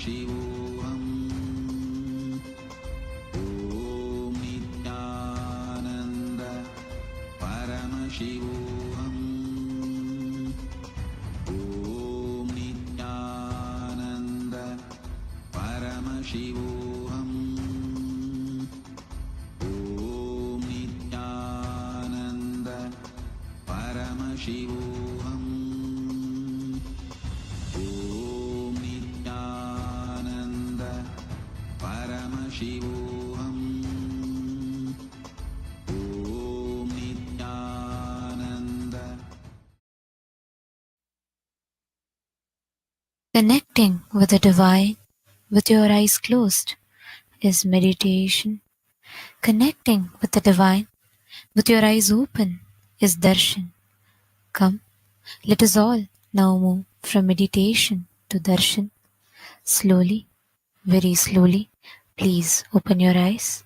Paramashivoham. Om Nithyananda Paramashivoham. Om Nithyananda Paramashivoham. Om Nithyananda Paramashivoham. Om Nithyananda Paramashivoham. Om Nithyananda. Connecting with the divine with your eyes closed is meditation. Connecting with the divine with your eyes open is darshan. Come, let us all now move from meditation to darshan. Slowly, very slowly, please open your eyes.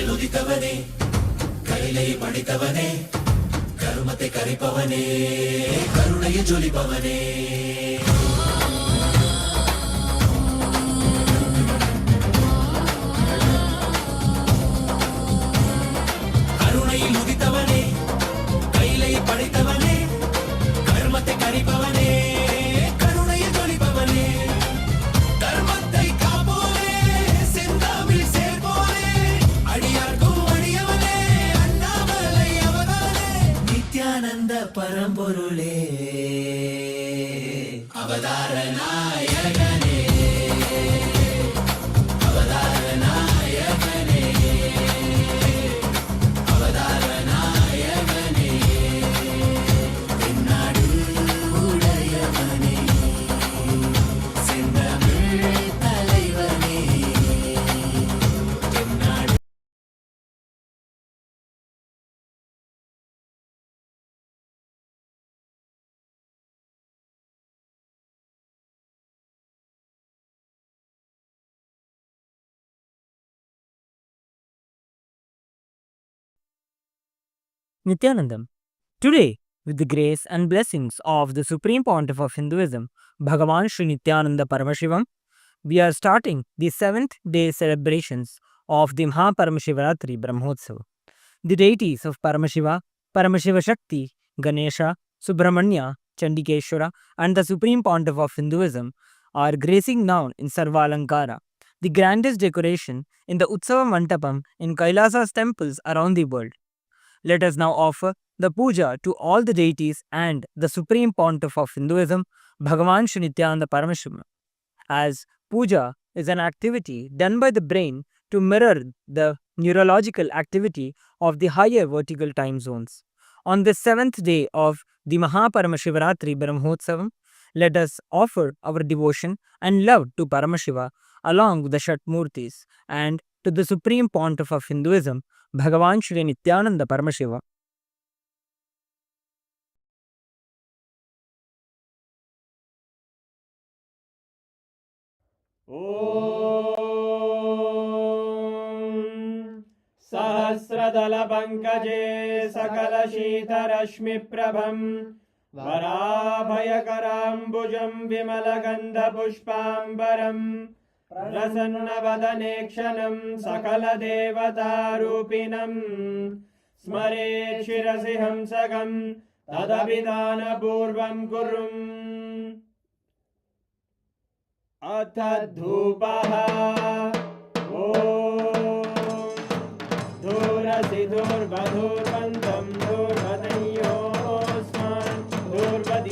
ನುಡಿತವನೇ ಕೈಲೈ ಪಡಿತವನೇ ಕರುಮತೆ ಕರಿಪವನೇ ಕರುಣೆಯ ಜೊಲಿಪವನೇ ಕರುಣೆயில் உதித்தவனே கைலை படைத்தவனே கர்மத்தை கரிப்பவனே கருணையை ஜொலிப்பவனே தர்மத்தை காப்போனே செந்தாமில் சேர்ப்போனே அடியார்க்கும் அடியவனே அண்ணாமலை அவதானே நித்யானந்த பரம்பொருளே அவதார நாயகனே அவதார நாயகனே அவதார நாயகனே தென்னாடு உடையவனே செந்தமிழ் தலைவனே தென்னாடு Nithyanandam. Today, with the grace and blessings of the Supreme Pontiff of Hinduism, Bhagavan Sri Nithyananda Paramashivam, we are starting the 7th day celebrations of the Maha Paramashivaratri Brahmotsav. The deities of Paramashiva, Paramashiva Shakti, Ganesha, Subramanya, Chandikeshwara, and the Supreme Pontiff of Hinduism are gracing now in Sarvalankara, the grandest decoration in the Utsava Mantapam in KAILASA'S temples around the world. Let us now offer the puja to all the deities and the Supreme Pontiff of Hinduism, Bhagavan Sri Nithyananda Paramashiva. As puja is an activity done by the brain to mirror the neurological activity of the higher vertical time zones. On the 7th day of the Maha Paramashivaratri Brahmotsavam, let us offer our devotion and love to Paramashiva along with the Shatmurtis and to the Supreme Pontiff of Hinduism, Bhagavan Sri Nithyananda Paramashiva. ॐ सहस्रदलपङ्कजे सकलशीतरश्मिप्रभं वराभयकराम्बुजं विमलगन्धपुष्पाम्बरं प्रसन्नवदने क्षणं सकलदेवतारूपिणं स्मरेत् शिरसि हंसकं तदभिधानपूर्वं कुर्वन् अथ धूपः ॐ धूरसि धूर्वधूर्वन्तं धूर्वदयोस्मान् धूर्वदि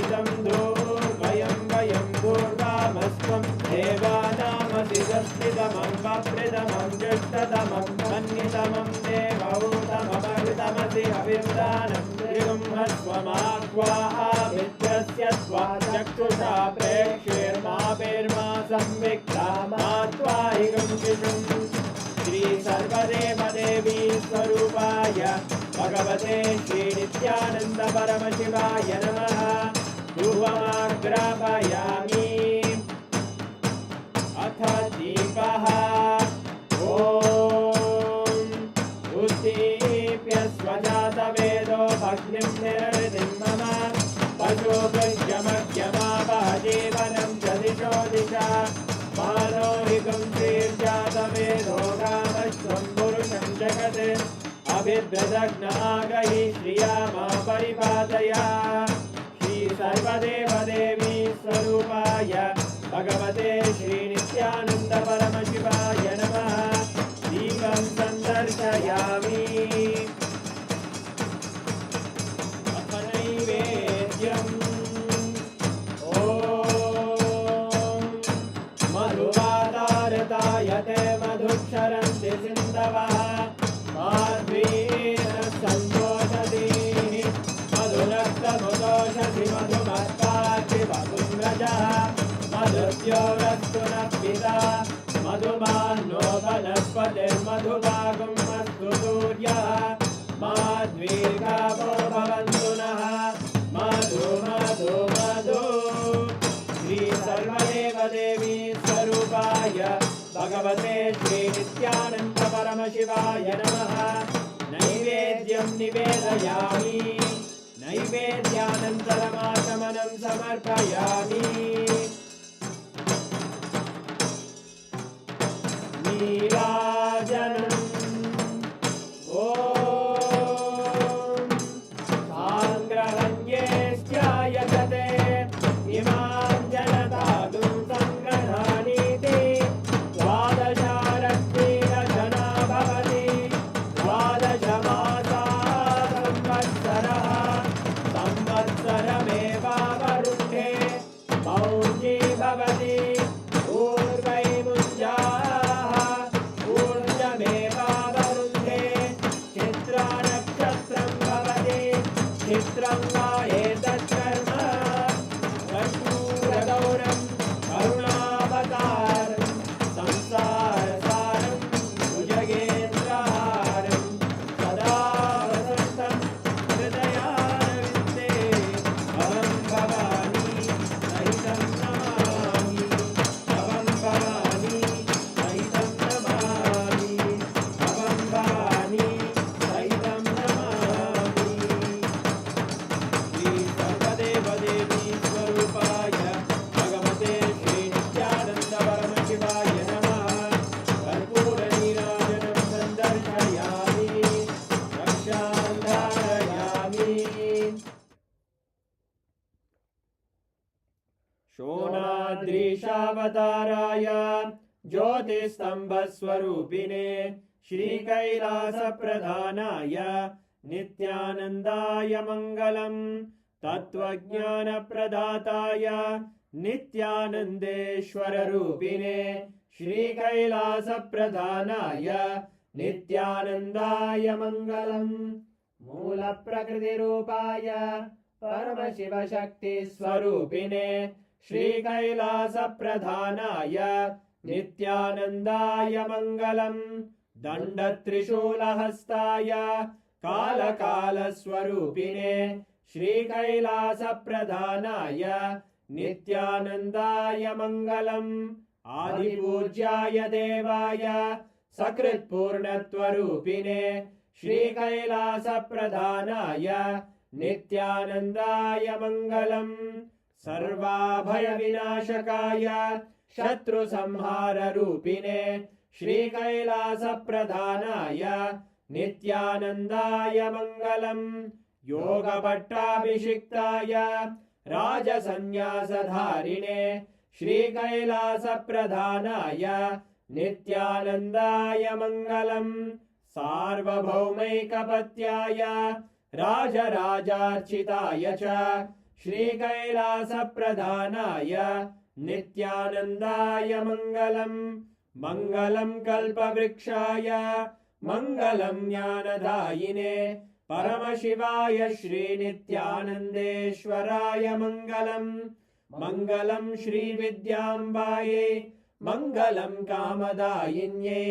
प्रथमं मन्यतमं देवौतममृतमसि अविर्दानं त्रिगुंहस्वमाक्वा आमित्रस्य त्वा चक्षुषा प्रेक्षेर्मा संविक्ता मात्वा हिगुंशिषुम् श्री सर्वदेवदेवी स्वरूपाय भगवते श्री नित्यानंद परमशिवाय नमः। धूपमाग्रापयामि। अथ दीपः। ॐ उद्दीप्य स्वजातवेदो भग्निं निर्वृतिं मम पशुभुजमग्यमापः जीवनं च दिशो दिशा मानो हिगुंसीर्जातवेदो कामश्वं पुरुषं जगत् अभिभ्रदग्नागहि श्रिया मा परिपादया। श्री सर्वदेवदेवी स्वरूपाय भगवते श्री नित्यानंद परमशिवाय नमः। दीपं सन्दर्शयामि। अथ नैवेद्यम्। ॐ मधुवातारतायते मधुक्षरन्ति सिन्धवः माध्वीन सन्तोषधीः मधुरक्तमुदोषधि मधुमत्पार्थिव पुङ्गजः मधुद्योरस्तु नः पिता मधुमान्नो वनस्पतिर्मधुभागं मस्तु सूर्यः माध्वीर्गावो भवन्तु नः। मधु मधु मधु। श्री सर्वदेवदेवी स्वरूपाय भगवते श्री नित्यानंद परमशिवाय नमः। नैवेद्यं निवेदयामि। नैवेद्यानन्तरमाचमनं समर्पयामि। नीराजनम्। ॐ साङ्ग्रहण्येष्ट्यायजते इमां जनतागुं सङ्ग्रहाणीति द्वादशारत्रीरजना भवति द्वादशमासा संवत्सरः संवत्सरमेवावरुन्धे मौञ्जी भवति ऊर्वैमुञ्जाः ऊर्जमेवावरुन्धे चित्रानक्षत्रं भवति चित्रं वा एतत्कर्म कर्पूरगौरं करुणावतारं संसारसारं भुजगेन्द्रहारं सदा वसन्तं हृदयारविन्दे भवं भवानी सहितं नमामि। भवं भवानी सहितं नमामि। भवं भवानी सहितं नमामि। श्री सर्वदेवदेवी स्वरूपाय भगवते श्री नित्यानंद परमशिवाय नमः। कर्पूरनीराजनं सन्दर्शयामि। रक्षां धारयामि। शोणाद्रीशावताराय ज्योतिस्तम्भस्वरूपिणे श्रीकैलासप्रधानाय नित्यानन्दाय मङ्गलम्। तत्त्वज्ञानप्रदाताय नित्यानन्देश्वररूपिणे श्रीकैलासप्रधानाय नित्यानन्दाय मङ्गलम्। मूलप्रकृतिरूपाय परमशिवशक्तिस्वरूपिणे श्रीकैलासप्रधानाय नित्यानन्दाय मङ्गलम्। दण्डत्रिशूलहस्ताय कालकालस्वरूपिणे श्रीकैलासप्रधानाय नित्यानन्दाय मङ्गलम्। आदिपूज्याय देवाय सकृत्पूर्णत्वरूपिणे श्रीकैलासप्रधानाय नित्यानन्दाय मङ्गलम्। सर्वाभयविनाशकाय शत्रुसंहाररूपिणे श्रीकैलासप्रधानाय नित्यानन्दाय मङ्गलम्। योगभट्टाभिषिक्ताय राजसन्न्यासधारिणे श्रीकैलासप्रधानाय नित्यानन्दाय मङ्गलम्। सार्वभौमैकपत्याय राजराजार्चिताय च श्रीकैलासप्रधानाय नित्यानन्दाय मङ्गलम्। मङ्गलं कल्पवृक्षाय मङ्गलं ज्ञानदायिने परमशिवाय श्रीनित्यानन्देश्वराय मङ्गलम् मङ्गलं श्रीविद्याम्बायै मङ्गलं कामदायिन्ये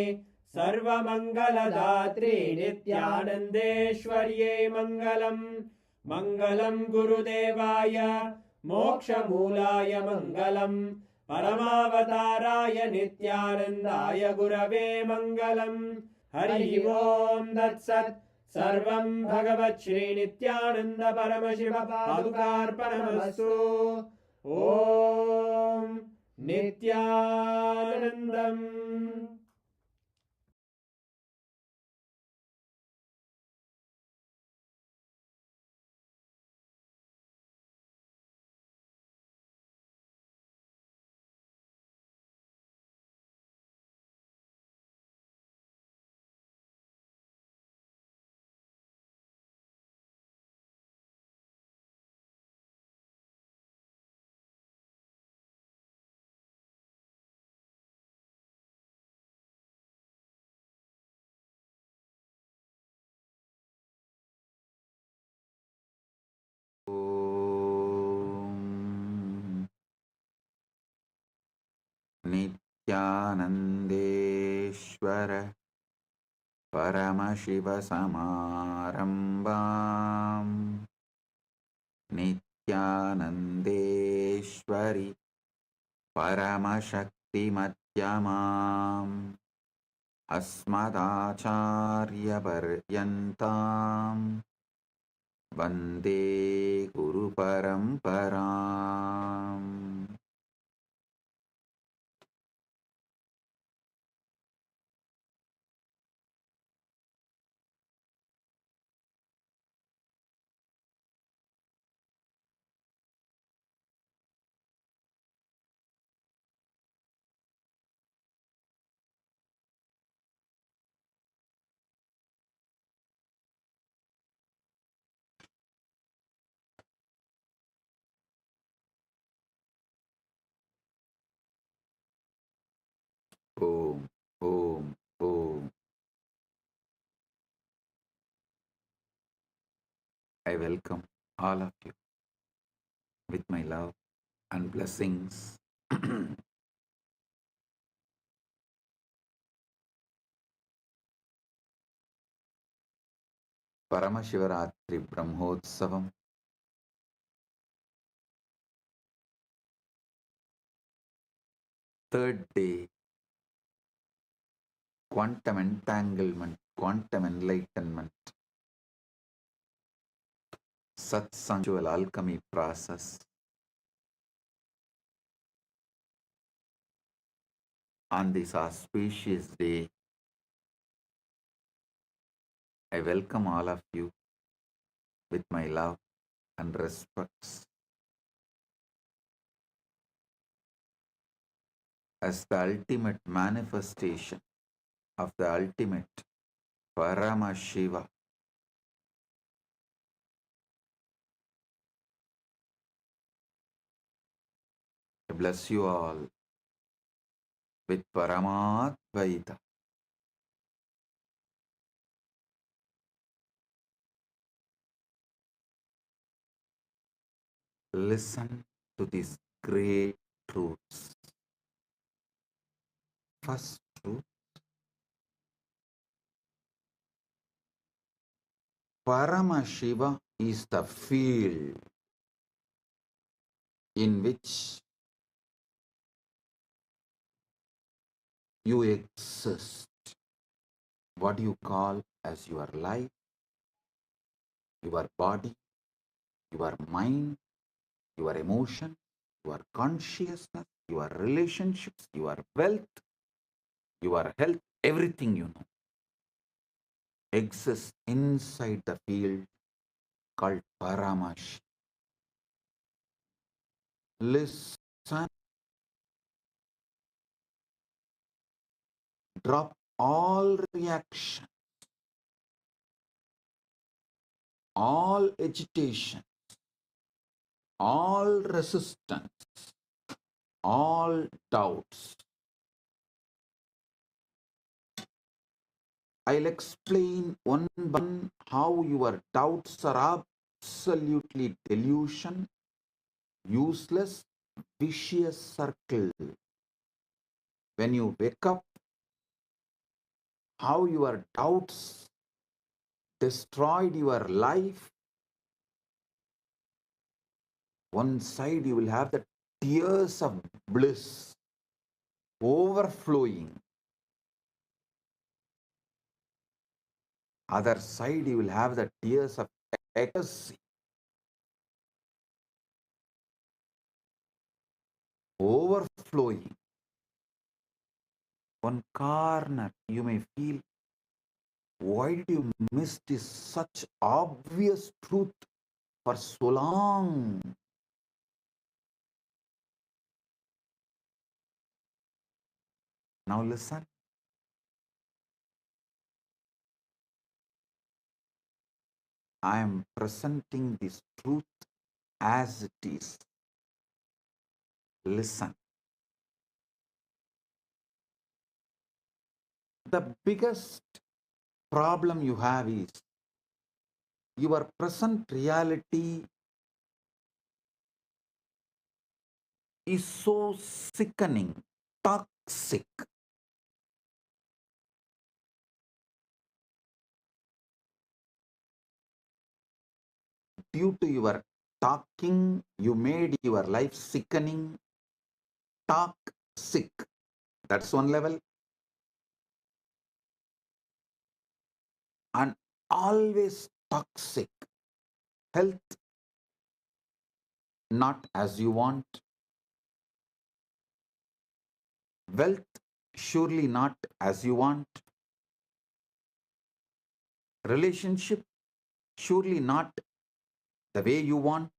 सर्वमङ्गलदात्रे नित्यानन्देश्वर्यै मङ्गलम् मङ्गलं गुरुदेवाय मोक्षमूलाय मङ्गलम् परमावताराय नित्यानन्दाय गुरवे मङ्गलम् हरि ओम् तत्सत् सर्वं भगवत् श्रीनित्यानन्द परमशिव पादुकार्पणमस्तु ॐ नित्यानन्दम् नित्यानन्देश्वर परमशिवसमारम्भाम् नित्यानन्देश्वरि परमशक्तिमध्यमाम् अस्मदाचार्यपर्यन्ताम् वन्दे गुरुपरम्पराम् Om, Om, Om. I welcome all of you with my love and blessings. Paramashivaratri Brahmotsavam, third day, quantum entanglement, quantum enlightenment, Satsang alchemy process. On this auspicious day, I welcome all of you with my love and respects. As the ultimate manifestation of the ultimate Paramashiva, I bless you all with Paramadvaita. Listen to these great truths. First truth, Paramashiva is the field in which you exist. What you call as your life, your body, your mind, your emotion, your consciousness, your relationships, your wealth, your health, everything you know exists inside the field called Paramash. Listen, drop all reaction, all agitation, all resistance, all doubts, I'll explain one by one how your doubts are absolutely delusion, useless, vicious circle. When you wake up, how your doubts destroyed your life. One side you will have the tears of bliss overflowing. Other side you will have the tears of ecstasy overflowing. One corner you may feel, why did you miss this such obvious truth for so long? Now listen. I am presenting this truth as it is. Listen. The biggest problem you have is your present reality is so sickening, toxic. Due to your talking, you made your life sickening, toxic. That's one level. And always toxic. Health, not as you want. Wealth, surely not as you want. Relationship, surely not the way you want.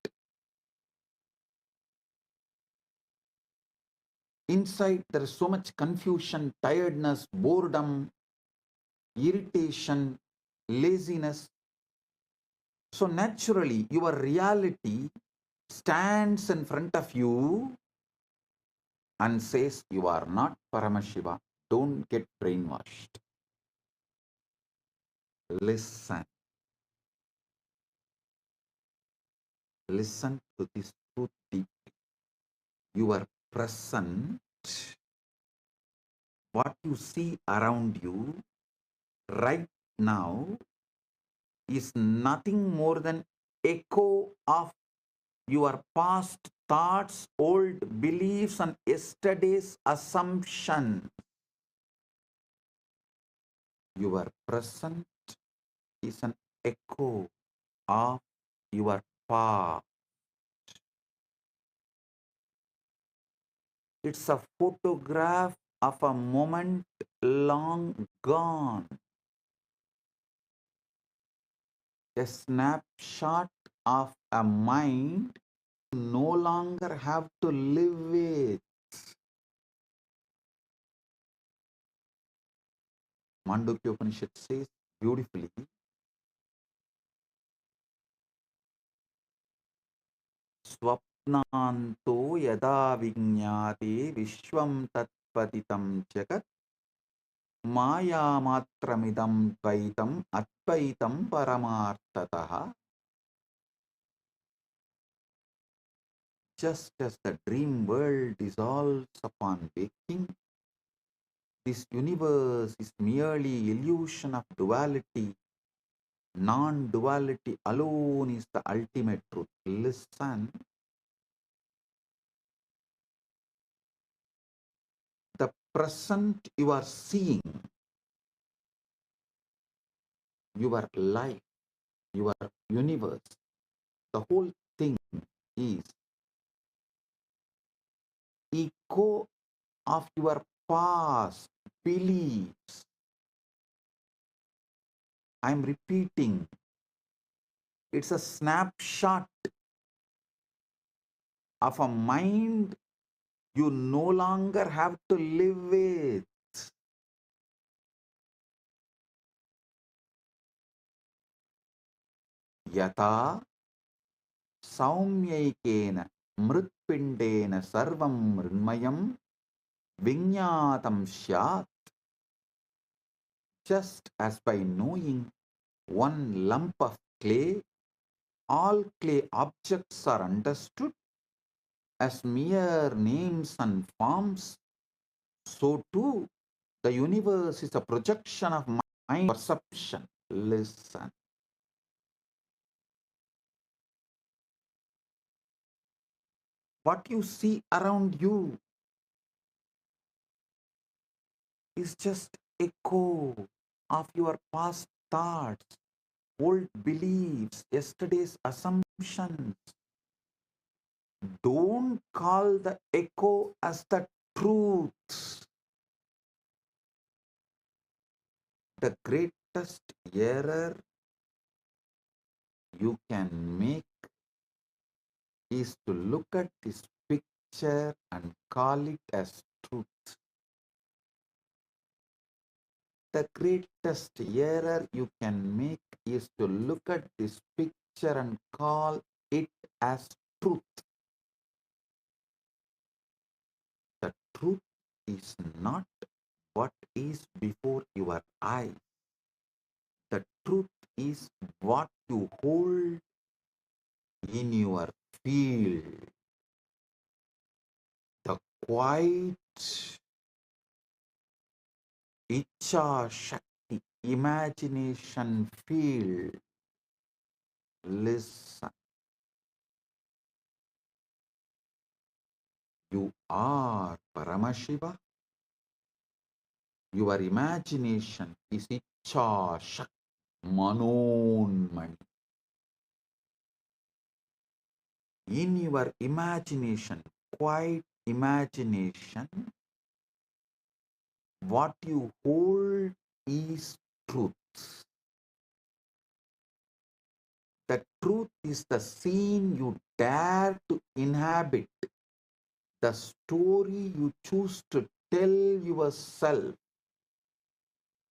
Inside, there is so much confusion, tiredness, boredom, irritation, laziness. So naturally, your reality stands in front of you and says, you are not Paramashiva. Don't get brainwashed. Listen. Listen to this truth deeply. Your present, what you see around you right now is nothing more than echo of your past thoughts, old beliefs, and yesterday's assumption. Your present is an echo of your past. It's a photograph of a moment long gone. A snapshot of a mind you no longer have to live with. Mandukya Upanishad says beautifully, Swapnanto yada vinyate vishwam tatpatitam jagat maya matramidam dvaitam advaitam paramartataha. Just as the dream world dissolves upon waking, this universe is merely illusion of duality. Non-duality alone is the ultimate truth. Listen. The present you are seeing, your life, your universe, the whole thing is echo of your past beliefs. I'm repeating, it's a snapshot of a mind you no longer have to live with. Yata saumyaikena mritpindena sarvam mrinmayam vinyatam syat. just as by knowing one lump of clay, all clay objects are understood as mere names and forms, so too the universe is a projection of mind perception. Listen. What you see around you is just echo of your past thoughts, old beliefs, yesterday's assumptions. Don't call the echo as the truth. The greatest error you can make is to look at this picture and call it as truth. The greatest error you can make is to look at this picture and call it as truth. The truth is not what is before your eyes. The truth is what you hold in your field. The quiet Icha Shakti imagination field. Listen. You are Paramashiva. Your imagination is Icha Shakti Manonmani. In your imagination, quiet imagination, what you hold is truth. The truth is the scene you dare to inhabit, the story you choose to tell yourself.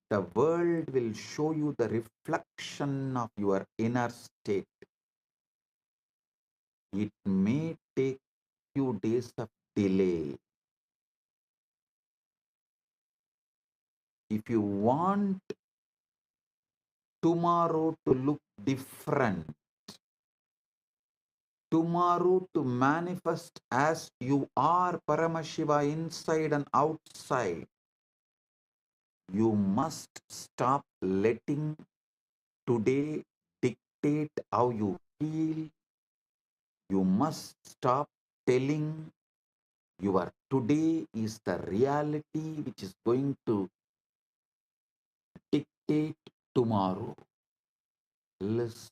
The world will show you the reflection of your inner state. It may take few days of delay. If you want tomorrow to look different, tomorrow to manifest as you are Paramashiva inside and outside, you must stop letting today dictate how you feel. You must stop telling your today is the reality which is going to dictate tomorrow. Listen.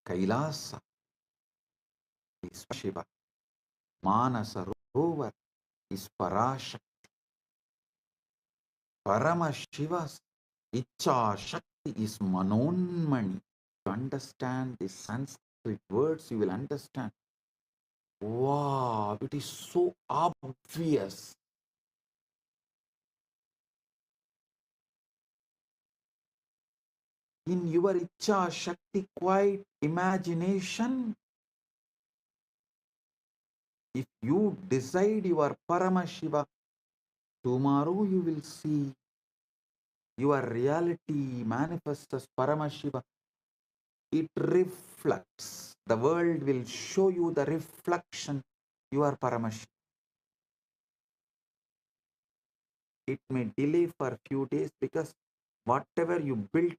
Kailasa is Shiva. Manasa Rovar is Parashakti. Paramashiva's Icha Shakti is Manonmani. To understand the Sanskrit words, you will understand. Wow, it is so obvious. In your Icha Shakti quiet imagination, if you decide your Paramashiva, tomorrow you will see your reality manifests as Paramashiva. It reflects. The world will show you the reflection. You are Paramashiva. It may delay for a few days because whatever you built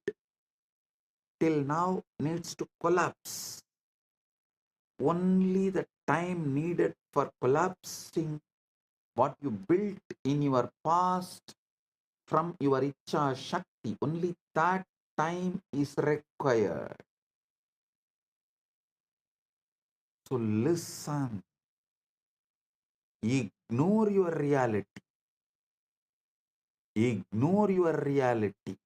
till now needs to collapse. Only the time needed for collapsing what you built in your past from your Icha Shakti, only that time is required. So listen, ignore your reality. Ignore your reality.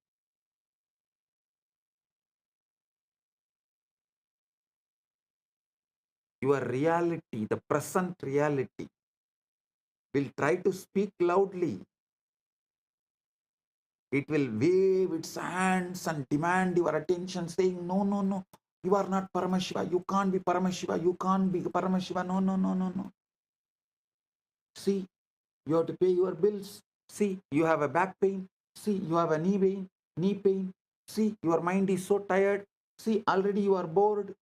Your reality, the present reality, will try to speak loudly. It will wave its hands and demand your attention, saying, no, no, no, you are not Paramashiva. You can't be Paramashiva. You can't be Paramashiva. No, no, no, no, no. See, You have to pay your bills. See, you have a back pain. See, you have a knee pain. See, your mind is so tired. See, already you are bored.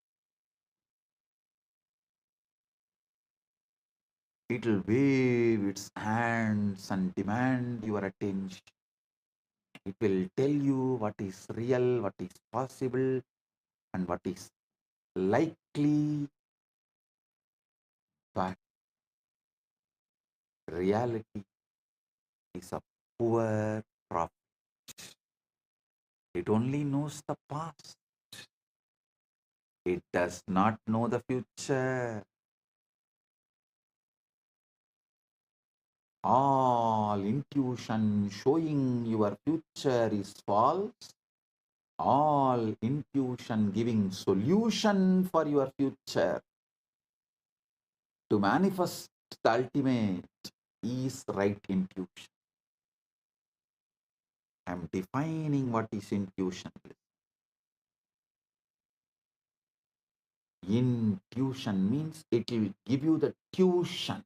It will wave its hands and demand your attention. It will tell you what is real, what is possible, and what is likely. But reality is a poor prophet. It only knows the past. It does not know the future. All intuition showing your future is false. All intuition giving solution for your future. To manifest the ultimate is right intuition. I am defining what is intuition. Intuition means it will give you the tuition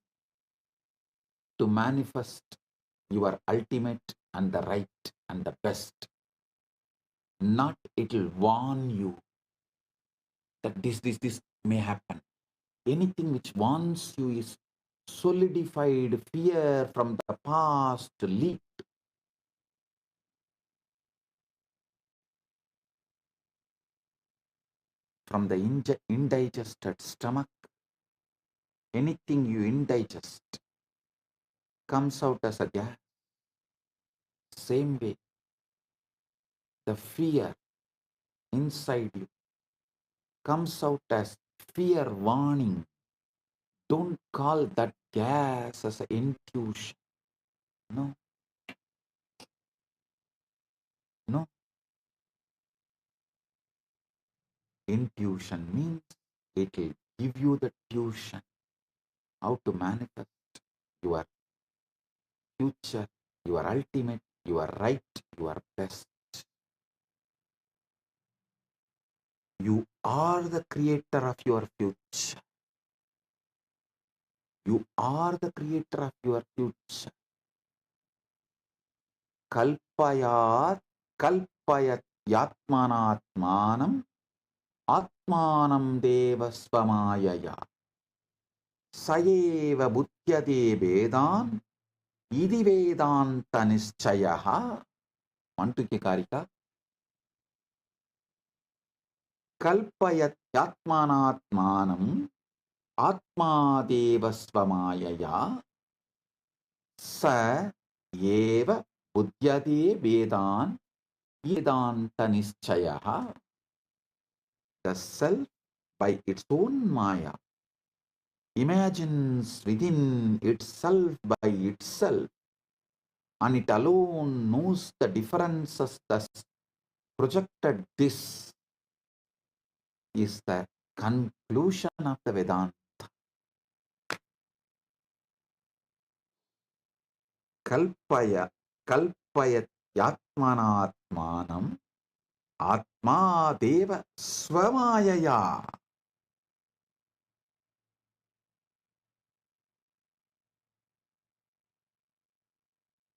to manifest your ultimate and the right and the best. Not it will warn you that this may happen. Anything which warns you is solidified fear from the past leak. From the indigested stomach. Anything you indigest comes out as a gas. Same way, the fear inside you comes out as fear warning. Don't call that gas as an intuition. No, no. Intuition means it will give you the tuition how to manifest your future, your ultimate, your right, your best. You are the creator of your future. You are the creator of your future. Kalpayat, kalpayat yatmanatmanam, atmanam devasvamayaya. Sayeva buddhyate vedan, idi vedanta nischayaha. Mantuke karika. Kalpayat yatmanatmanam, atma devasvamayaya. Sa eva buddhyate vedan, vedanta nischayaha. The self by its own maya imagines within itself by itself, and it alone knows the differences thus projected. This is the conclusion of the Vedanta. Kalpaya, kalpayat yatmanatmanam, atma deva swamayaya.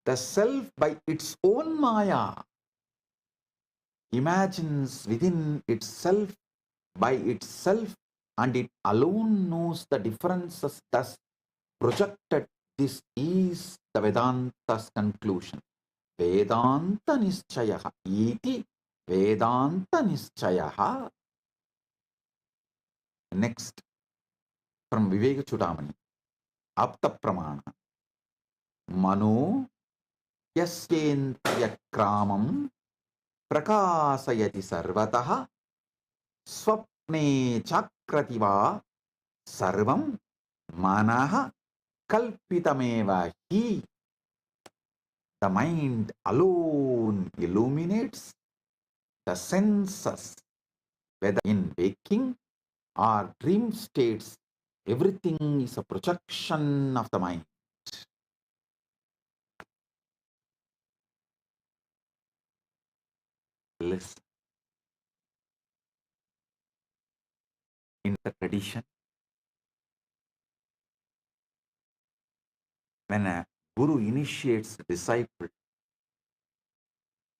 The self by its own maya imagines within itself by itself, and it alone knows the differences thus projected. This is the Vedanta's conclusion. Vedanta nischayaha iti Vedanta nischayaha. Next, from Viveka Chudamani, Apta Pramana. Mano yasyendriya kramam prakasayati sarvataha swapne chakrativa sarvam manaha kalpitameva hi. The mind alone illuminates the senses, whether in waking or dream states. Everything is a projection of the mind. Listen. In the tradition, when a Guru initiates disciple.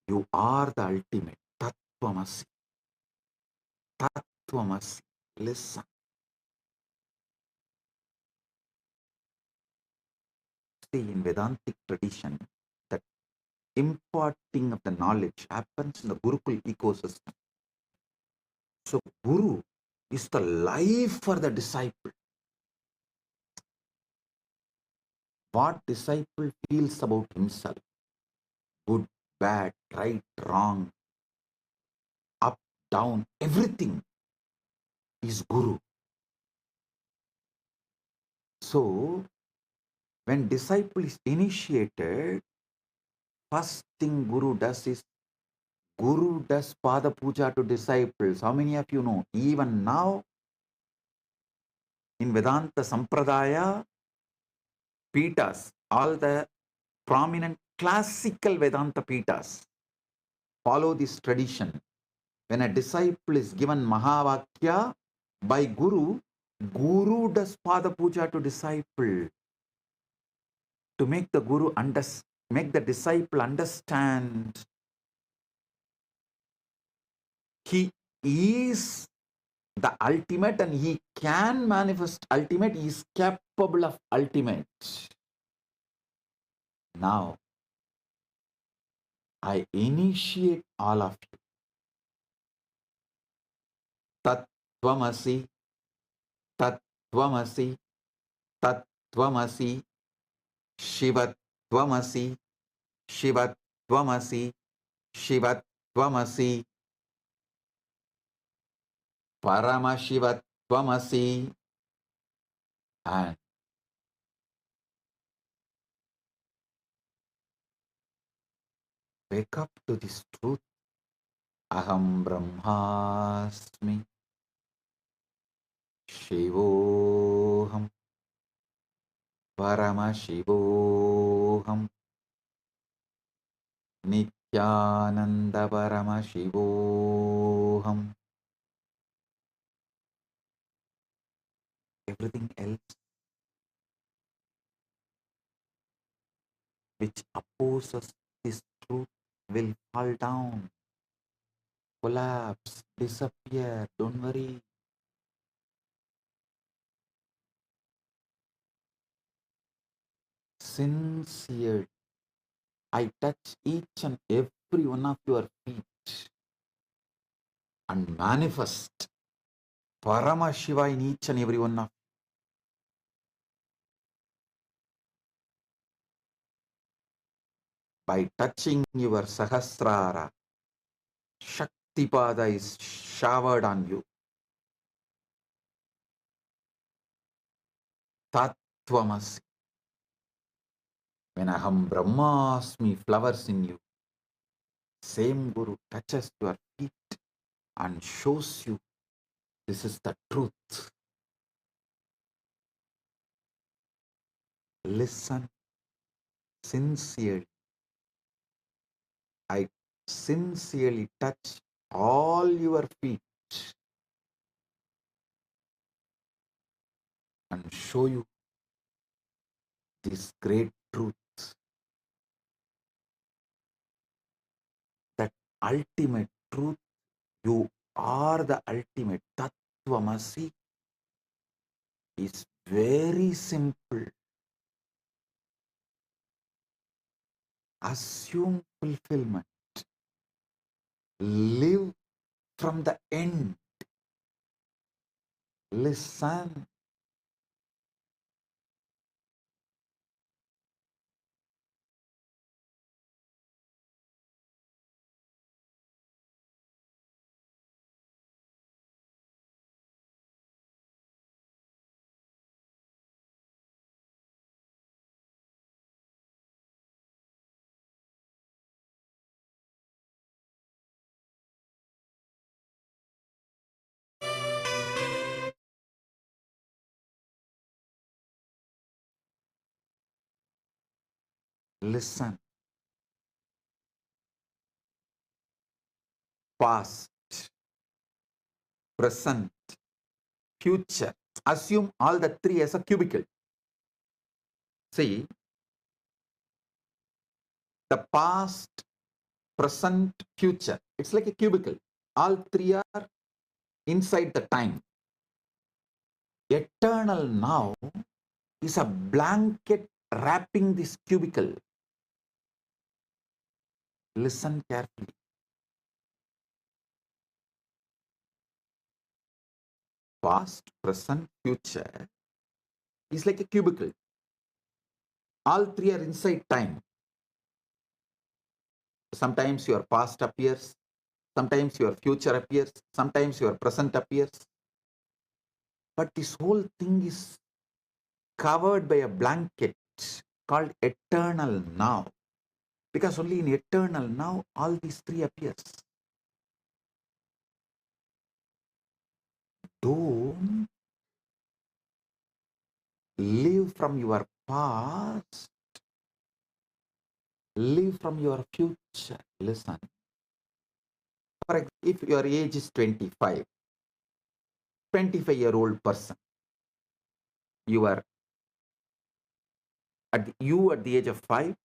You are the ultimate. Tattvamasi. Tattvamasi. Listen. See, in Vedantic tradition, that imparting of the knowledge happens in the Gurukul ecosystem. So Guru is the life for the disciple. What disciple feels about himself, good, bad, right, wrong, up, down, everything is Guru. So when disciple is initiated, first thing Guru does is Guru does Pada Puja to disciples. How many of you know? Even now, in Vedanta Sampradaya, Pitas, all the prominent classical Vedanta Pitas follow this tradition. When a disciple is given Mahavakya by Guru, Guru does Pada Puja to disciple to make the Guru make the disciple understand he is the ultimate and he can manifest ultimate, he is capable of ultimate. Now, I initiate all of you. Tattvamasi, Tattvamasi, Tattvamasi, Shivatvamasi, Shivatvamasi, Shivatvamasi, Paramashivatvamasi, and wake up to this truth. Aham Brahmasmi, Shivoham, Paramashivoham, Nithyananda Paramashivoham. Everything else which opposes this truth will fall down, collapse, disappear. Don't worry. Sincere. I touch each and every one of your feet and manifest Paramashiva in each and every one of you. By touching your Sahasrara, Shaktipada is showered on you. Tattvamasi. When Aham Brahmasmi flowers in you, same Guru touches your feet and shows you this is the truth. Listen sincerely. I sincerely touch all your feet and show you this great truth, that ultimate truth. You are the ultimate. Tattvamasi is very simple. Assume fulfillment. Live from the end. Listen. Listen. Past, present, future. Assume all the three as a cubicle. See, the past, present, future. It's like a cubicle. All three are inside the time. Eternal now is a blanket wrapping this cubicle. Listen carefully. Past, present, future is like a cubicle. All three are inside time. Sometimes your past appears, sometimes your future appears, sometimes your present appears. But this whole thing is covered by a blanket called eternal now. Because only in eternal now all these three appears. Don't live from your past, live from your future. Listen. For example, if your age is 25, 25-year-old person, you are at the age of 5,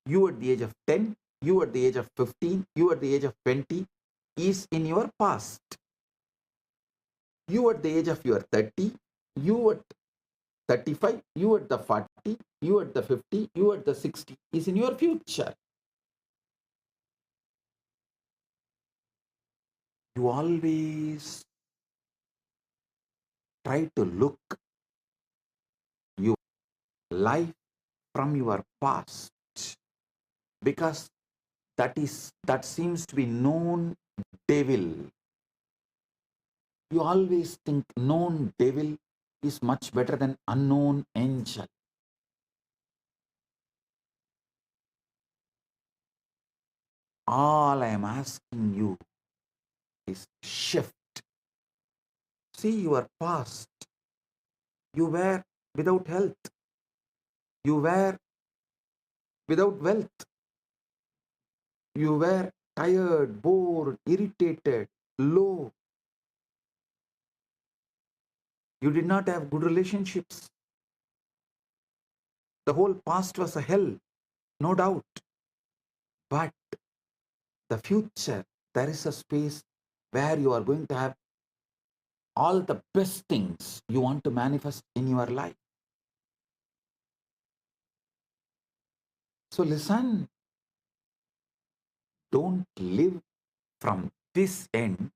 you at the age of 10, you at the age of 15, you at the age of 20 is in your past. You at the age of your 30, you at 35, you at the 40, you at the 50, you at the 60 is in your future. You always try to look your life from your past, because that seems to be known devil. You always think known devil is much better than unknown angel. All I am asking you is shift. See your past. You were without health. You were without wealth. You were tired, bored, irritated, low. You did not have good relationships. The whole past was a hell, no doubt. But the future, there is a space where you are going to have all the best things you want to manifest in your life. So listen, don't live from this end,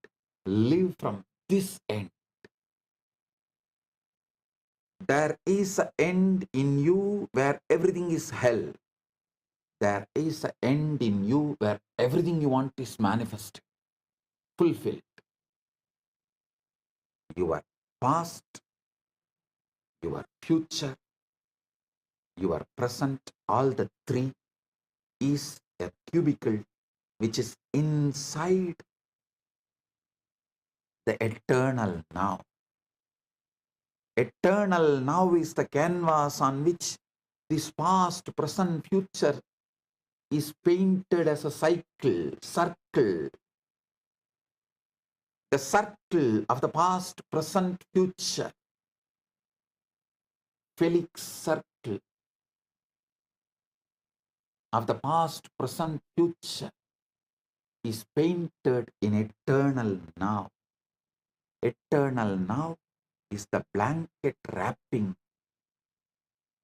live from this end. There is an end in you where everything is hell. There is an end in you where everything you want is manifested, fulfilled. Your past, your future, your present, all the three is a cubicle which is inside the eternal now. Eternal now is the canvas on which this past, present, future is painted as a circle. The circle of the past, present, future. Felix circle of the past, present, future is painted in eternal now. Eternal now is the blanket wrapping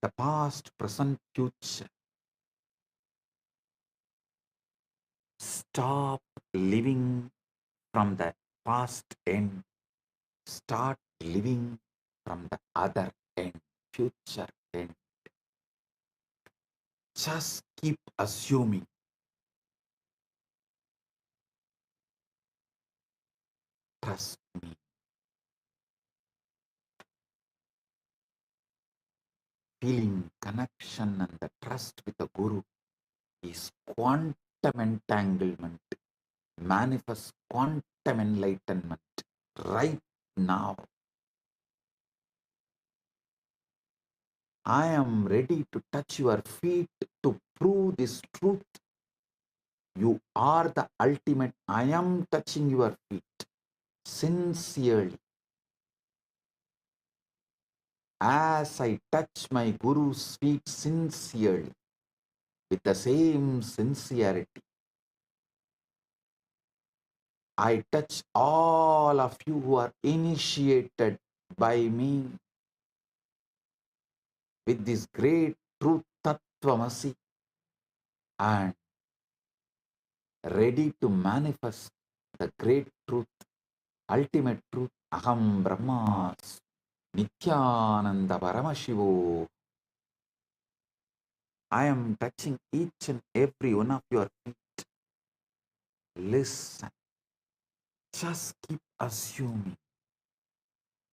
the past, present, future. Stop living from the past end. Start living from the other end, future end. Just keep assuming. Trust me. Feeling connection and the trust with the Guru is quantum entanglement. Manifest quantum enlightenment right now. I am ready to touch your feet to prove this truth. You are the ultimate. I am touching your feet sincerely. As I touch my Guru's feet sincerely, with the same sincerity. I touch all of you who are initiated by me with this great truth Tattvamasi and ready to manifest the great truth, ultimate truth, Aham Brahmas, Nithyananda Paramashivo. I am touching each and every one of your feet. Listen, just keep assuming.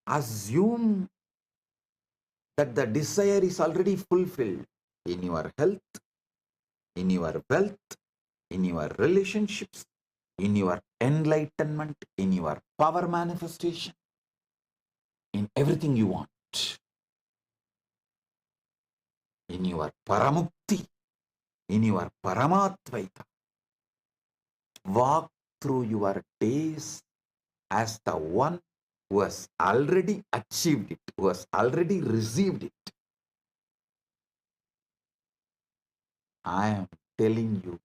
Assume that the desire is already fulfilled in your health, in your wealth, in your relationships, in your enlightenment, in your power manifestation, in everything you want, in your paramukti, in your paramatvaita. Walk through your days as the one who has already achieved it, who has already received it. I am telling you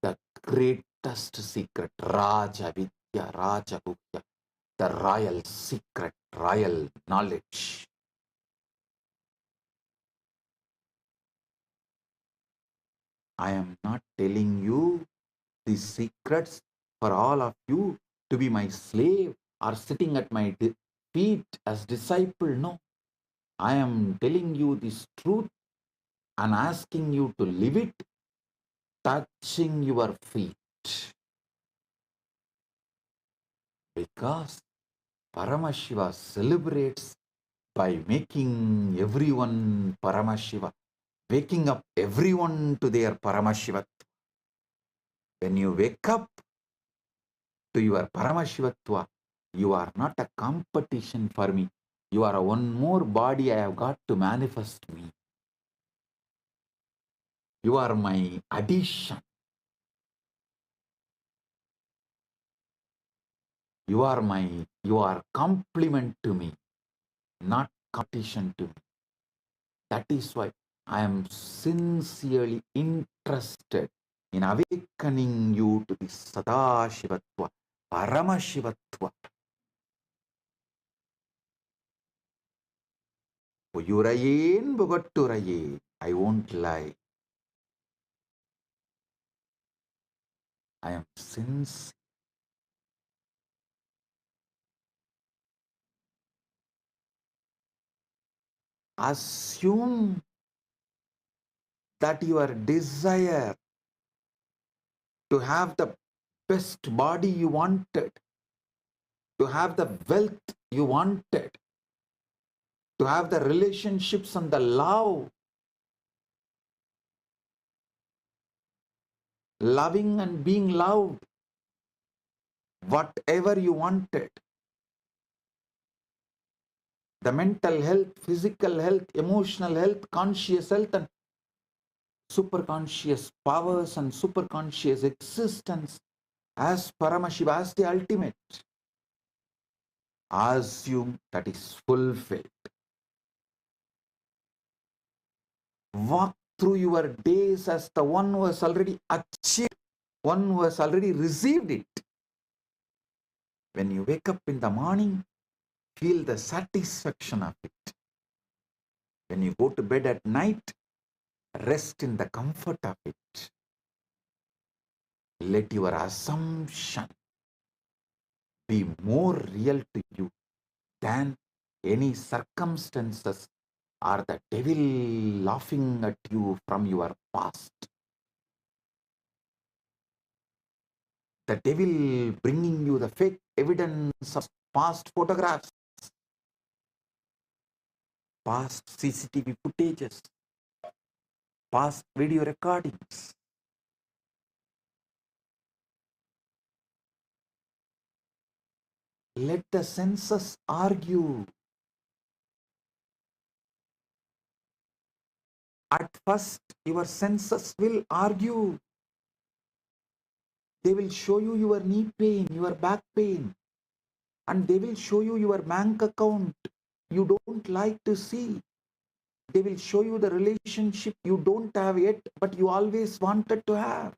the greatest secret, Raja Vidya, Raja Gupta, the royal secret, royal knowledge. I am not telling you these secrets for all of you to be my slave or sitting at my feet as disciple. No, I am telling you this truth and asking you to live it, touching your feet. Because Paramashiva celebrates by making everyone Paramashiva, waking up everyone to their Paramashiva. When you wake up to your Paramashivatva, you are not a competition for me. You are one more body I have got to manifest me. You are my addition. You are complement to me, not competition to me. That is why I am sincerely interested in awakening you to the Sadashivatva, Paramashivatva. Uyurayen Bugatturaye. I won't lie. I am sincere. Assume that your desire to have the best body you wanted, to have the wealth you wanted, to have the relationships and the love, loving and being loved, whatever you wanted, the mental health, physical health, emotional health, conscious health, and superconscious powers and superconscious existence as Paramashiva, as the ultimate. Assume that is fulfilled. Walk through your days as the one who has already achieved, one who has already received it. When you wake up in the morning, feel the satisfaction of it. When you go to bed at night, rest in the comfort of it. Let your assumption be more real to you than any circumstances or the devil laughing at you from your past. The devil bringing you the fake evidence of past photographs, past CCTV footages, past video recordings. Let the senses argue. At first, your senses will argue. They will show you your knee pain, your back pain, and they will show you your bank account. You don't like to see. They will show you the relationship you don't have yet, but you always wanted to have.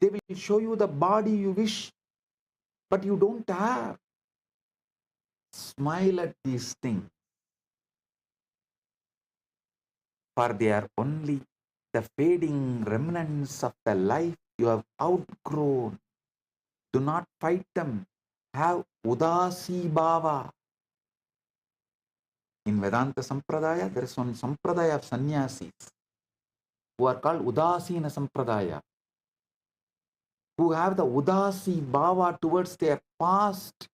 They will show you the body you wish, but you don't have. Smile at these things, for they are only the fading remnants of the life you have outgrown. Do not fight them. Have udasi bhava. In Vedanta Sampradaya, there is one Sampradaya of sannyasis who are called Udasina Sampradaya, who have the Udasi Bhava towards their past,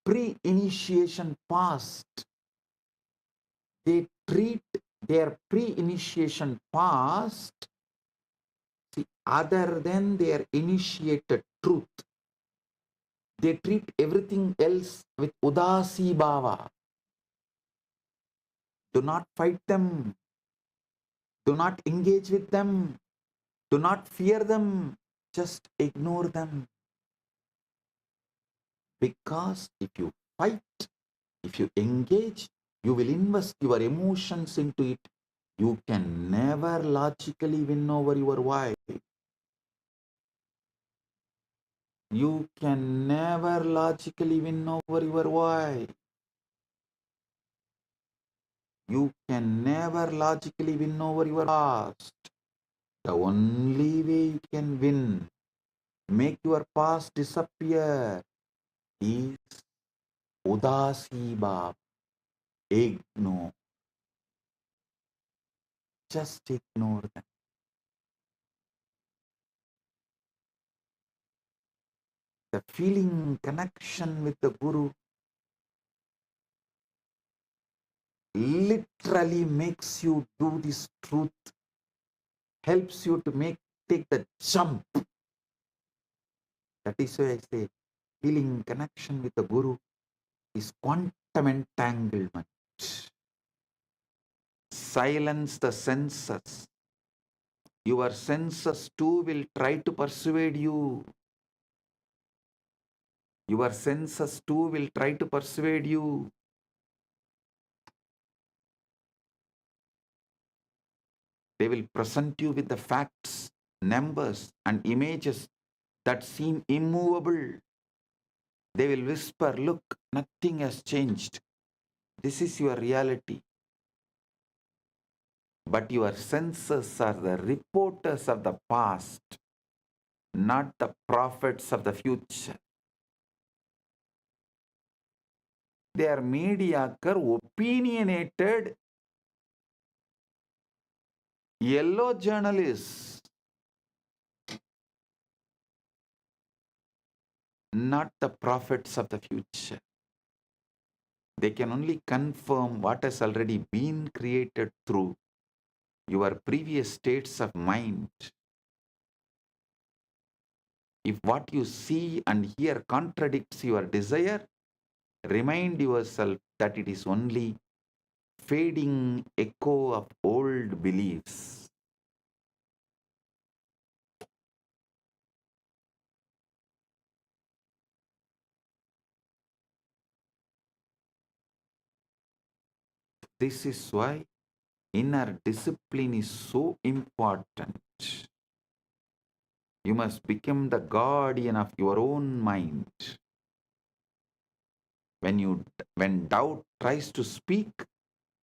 pre-initiation past. They treat their pre-initiation past other than their initiated truth. They treat everything else with Udasi Bhava. Do not fight them. Do not engage with them. Do not fear them. Just ignore them. Because if you fight, if you engage, you will invest your emotions into it. You can never logically win over your wife. You can never logically win over your wife. You can never logically win over your past. The only way you can win, make your past disappear, is Udasi Bhava. Ignore. Just ignore them. The feeling connection with the Guru literally makes you do this truth, helps you to take the jump. That is why I say feeling connection with the Guru is quantum entanglement. Silence the senses. Your senses too will try to persuade you. Your senses too will try to persuade you. They will present you with the facts, numbers, and images that seem immovable. They will whisper, look, nothing has changed. This is your reality. But your senses are the reporters of the past, not the prophets of the future. They are mediocre, opinionated, yellow journalists, not the prophets of the future. They can only confirm what has already been created through your previous states of mind. If what you see and hear contradicts your desire, remind yourself that it is only fading echo of old beliefs. This is why inner discipline is so important. You must become the guardian of your own mind. When doubt tries to speak,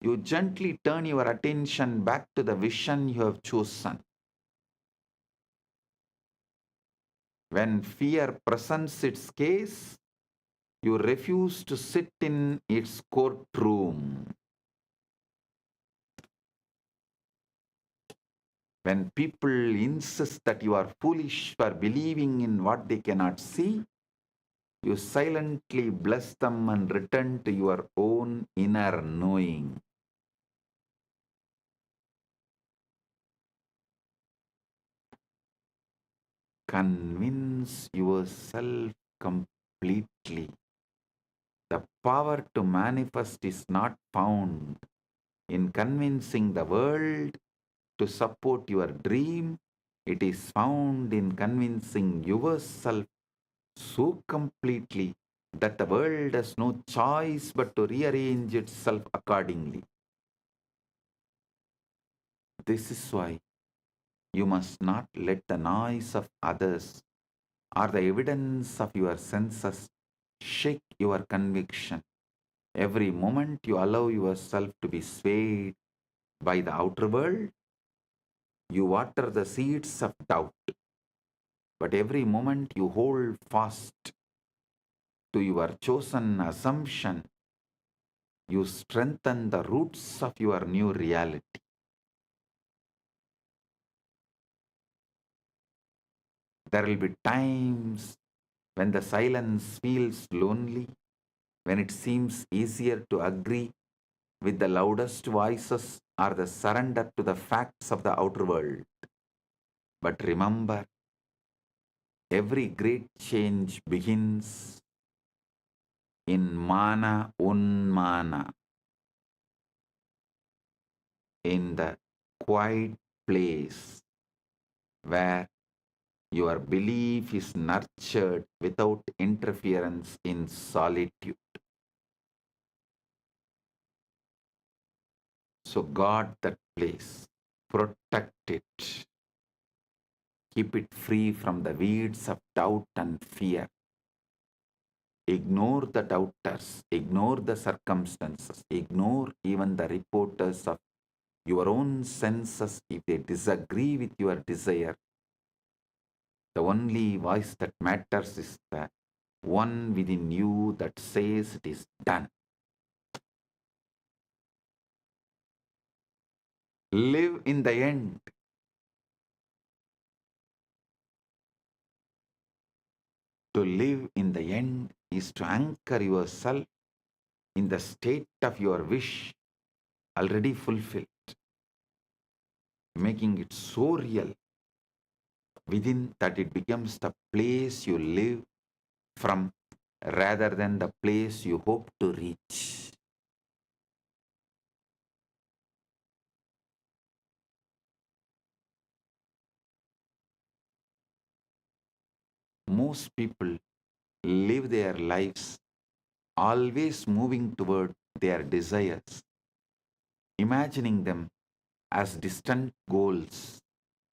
you gently turn your attention back to the vision you have chosen. When fear presents its case, you refuse to sit in its courtroom. When people insist that you are foolish for believing in what they cannot see, you silently bless them and return to your own inner knowing. Convince yourself completely. The power to manifest is not found in convincing the world to support your dream. It is found in convincing yourself so completely that the world has no choice but to rearrange itself accordingly. This is why you must not let the noise of others or the evidence of your senses shake your conviction. Every moment you allow yourself to be swayed by the outer world, you water the seeds of doubt. But every moment you hold fast to your chosen assumption, you strengthen the roots of your new reality. There will be times when the silence feels lonely, when it seems easier to agree with the loudest voices or the surrender to the facts of the outer world. But remember, every great change begins in mana unmana, in the quiet place where your belief is nurtured without interference in solitude. So guard that place, protect it, keep it free from the weeds of doubt and fear. Ignore the doubters, ignore the circumstances, ignore even the reporters of your own senses if they disagree with your desire. The only voice that matters is the one within you that says it is done. Live in the end. To live in the end is to anchor yourself in the state of your wish already fulfilled, making it so real within that it becomes the place you live from rather than the place you hope to reach. Most people live their lives always moving toward their desires, imagining them as distant goals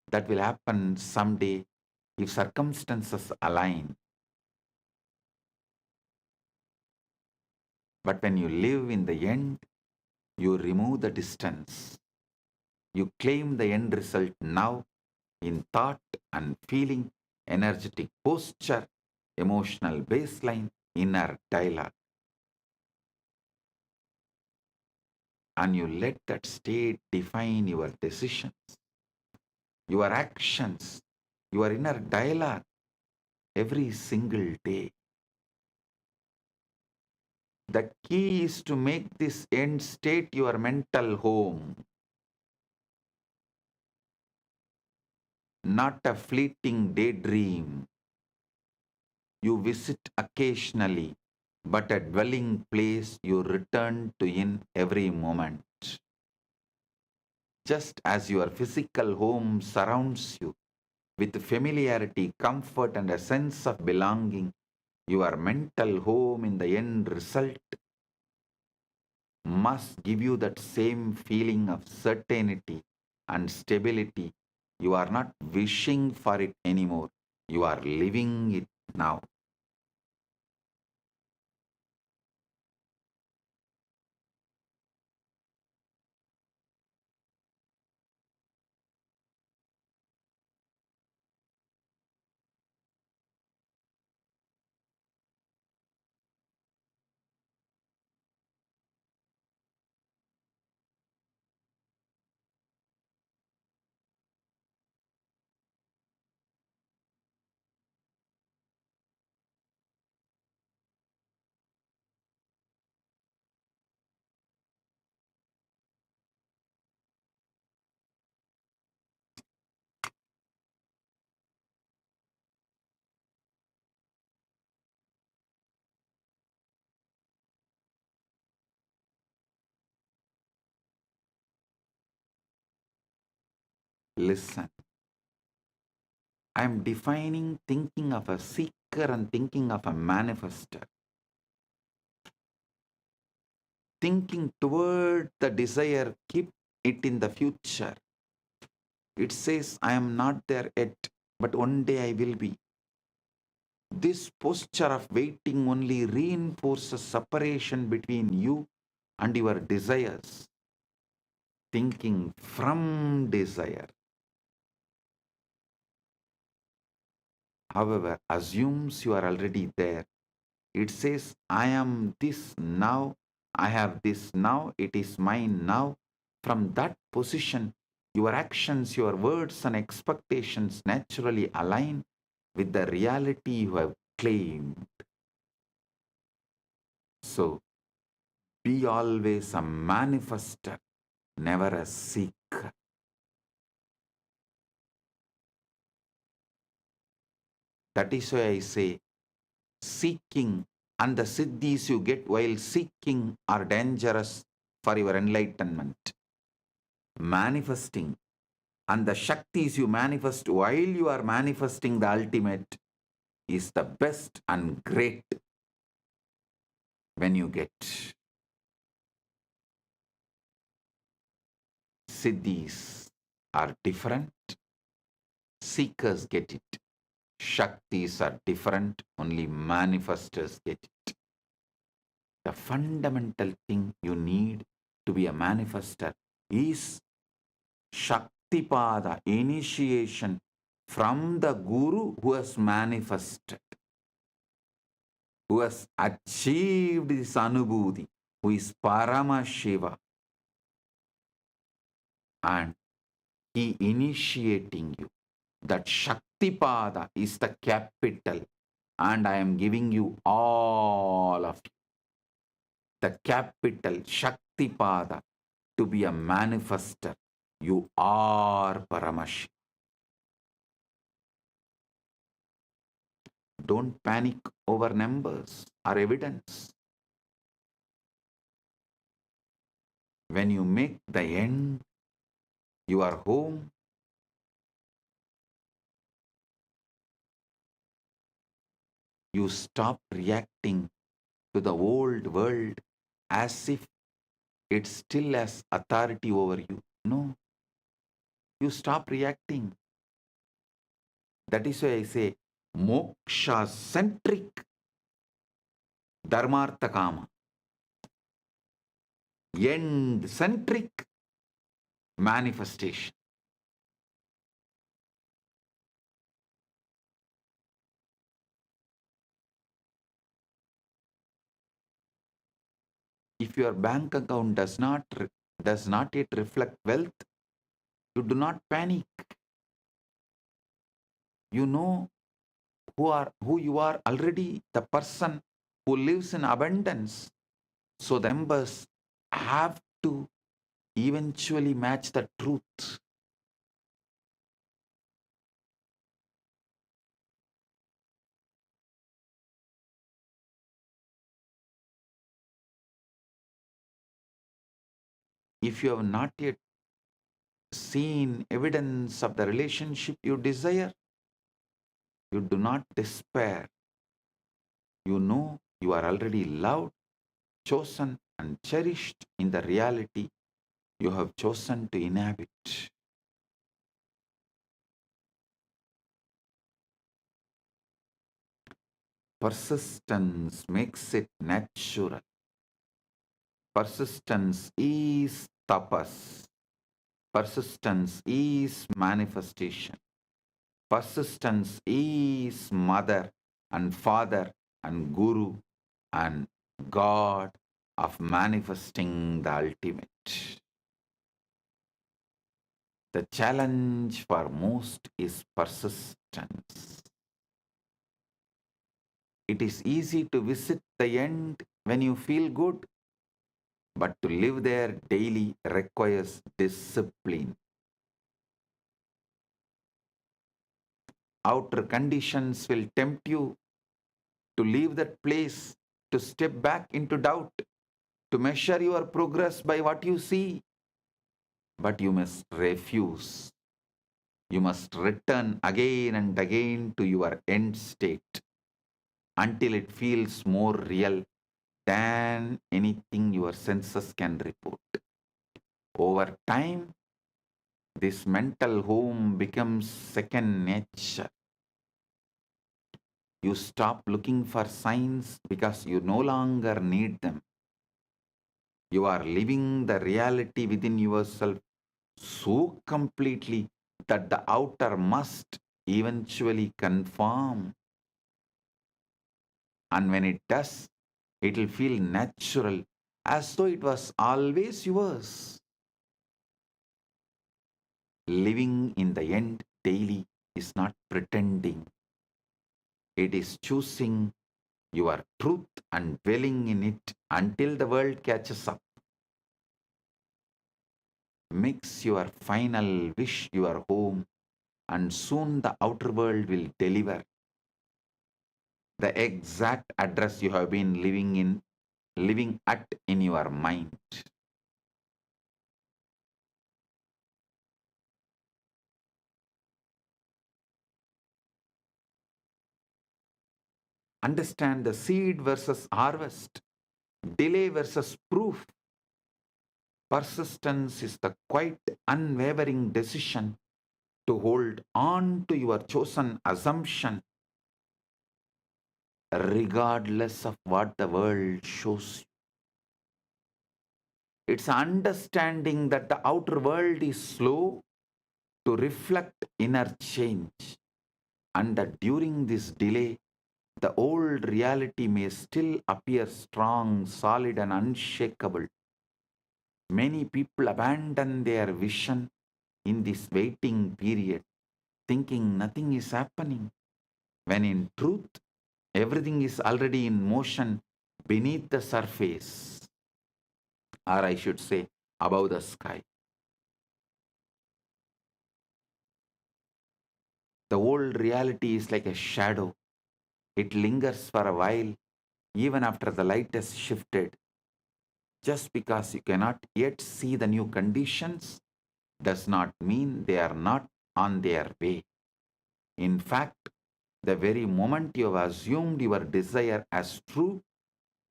that will happen someday if circumstances align. But when you live in the end, you remove the distance. You claim the end result now in thought and feeling, energetic posture, emotional baseline, inner dialogue. And you let that state define your decisions, your actions, your inner dialogue every single day. The key is to make this end state your mental home, not a fleeting daydream you visit occasionally, but a dwelling place you return to in every moment. Just as your physical home surrounds you with familiarity, comfort, and a sense of belonging, your mental home in the end result must give you that same feeling of certainty and stability. You are not wishing for it anymore. You are living it now. Listen, I am defining thinking of a seeker and thinking of a manifester. Thinking toward the desire, keep it in the future. It says, I am not there yet, but one day I will be. This posture of waiting only reinforces separation between you and your desires. Thinking from desire, however, assumes you are already there. It says, I am this now, I have this now, it is mine now. From that position, your actions, your words, and expectations naturally align with the reality you have claimed. So, be always a manifester, never a seeker. That is why I say, seeking and the siddhis you get while seeking are dangerous for your enlightenment. Manifesting and the shaktis you manifest while you are manifesting the ultimate is the best and great when you get. Siddhis are different, seekers get it. Shaktis are different, only manifestors get it. The fundamental thing you need to be a manifester is Shaktipada, initiation from the Guru who has manifested, who has achieved this anubhuti, who is Paramashiva, and he initiating you. That Shaktipada is the capital, and I am giving you all of you. The capital Shaktipada to be a manifester. You are Paramashiva. Don't panic over numbers or evidence. When you make the end your home, you stop reacting to the old world as if it still has authority over you. No, you stop reacting. That is why I say moksha-centric dharmartha kama, end-centric manifestation. If your bank account does not yet reflect wealth, you do not panic. You know who you are already, the person who lives in abundance. So the numbers have to eventually match the truth. If you have not yet seen evidence of the relationship you desire, you do not despair. You know you are already loved, chosen, and cherished in the reality you have chosen to inhabit. Persistence makes it natural. Persistence is tapas. Persistence is manifestation. Persistence is mother and father and guru and God of manifesting the ultimate. The challenge for most is persistence. It is easy to visit the end when you feel good, but to live there daily requires discipline. Outer conditions will tempt you to leave that place, to step back into doubt, to measure your progress by what you see. But you must refuse. You must return again and again to your end state until it feels more real than anything your senses can report. Over time, This mental home becomes second nature. You stop looking for signs because you no longer need them. You are living the reality within yourself so completely that the outer must eventually conform. And when it does, it will feel natural, as though it was always yours. Living in the end daily is not pretending. It is choosing your truth and dwelling in it until the world catches up. Makes your final wish your home, and soon the outer world will deliver the exact address you have been living at in your mind. Understand the seed versus harvest, delay versus proof. Persistence is the quite unwavering decision to hold on to your chosen assumption regardless of what the world shows you. It's understanding that the outer world is slow to reflect inner change, and that during this delay, the old reality may still appear strong, solid, and unshakable. Many people abandon their vision in this waiting period, thinking nothing is happening, when in truth, everything is already in motion beneath the surface, or I should say, above the sky. The old reality is like a shadow. It lingers for a while, even after the light has shifted. Just because you cannot yet see the new conditions does not mean they are not on their way. In fact, the very moment you have assumed your desire as true,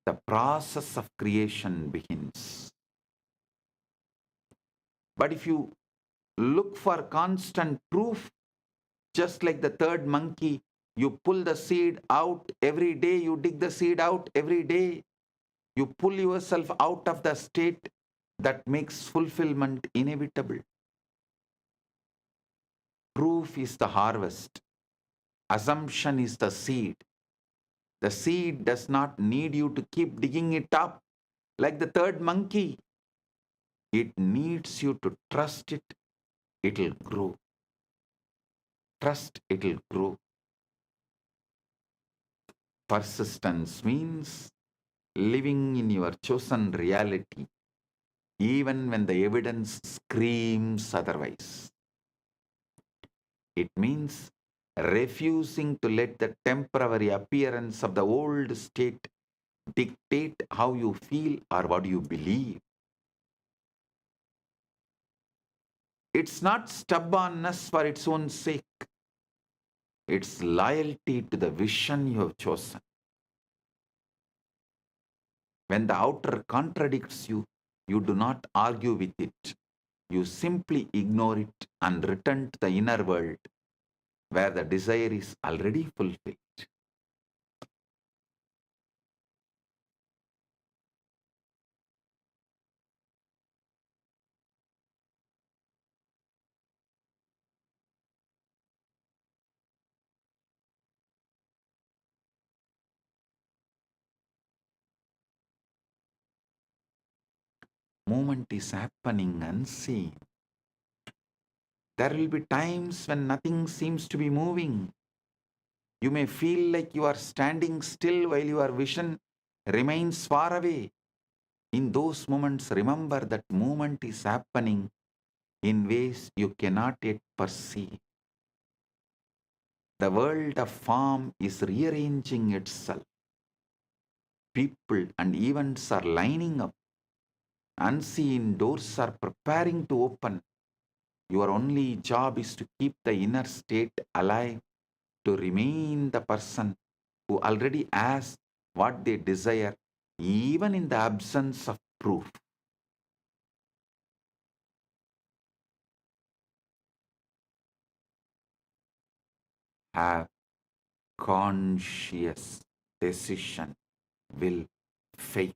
the process of creation begins. But if you look for constant proof, just like the third monkey, you pull the seed out every day, you dig the seed out every day, you pull yourself out of the state that makes fulfillment inevitable. Proof is the harvest, assumption is the seed. The seed does not need you to keep digging it up like the third monkey. It needs you to trust it, it'll grow. Trust it'll grow. Persistence means living in your chosen reality, even when the evidence screams otherwise. It means refusing to let the temporary appearance of the old state dictate how you feel or what you believe. It's not stubbornness for its own sake. It's loyalty to the vision you have chosen. When the outer contradicts you, you do not argue with it. You simply ignore it and return to the inner world where the desire is already fulfilled. Movement is happening unseen. There will be times when nothing seems to be moving. You may feel like you are standing still while your vision remains far away. In those moments, remember that movement is happening in ways you cannot yet perceive. The world of form is rearranging itself. People and events are lining up. Unseen doors are preparing to open. Your only job is to keep the inner state alive, to remain the person who already has what they desire, even in the absence of proof. have conscious decision, will, faith.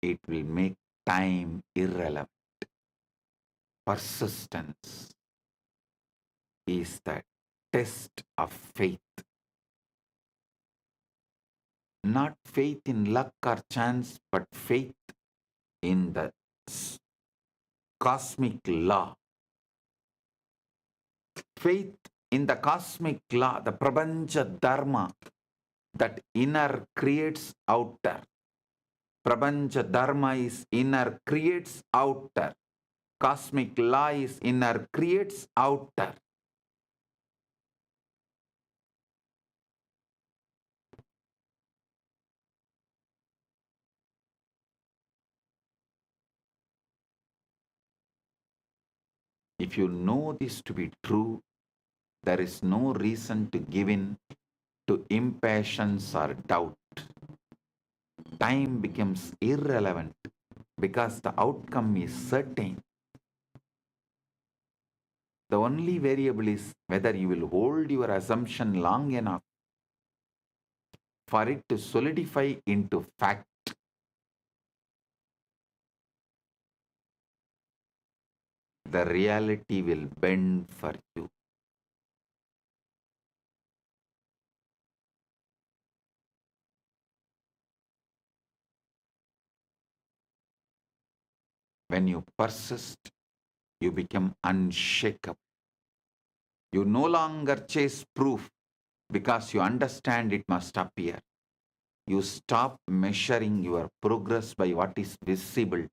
It will make time irrelevant. Persistence is the test of faith. Not faith in luck or chance, but faith in the cosmic law. Faith in the cosmic law, the Prabanja Dharma, that inner creates outer. Prabanja Dharma is inner creates outer. Cosmic law is inner creates outer. If you know this to be true, there is no reason to give in to impatience or doubt. Time becomes irrelevant because the outcome is certain. The only variable is whether you will hold your assumption long enough for it to solidify into fact. The reality will bend for you. When you persist, you become unshakable. You no longer chase proof because you understand it must appear. You stop measuring your progress by what is visible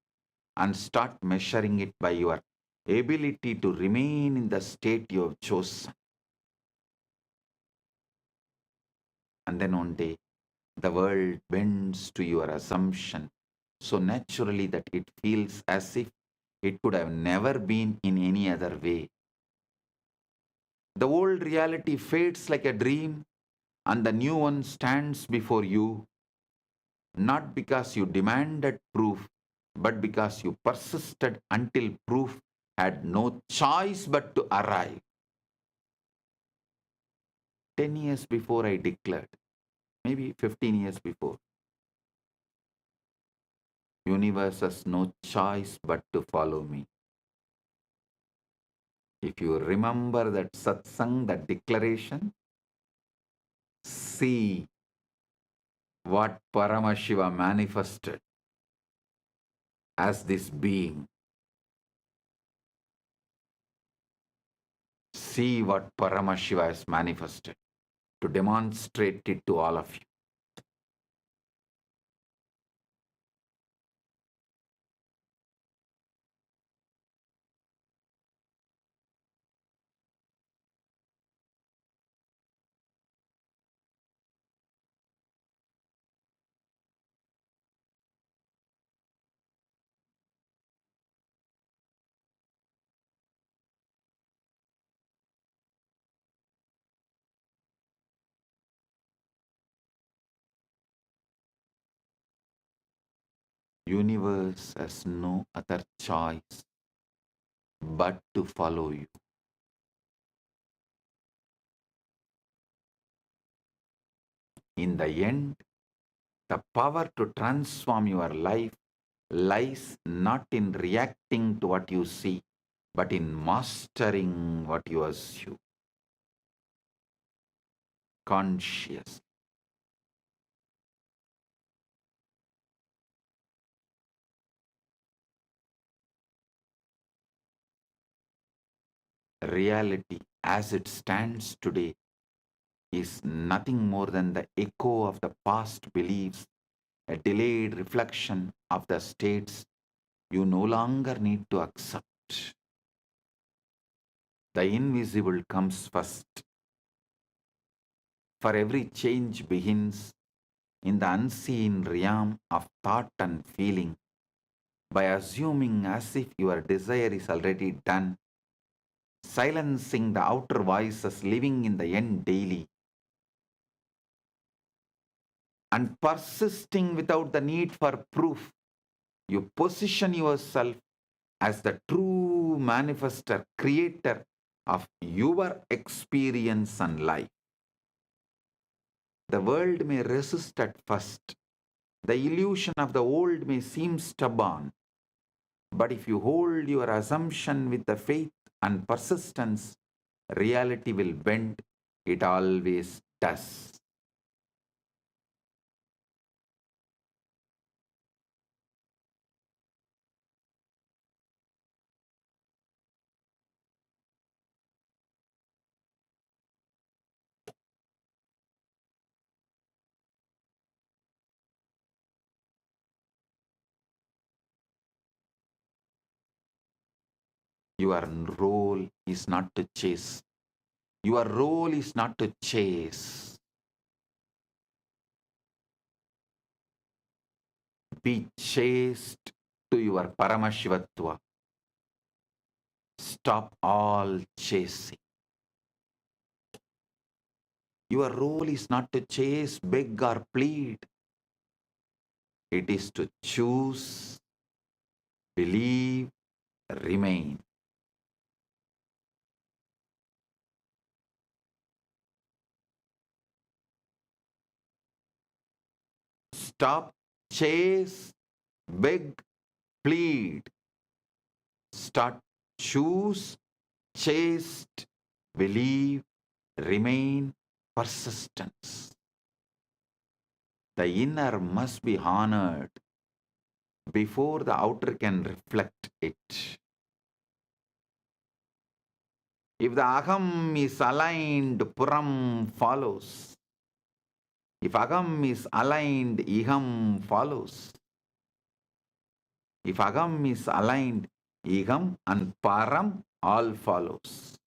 and start measuring it by your ability to remain in the state you have chosen. And then one day, the world bends to your assumption so naturally that it feels as if it could have never been in any other way. The old reality fades like a dream, and the new one stands before you, not because you demanded proof, but because you persisted until proof had no choice but to arrive. 10 years before I declared, maybe 15 years before, universe has no choice but to follow me. If you remember that satsang, that declaration, see what Paramashiva manifested as this being. See what Paramashiva has manifested to demonstrate it to all of you. Universe has no other choice but to follow you. In the end, the power to transform your life lies not in reacting to what you see, but in mastering what you assume. Conscious. Reality as it stands today is nothing more than the echo of the past beliefs, a delayed reflection of the states you no longer need to accept. The invisible comes first. For every change begins in the unseen realm of thought and feeling by assuming as if your desire is already done, silencing the outer voices living in the end daily, and persisting without the need for proof. You position yourself as the true manifester, creator of your experience and life. The world may resist at first. The illusion of the old may seem stubborn. But if you hold your assumption with the faith and persistence, reality will bend. It always does. Your role is not to chase. Your role is not to chase. Be chaste to your Paramashivatva. Stop all chasing. Your role is not to chase, beg, or plead. It is to choose, believe, remain. Stop, chase, beg, plead. Start, choose, chaste, believe, remain, persistence. The inner must be honored before the outer can reflect it. If the aham is aligned, puram follows. If agam is aligned, iham follows. If agam is aligned, iham and param all follows.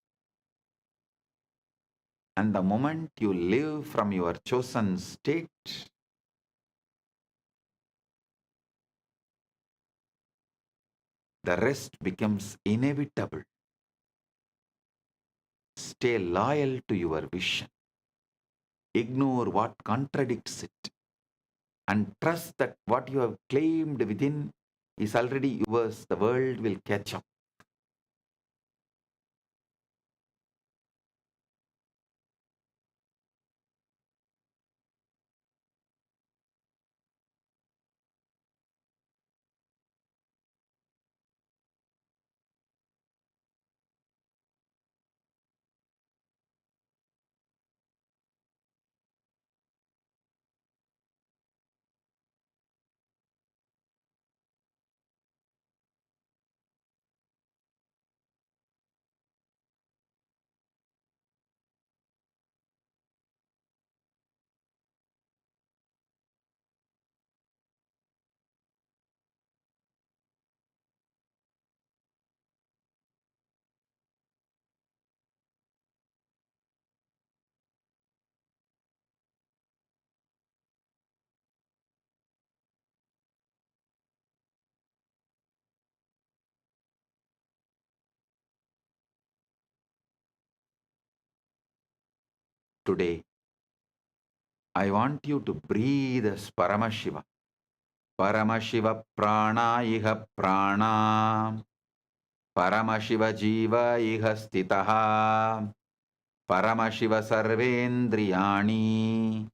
And the moment you live from your chosen state, the rest becomes inevitable. Stay loyal to your vision. Ignore what contradicts it. And trust that what you have claimed within is already yours. The world will catch up. Today, I want you to breathe as Paramashiva. Paramashiva prana iha prana. Paramashiva jiva iha stitaha. Paramashiva sarvendriyani.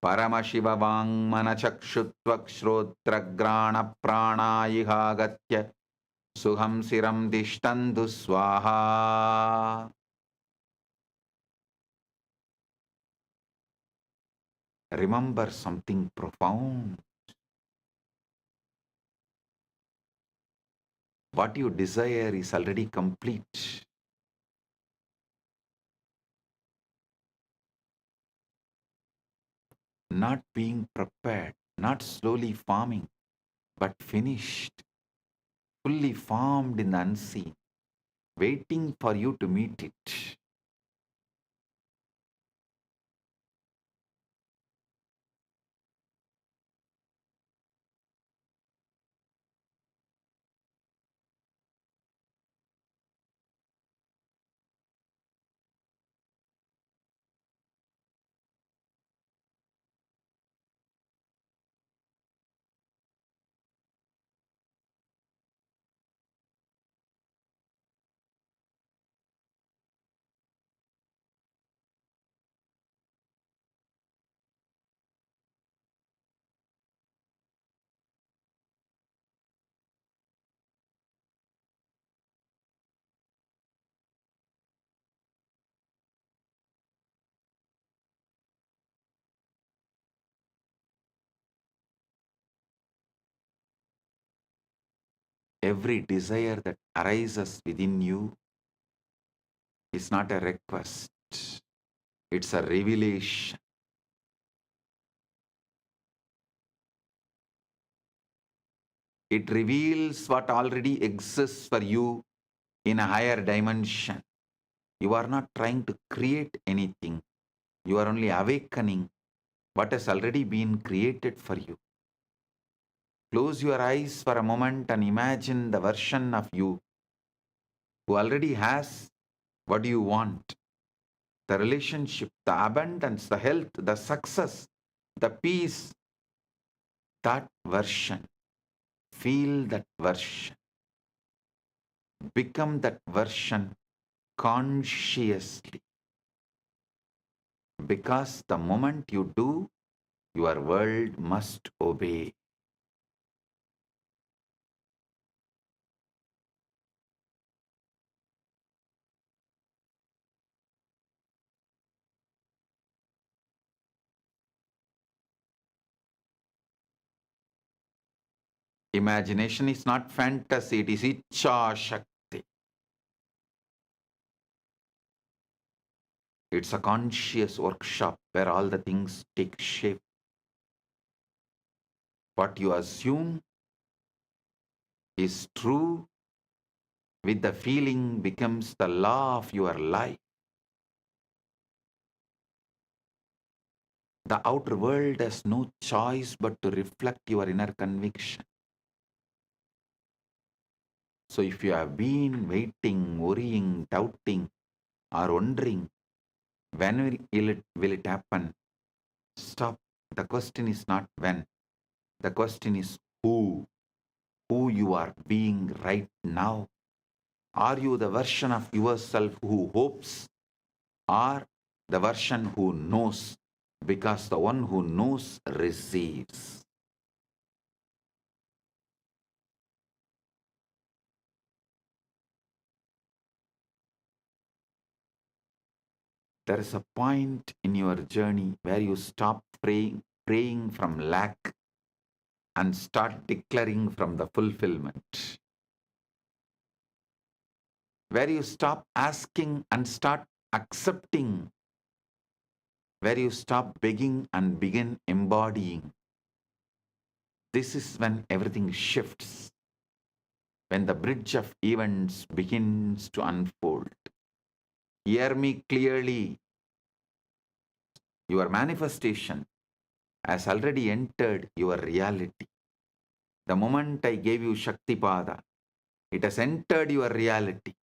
Paramashiva vangmana chakshuttvak shrotragrana prana iha gatya. Suham siram dishtandu swaha. Remember something profound. What you desire is already complete. Not being prepared, not slowly forming, but finished, fully formed in the unseen, waiting for you to meet it. Every desire that arises within you is not a request, it's a revelation. It reveals what already exists for you in a higher dimension. You are not trying to create anything. You are only awakening what has already been created for you. Close your eyes for a moment and imagine the version of you who already has what you want. The relationship, the abundance, the health, the success, the peace, that version. Feel that version. Become that version consciously. Because the moment you do, your world must obey. Imagination is not fantasy, it is Icha Shakti. It's a conscious workshop where all the things take shape. What you assume is true with the feeling becomes the law of your life. The outer world has no choice but to reflect your inner conviction. So if you have been waiting, worrying, doubting, or wondering when will it happen, stop. The question is not when. The question is who you are being right now. Are you the version of yourself who hopes, or the version who knows? Because the one who knows receives. There is a point in your journey where you stop praying from lack and start declaring from the fulfillment. Where you stop asking and start accepting. Where you stop begging and begin embodying. This is when everything shifts. When the bridge of events begins to unfold. Hear me clearly. Your manifestation has already entered your reality. The moment I gave you Shaktipada, it has entered your reality.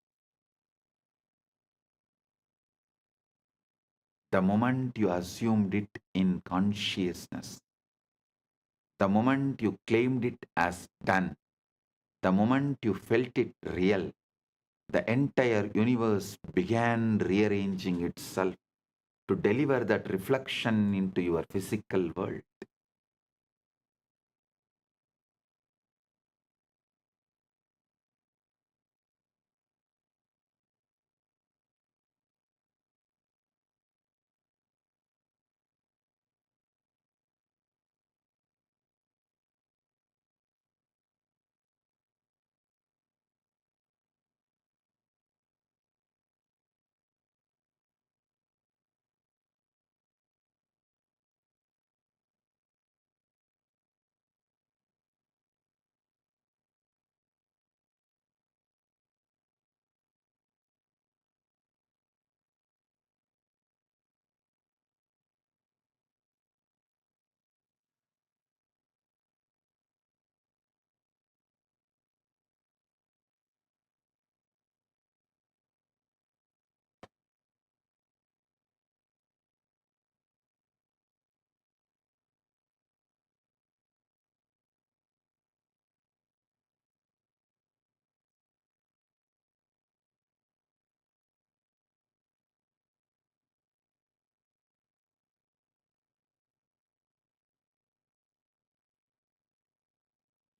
The moment you assumed it in consciousness, the moment you claimed it as done, the moment you felt it real, the entire universe began rearranging itself to deliver that reflection into your physical world.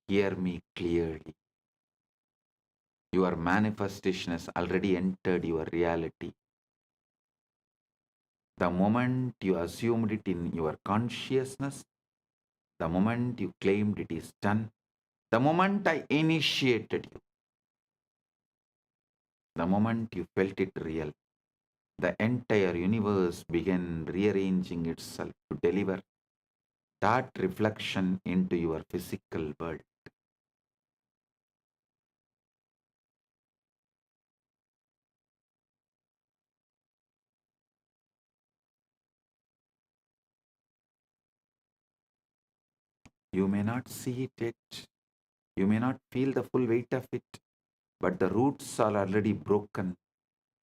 Hear me clearly. Your manifestation has already entered your reality. The moment you assumed it in your consciousness, the moment you claimed it is done, The moment I initiated you, the moment you felt it real, the entire universe began rearranging itself to deliver that reflection into your physical world. You may not see it yet, you may not feel the full weight of it, but the roots are already broken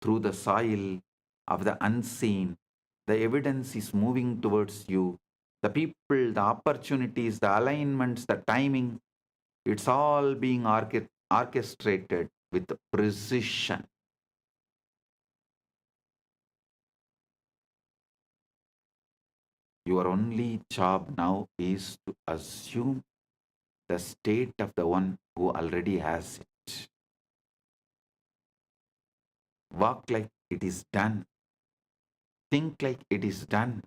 through the soil of the unseen. The evidence is moving towards you. The people, the opportunities, the alignments, the timing, it's all being orchestrated with precision. Your only job now is to assume the state of the one who already has it. Walk like it is done. Think like it is done.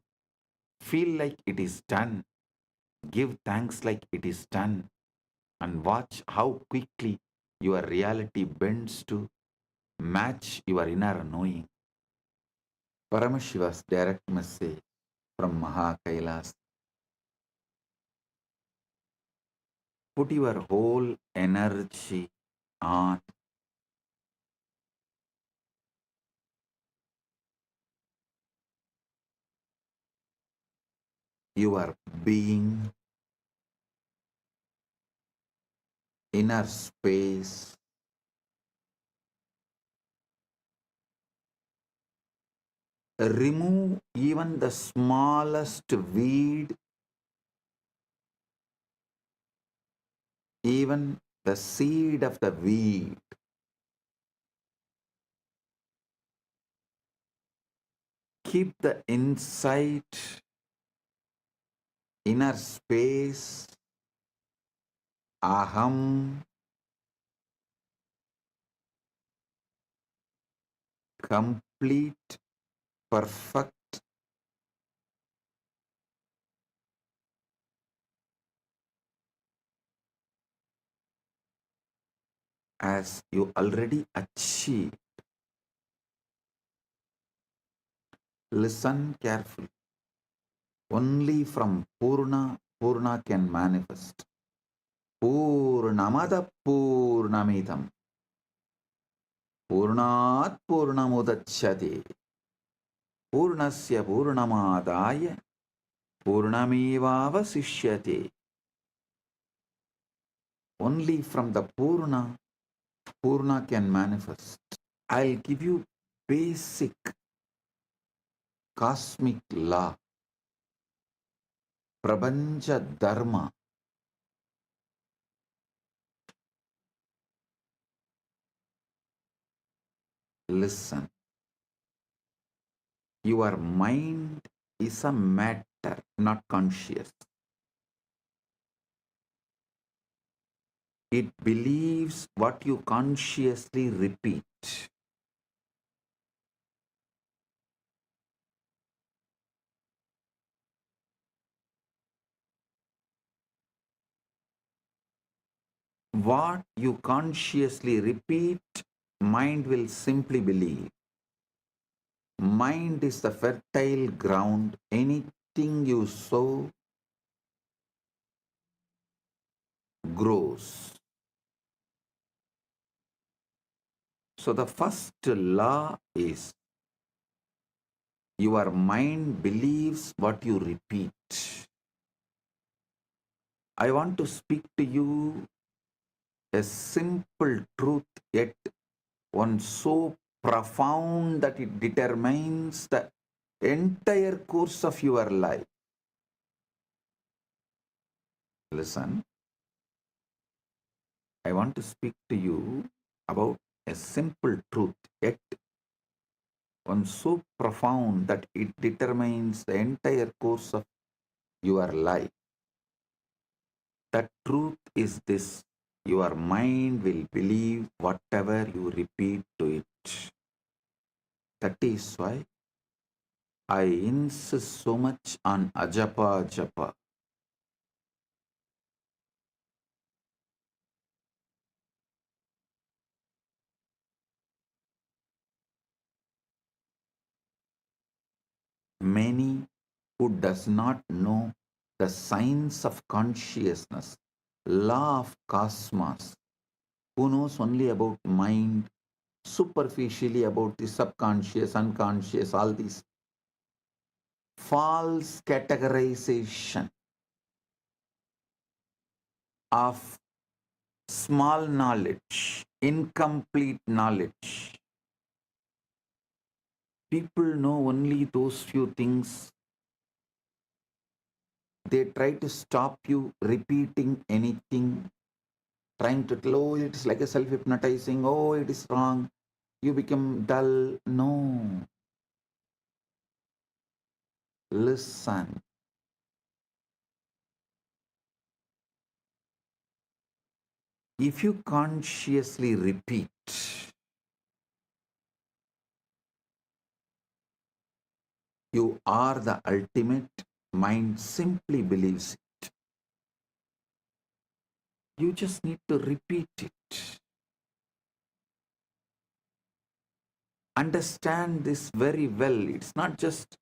Feel like it is done. Give thanks like it is done. And watch how quickly your reality bends to match your inner knowing. Paramashiva's direct message from Maha Kailas. Put your whole energy on your being, inner space. Remove even the smallest weed, even the seed of the weed. Keep the insight, inner space, aham, complete, perfect, as you already achieved. Listen carefully. Only from Purna, Purna can manifest. Purnamada Purnamidam. Purnat Purnamudachyate. Purnasya Purnamadaya. Purnamevavasishyate. Only from the Purna, Purna can manifest. I'll give you basic cosmic law, Prabanja Dharma. Listen. Your mind is a matter, not conscious. It believes what you consciously repeat. What you consciously repeat, mind will simply believe. Mind is the fertile ground. Anything you sow grows. So the first law is your mind believes what you repeat. I want to speak to you a simple truth, yet one so profound that it determines the entire course of your life. Listen, I want to speak to you about a simple truth, yet one so profound that it determines the entire course of your life. The truth is this: your mind will believe whatever you repeat to it. That is why I insist so much on ajapa japa. Many who does not know the science of consciousness, law of cosmos, who knows only about mind, superficially about the subconscious, unconscious, all these false categorization of small knowledge, incomplete knowledge. People know only those few things. They try to stop you repeating anything, trying to tell, oh, it's like a self-hypnotizing, oh, it is wrong, you become dull. No. Listen. If you consciously repeat, you are the ultimate, mind simply believes it. You just need to repeat it. Understand this very well. It's not just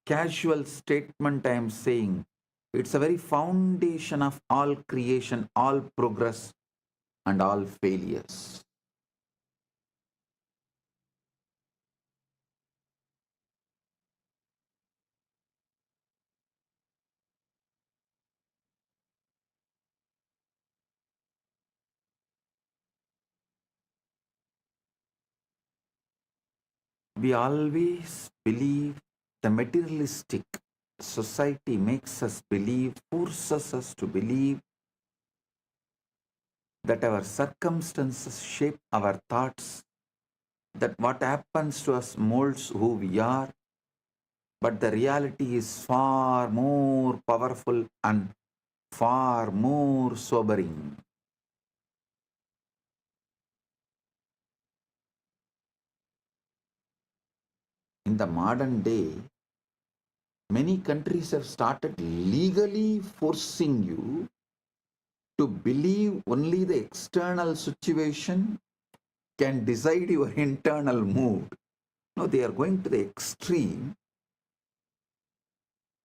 casual statement I am saying. It's a very foundation of all creation, all progress, and all failures. We always believe the materialistic society makes us believe, forces us to believe that our circumstances shape our thoughts, that what happens to us molds who we are, but the reality is far more powerful and far more sobering. In the modern day, many countries have started legally forcing you to believe only the external situation can decide your internal mood. No, they are going to the extreme.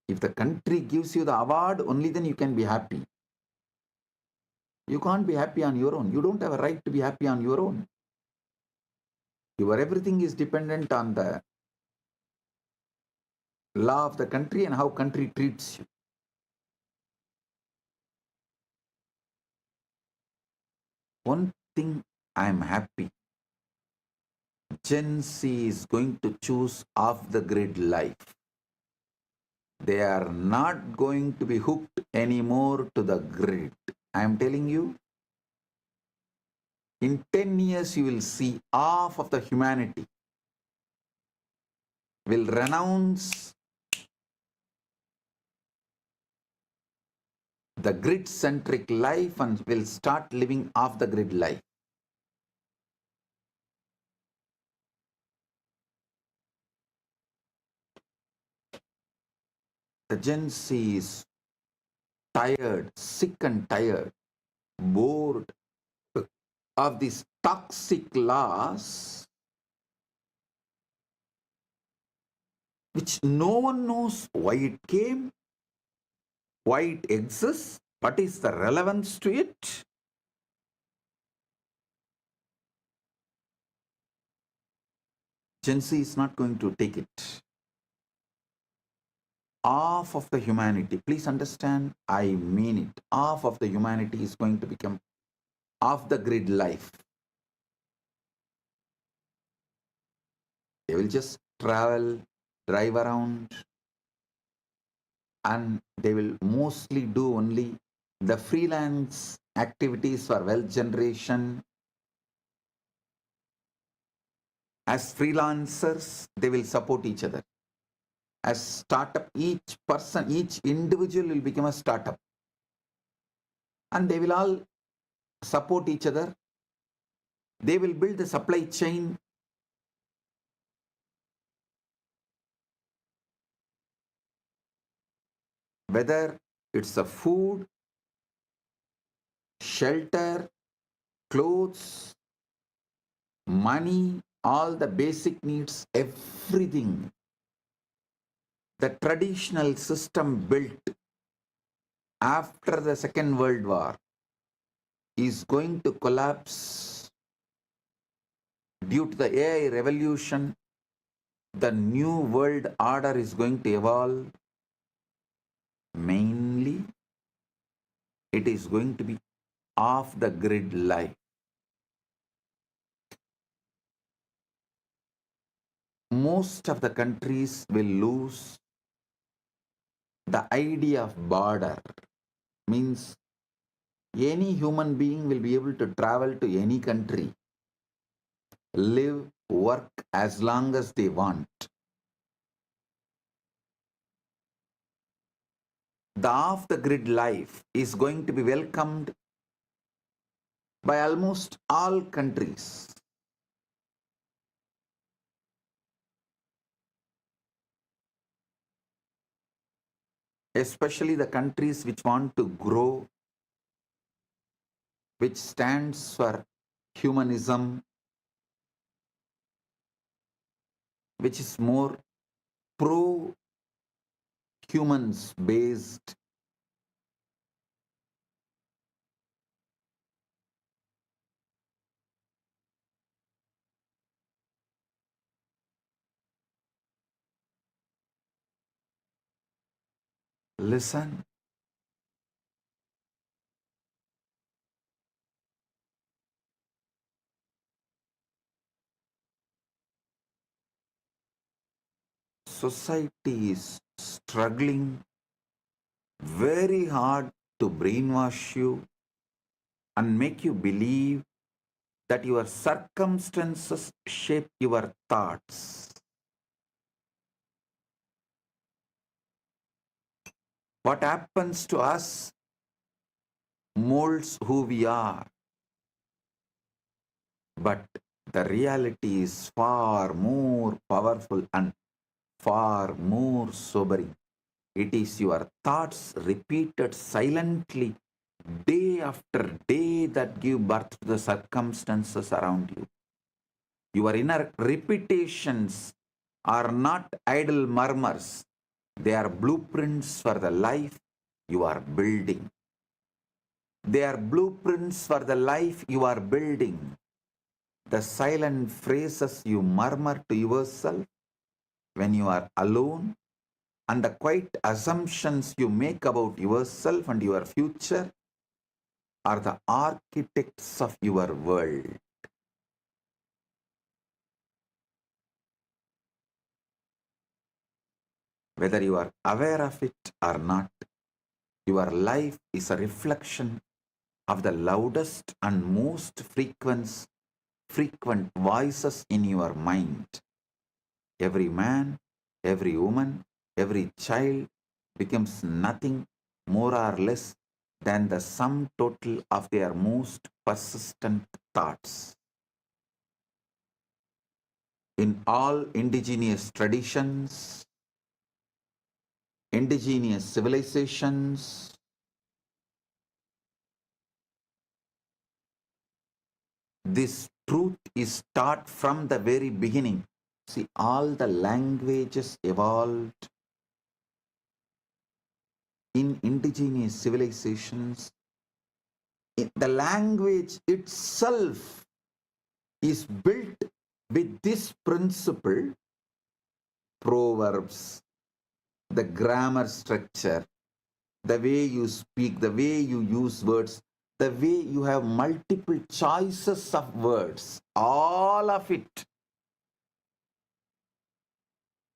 If the country gives you the award, only then you can be happy. You can't be happy on your own. You don't have a right to be happy on your own. Your everything is dependent on the law of the country and how country treats you. One thing I am happy. Gen Z is going to choose off the grid life. They are not going to be hooked anymore to the grid. I am telling you, in 10 years you will see half of the humanity will renounce the grid-centric life and will start living off the grid life. The Gen Z is tired, sick and tired, bored of these toxic laws which no one knows why it came, why it exists, what is the relevance to it. Gen Z is not going to take it. Half of the humanity, please understand, I mean it, half of the humanity is going to become off the grid life. They will just travel, drive around, and they will mostly do only the freelance activities for wealth generation. As freelancers, they will support each other. As startup, each person, each individual will become a startup. And they will all support each other. They will build the supply chain. Whether it's a food, shelter, clothes, money, all the basic needs, everything. The traditional system built after the Second World War is going to collapse due to the AI revolution. The new world order is going to evolve. Mainly, it is going to be off the grid life. Most of the countries will lose the idea of border. Means any human being will be able to travel to any country, live, work as long as they want. The off-the-grid life is going to be welcomed by almost all countries. Especially the countries which want to grow, which stands for humanism, which is more pro-humans based. Listen, society is struggling very hard to brainwash you and make you believe that your circumstances shape your thoughts. What happens to us molds who we are. But the reality is far more powerful and far more sobering. It is your thoughts repeated silently day after day that give birth to the circumstances around you. Your inner repetitions are not idle murmurs. They are blueprints for the life you are building. They are blueprints for the life you are building. The silent phrases you murmur to yourself when you are alone, and the quiet assumptions you make about yourself and your future are the architects of your world. Whether you are aware of it or not, your life is a reflection of the loudest and most frequent voices in your mind. Every man, every woman, every child becomes nothing more or less than the sum total of their most persistent thoughts. In all indigenous traditions, indigenous civilizations, this truth is taught from the very beginning. See, all the languages evolved in indigenous civilizations. The language itself is built with this principle: proverbs, the grammar structure, the way you speak, the way you use words, the way you have multiple choices of words, all of it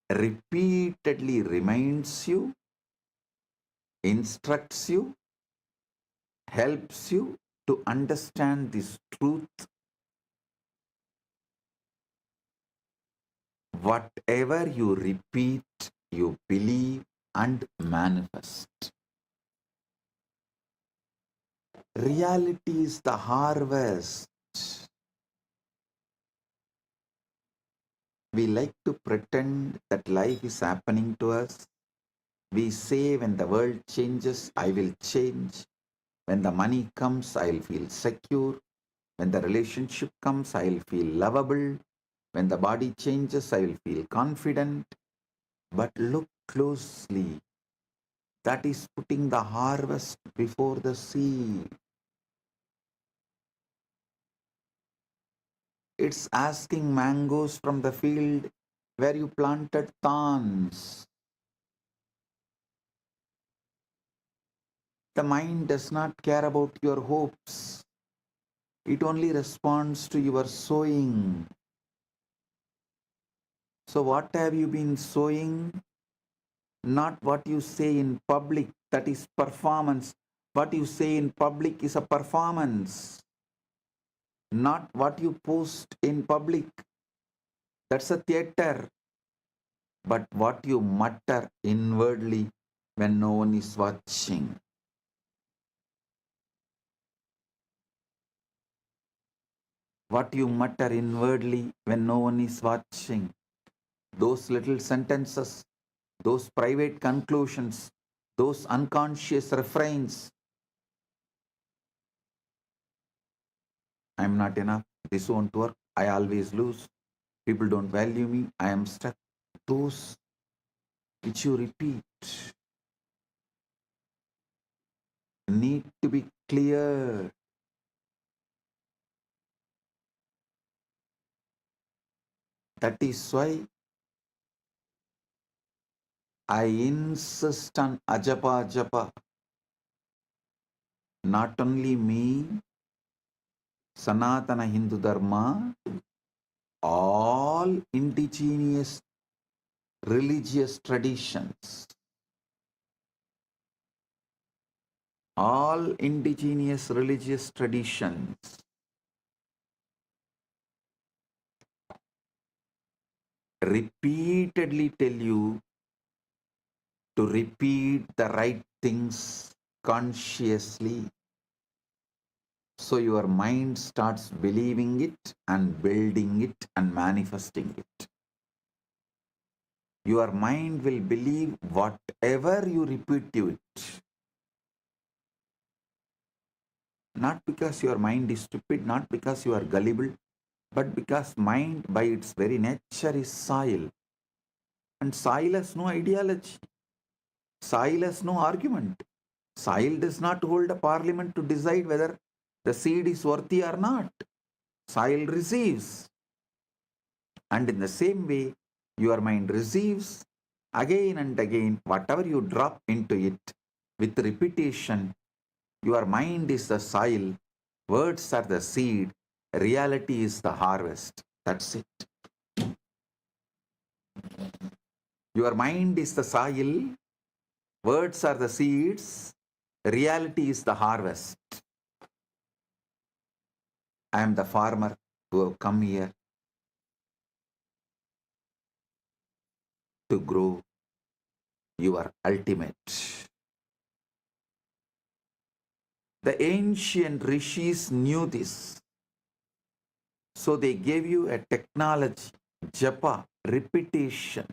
repeatedly reminds you, instructs you, helps you to understand this truth. Whatever you repeat, you believe and manifest. Reality is the harvest. We like to pretend that life is happening to us. We say, when the world changes, I will change. When the money comes, I'll feel secure. When the relationship comes, I'll feel lovable. When the body changes, I will feel confident. But look closely. That is putting the harvest before the seed. It's asking mangoes from the field where you planted thorns. The mind does not care about your hopes. It only responds to your sowing. So what have you been sowing? Not what you say in public, that is performance. What you say in public is a performance. Not what you post in public, that's a theater. But what you mutter inwardly when no one is watching. What you mutter inwardly when no one is watching. Those little sentences, those private conclusions, those unconscious refrains. I'm not enough. This won't work. I always lose. People don't value me. I am stuck. Those which you repeat need to be clear. That is why I insist on ajapa japa. Not only me, Sanatana Hindu Dharma, all indigenous religious traditions, all indigenous religious traditions repeatedly tell you to repeat the right things consciously. So your mind starts believing it and building it and manifesting it. Your mind will believe whatever you repeat to it. Not because your mind is stupid, not because you are gullible, but because mind by its very nature is soil. And soil has no ideology. Soil has no argument. Soil does not hold a parliament to decide whether the seed is worthy or not. Soil receives. And in the same way, your mind receives again and again whatever you drop into it with repetition. Your mind is the soil, words are the seed, reality is the harvest. That's it. Your mind is the soil, words are the seeds, reality is the harvest. I am the farmer who have come here to grow your ultimate. The ancient rishis knew this. So they gave you a technology, japa, repetition.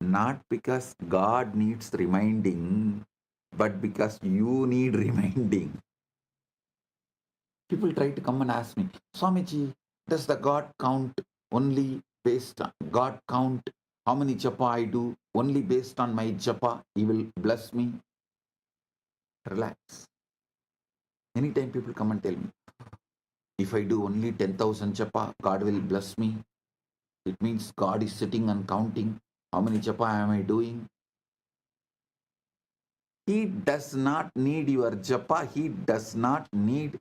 Not because God needs reminding, but because you need reminding. People try to come and ask me, Swamiji, does the God count only based on God count how many japa I do only based on my japa? He will bless me. Relax. Anytime people come and tell me, if I do only 10,000 japa, God will bless me. It means God is sitting and counting how many japa am I doing. He does not need your japa. He does not need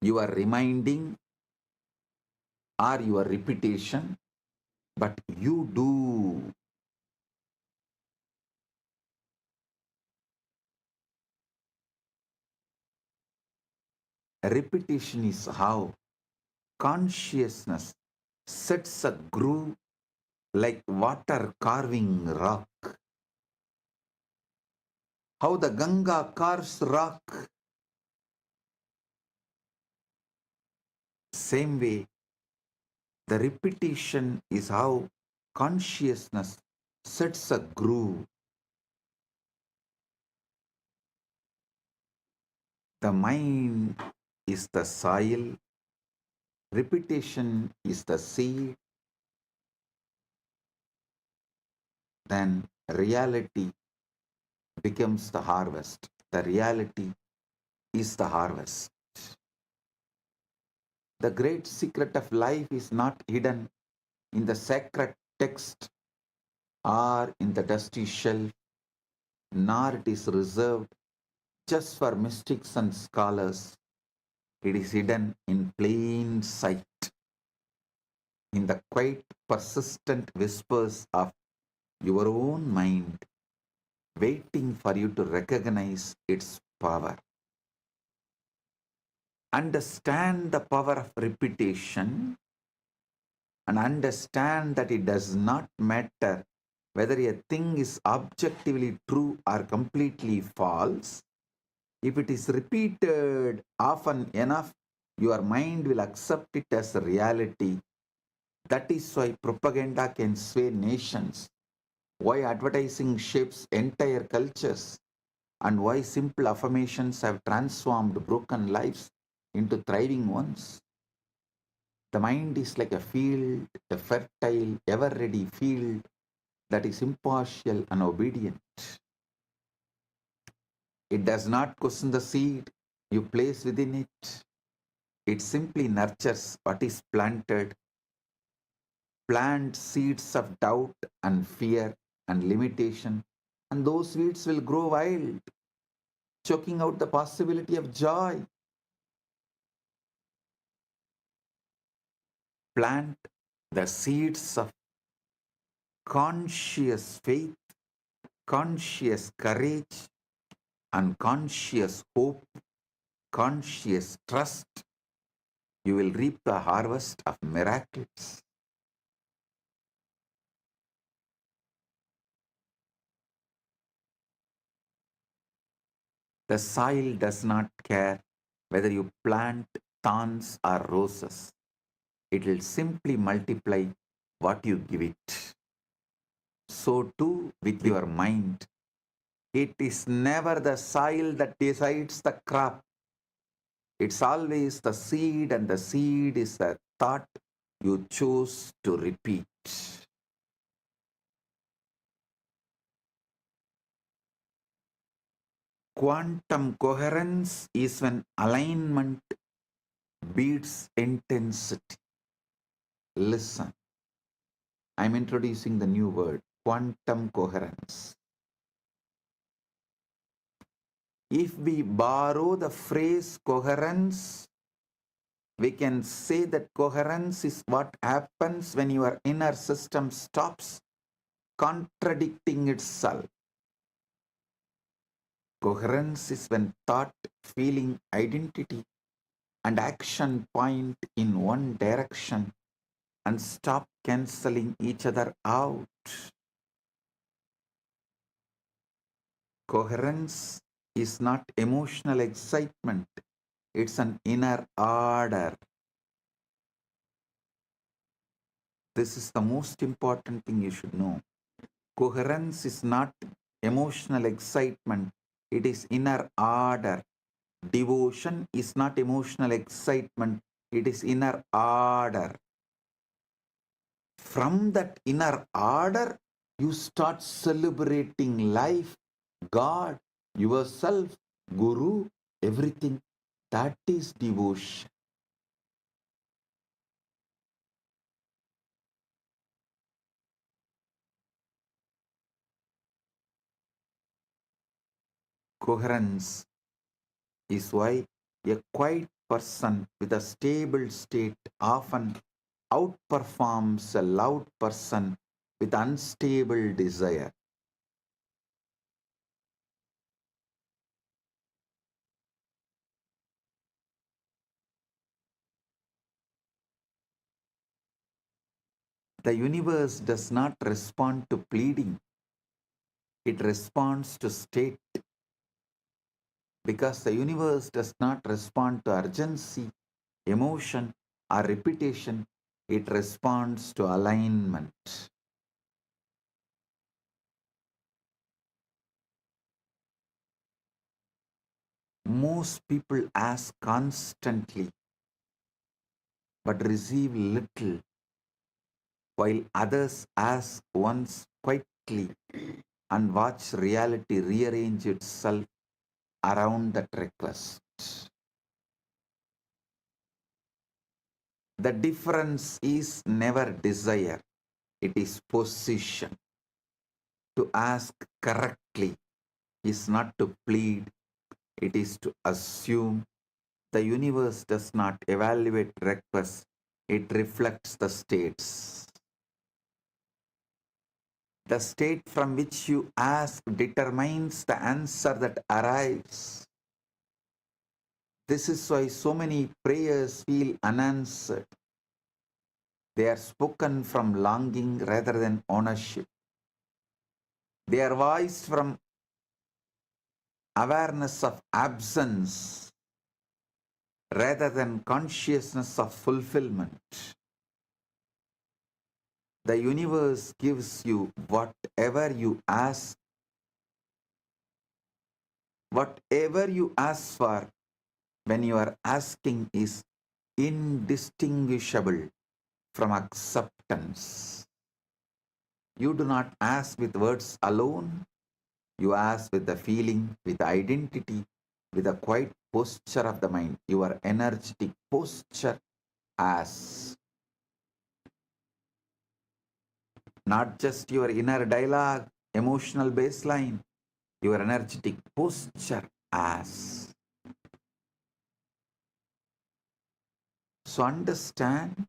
your reminding or your repetition, but you do. Repetition is how consciousness sets a groove like water carving rock. How the Ganga carves rock. Same way, the repetition is how consciousness sets a groove. The mind is the soil, repetition is the seed, then reality becomes the harvest. The reality is the harvest. The great secret of life is not hidden in the sacred text or in the dusty shelf, nor it is reserved just for mystics and scholars. It is hidden in plain sight, in the quiet, persistent whispers of your own mind, waiting for you to recognize its power. Understand the power of repetition and understand that it does not matter whether a thing is objectively true or completely false. If it is repeated often enough, your mind will accept it as a reality. That is why propaganda can sway nations, why advertising shapes entire cultures, and why simple affirmations have transformed broken lives into thriving ones. The mind is like a field, a fertile, ever ready field that is impartial and obedient. It does not question the seed you place within it. It simply nurtures what is planted. Plant seeds of doubt and fear and limitation, and those weeds will grow wild, choking out the possibility of joy. Plant the seeds of conscious faith, conscious courage, and conscious hope, conscious trust. You will reap the harvest of miracles. The soil does not care whether you plant thorns or roses. It will simply multiply what you give it. So too with your mind. It is never the soil that decides the crop. It's always the seed, and the seed is the thought you choose to repeat. Quantum coherence is when alignment beats intensity. Listen, I'm introducing the new word, quantum coherence. If we borrow the phrase coherence, we can say that coherence is what happens when your inner system stops contradicting itself. Coherence is when thought, feeling, identity, and action point in one direction and stop cancelling each other out. Coherence is not emotional excitement, it's an inner order. This is the most important thing you should know. Coherence is not emotional excitement, it is inner order. Devotion is not emotional excitement, it is inner order. From that inner order, you start celebrating life, God, yourself, Guru, everything. That is devotion. Coherence is why a quiet person with a stable state often outperforms a loud person with unstable desire. The universe does not respond to pleading, it responds to state. Because the universe does not respond to urgency, emotion, or repetition, it responds to alignment. Most people ask constantly but receive little, while others ask once quite correctly and watch reality rearrange itself around that request. The difference is never desire, it is position. To ask correctly is not to plead, it is to assume. The universe does not evaluate requests, it reflects the states. The state from which you ask determines the answer that arrives. This is why so many prayers feel unanswered. They are spoken from longing rather than ownership. They are voiced from awareness of absence rather than consciousness of fulfillment. The universe gives you whatever you ask. Whatever you ask for when you are asking is indistinguishable from acceptance. You do not ask with words alone. You ask with the feeling, with the identity, with the quiet posture of the mind. Your energetic posture as not just your inner dialogue, emotional baseline, your energetic posture as. So understand,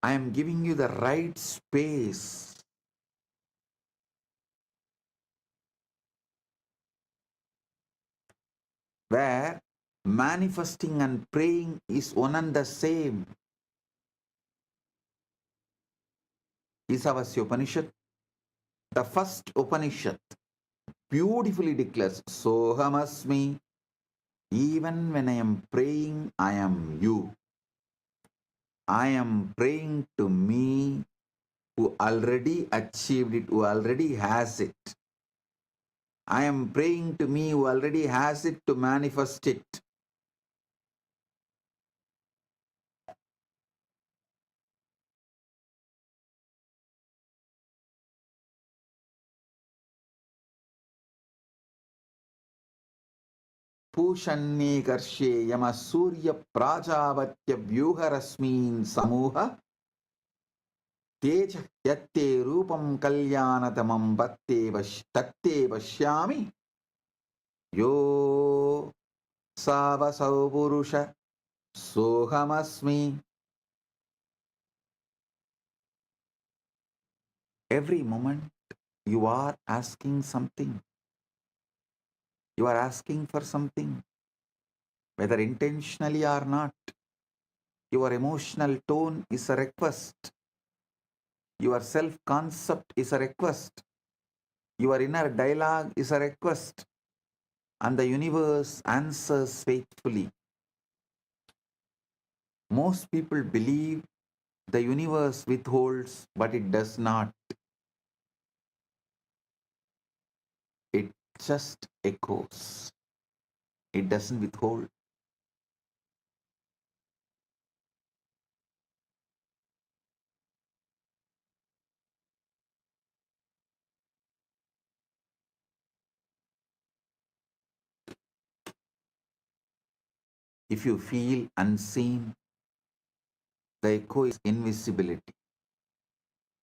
I am giving you the right space where manifesting and praying is one and the same. Isavasya Upanishad, the first Upanishad, beautifully declares, Sohamasmi, even when I am praying, I am you. I am praying to me who already achieved it, who already has it. I am praying to me who already has it to manifest it. Pushanye karshe yama surya prajavatya vyuharasmin samuha teja yatte rupam kalyanatamam tatte vashyami yo savasau purusha sohamasmi. Every moment you are asking something. You are asking for something, whether intentionally or not. Your emotional tone is a request. Your self-concept is a request. Your inner dialogue is a request. And the universe answers faithfully. Most people believe the universe withholds, but it does not. It just echoes. It doesn't withhold. If you feel unseen, the echo is invisibility.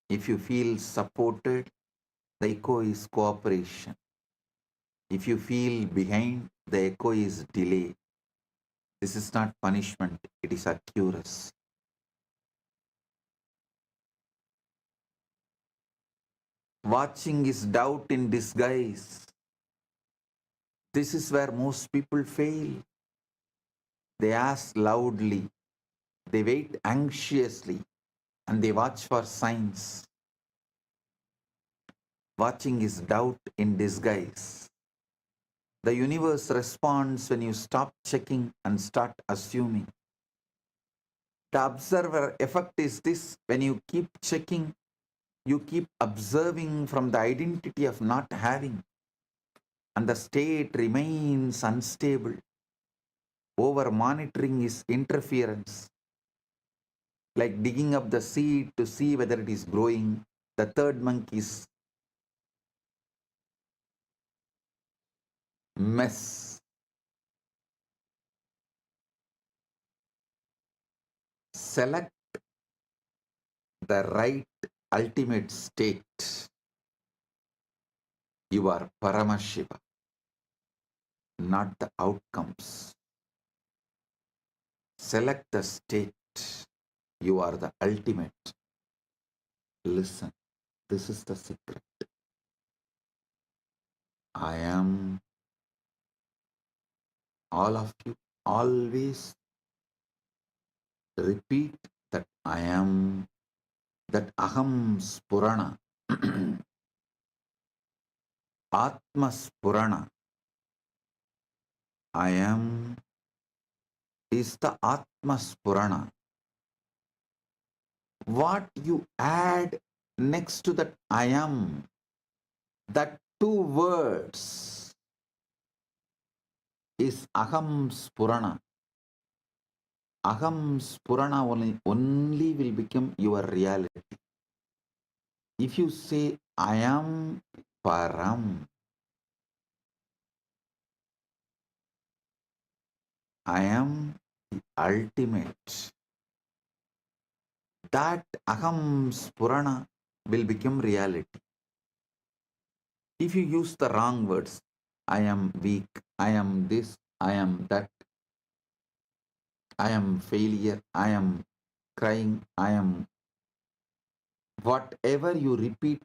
If you feel supported, the echo is cooperation. If you feel behind, the echo is delay. This is not punishment, it is accuracy. Watching is doubt in disguise. This is where most people fail. They ask loudly, they wait anxiously, and they watch for signs. Watching is doubt in disguise. The universe responds when you stop checking and start assuming. The observer effect is this: when you keep checking, you keep observing from the identity of not having, and the state remains unstable. Over monitoring is interference. like digging up the seed to see whether it is growing. The third monk is mess. Select the right ultimate state. You are Paramashiva, not the outcomes. Select the state. You are the ultimate. Listen, this is the secret. I am. All of you always repeat that I am, that Aham Spurana, Atma Spurana. I am is the Atma Spurana. What you add next to that I am, that two words is Aham Spurana. Aham Spurana only will become your reality. If you say I am Param, I am the ultimate, that Aham Spurana will become reality. If you use the wrong words, I am weak, I am this, I am that, I am failure, I am crying, I am, whatever you repeat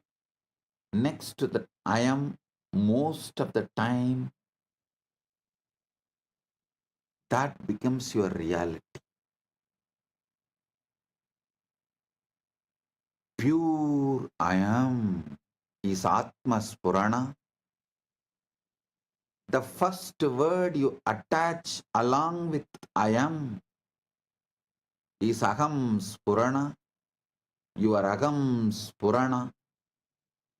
next to the I am, most of the time that becomes your reality. Pure I am is Atma Spurana. The first word you attach along with I am is Aham Spurana. Your Aham Spurana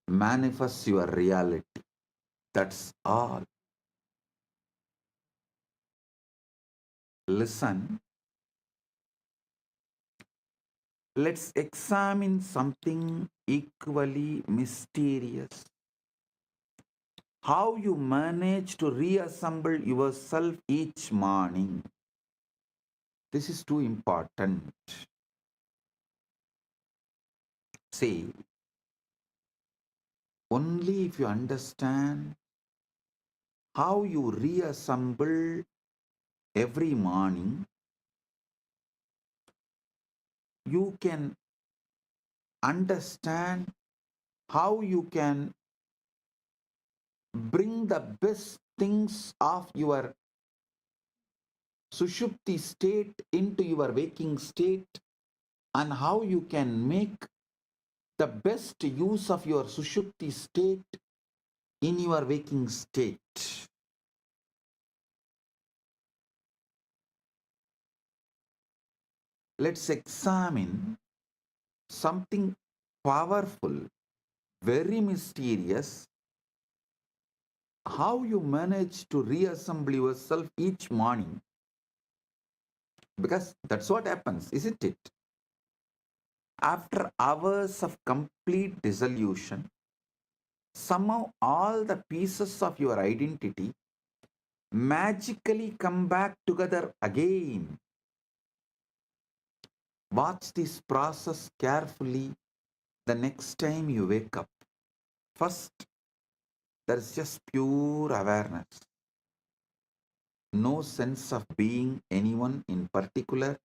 manifests your reality. That's all. Listen, let's examine something equally mysterious. How you manage to reassemble yourself each morning. This is too important. See, only if you understand how you reassemble every morning, you can understand how you can bring the best things of your Sushupti state into your waking state, and how you can make the best use of your Sushupti state in your waking state. Let's examine something powerful, very mysterious, how you manage to reassemble yourself each morning. Because that's what happens, isn't it? After hours of complete dissolution, somehow all the pieces of your identity magically come back together again. Watch this process carefully the next time you wake up. First, there is just pure awareness. No sense of being anyone in particular,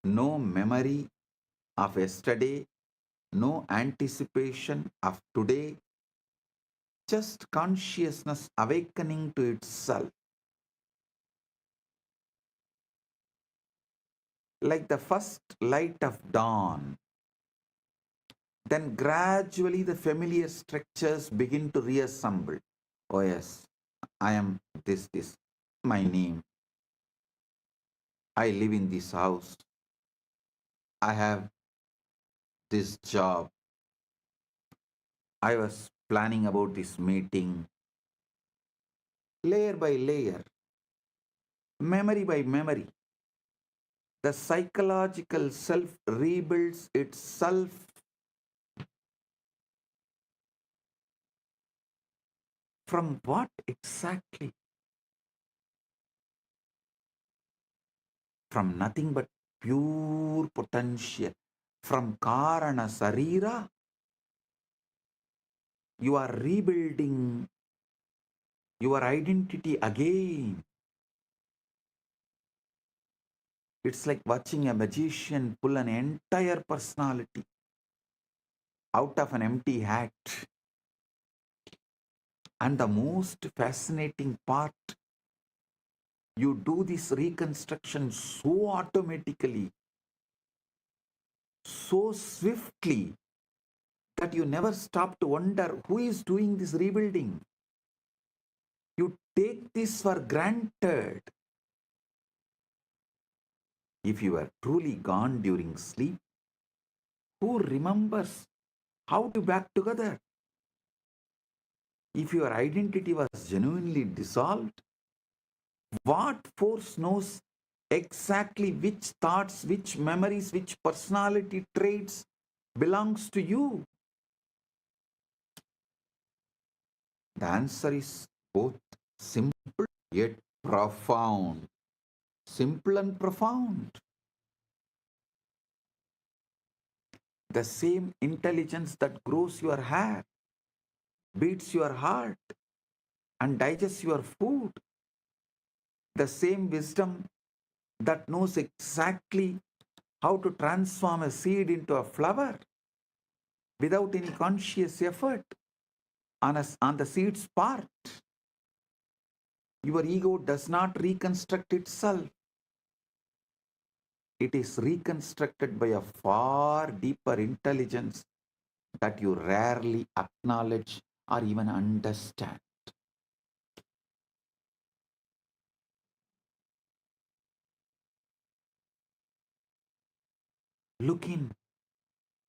no memory of yesterday, no anticipation of today, just consciousness awakening to itself. Like the first light of dawn. Then gradually the familiar structures begin to reassemble. Oh yes, I am this, my name. I live in this house. I have this job. I was planning about this meeting. Layer by layer, memory by memory, The psychological self rebuilds itself from what exactly? From nothing but pure potential. From Karana Sarira, you are rebuilding your identity again. It's like watching a magician pull an entire personality out of an empty hat. And the most fascinating part, you do this reconstruction so automatically, so swiftly, that you never stop to wonder who is doing this rebuilding. You take this for granted. If you are truly gone during sleep, who remembers how to back together? If your identity was genuinely dissolved, what force knows exactly which thoughts, which memories, which personality traits belongs to you? The answer is both simple yet profound. Simple and profound. The same intelligence that grows your hair, beats your heart, and digests your food. The same wisdom that knows exactly how to transform a seed into a flower without any conscious effort on the seed's part. Your ego does not reconstruct itself. It is reconstructed by a far deeper intelligence that you rarely acknowledge or even understand. Look in.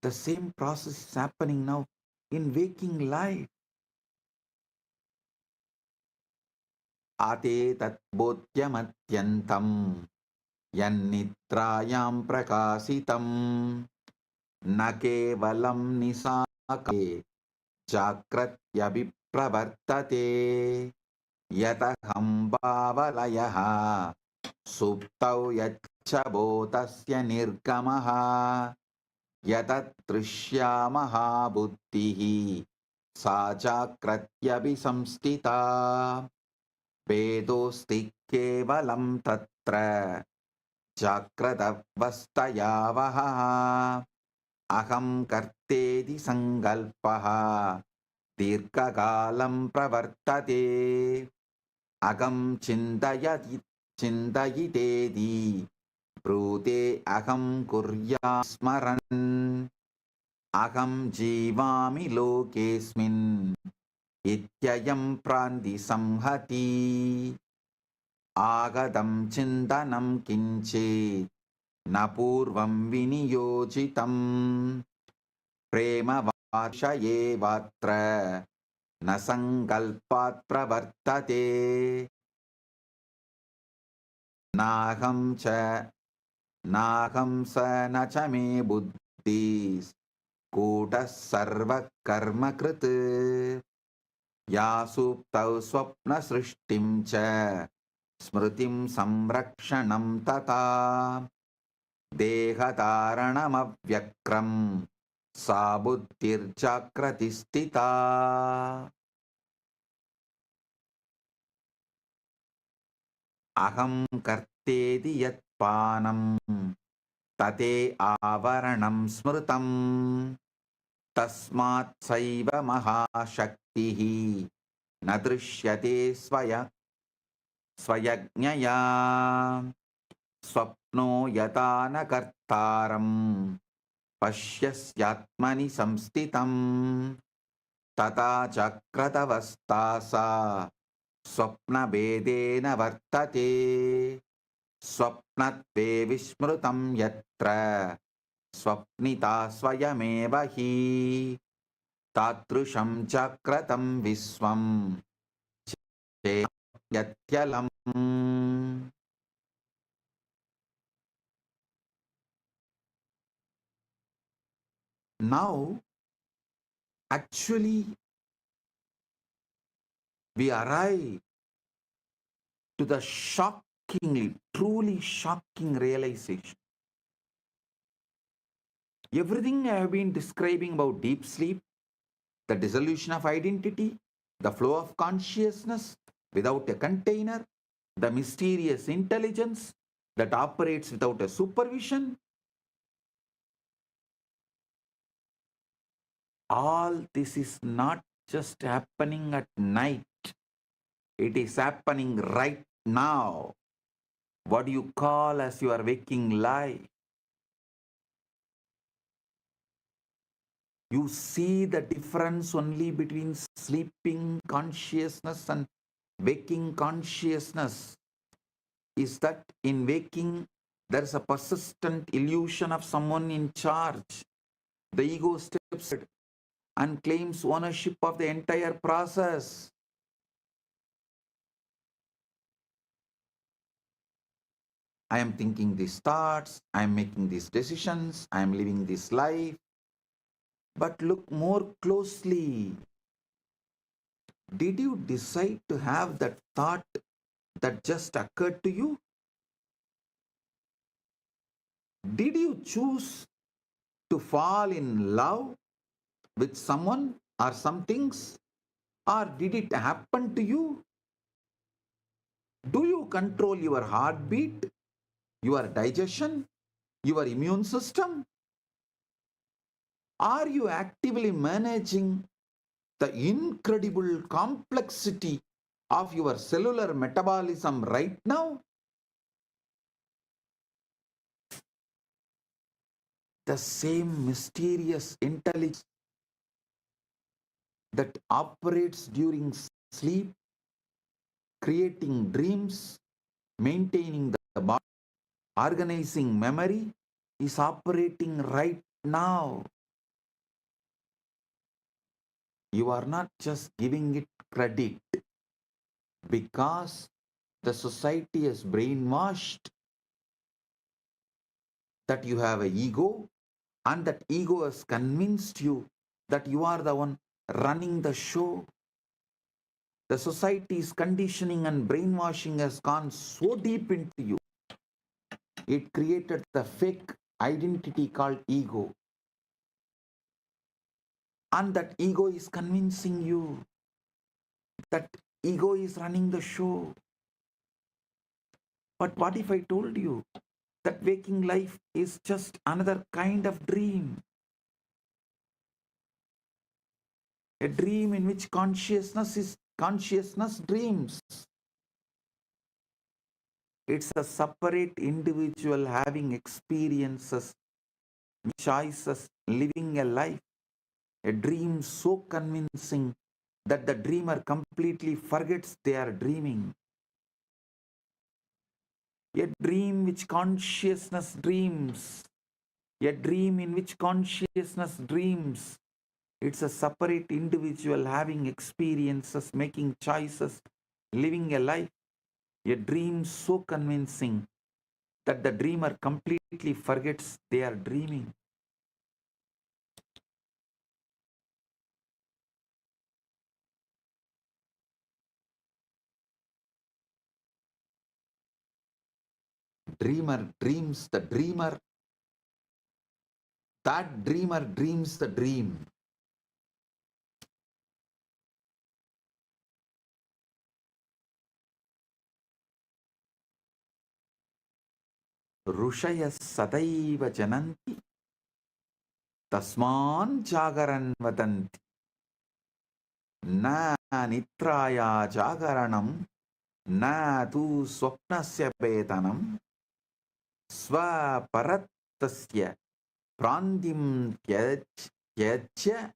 The same process is happening now in waking life. Ate tat bodhyamathyantam yannitrayam prakasitam na kevalam nisake jagratyabhipravartate yataham bhavalayaha suptau yaccha bhotasya nirgamaha yatatrushyamaha buddhihi sa jagratyabhisamstita vedosti kevalam tatra jagradaवस्थयावहः aham kartedi sangalpaha dirghakalam pravartate agam chindayitedi brute aham kurya smaran aham jivami lokesmin ityayam prandi samhati agadam chindanam kinche napurvam viniyojitam prema vashaye vatra nasangalpat pravartate naham cha naham sa nacha me buddhis kutas sarva karma krit yasuptau swapna srishtim cha smritim samrakshanam tata dehataranamavyakram sa buddhirjagrati stita aham kartedi yat panam tate avaranam smritam tasmat saiva mahashaktihi nadrishyate swayajnaya swapno yata na kartaram pasyasyatmani samstitam tata chakratavastasa swapna vedena vartate swapnatve vismrutam yatra swapnita swayameva hi tatrusham chakratam visvam che- yatyalam. now actually we arrive to the shockingly, truly shocking realization. Everything I have been describing about deep sleep, the dissolution of identity, the flow of consciousness without a container, the mysterious intelligence that operates without a supervision, all this is not just happening at night. It is happening right now. What do you call as your waking life? You see the difference only between sleeping consciousness and waking consciousness is that in waking, there is a persistent illusion of someone in charge. The ego steps in and claims ownership of the entire process. I am thinking these thoughts, I am making these decisions, I am living this life. But look more closely. Did you decide to have that thought that just occurred to you? Did you choose to fall in love with someone or some things? Or did it happen to you? Do you control your heartbeat, your digestion, your immune system? Are you actively managing the incredible complexity of your cellular metabolism right now? The same mysterious intelligence that operates during sleep, creating dreams, maintaining the body, organizing memory, is operating right now. You are not just giving it credit because the society has brainwashed that you have an ego, and that ego has convinced you that you are the one running the show. The society's conditioning and brainwashing has gone so deep into you. It created the fake identity called ego. And that ego is convincing you that ego is running the show. But what if I told you that waking life is just another kind of dream? A dream in which consciousness dreams. It's a separate individual having experiences, choices, living a life. A dream so convincing that the dreamer completely forgets they are dreaming. A dream which consciousness dreams. A dream in which consciousness dreams. It's a separate individual having experiences, making choices, living a life. A dream so convincing that the dreamer completely forgets they are dreaming. Dreamer dreams the dreamer. That dreamer dreams the dream. Rushaya sadaiva jananti tasman jagaran vadanti na nitraya jagaranam na tu swapnasya vedanam swaparattasya prandim tyajya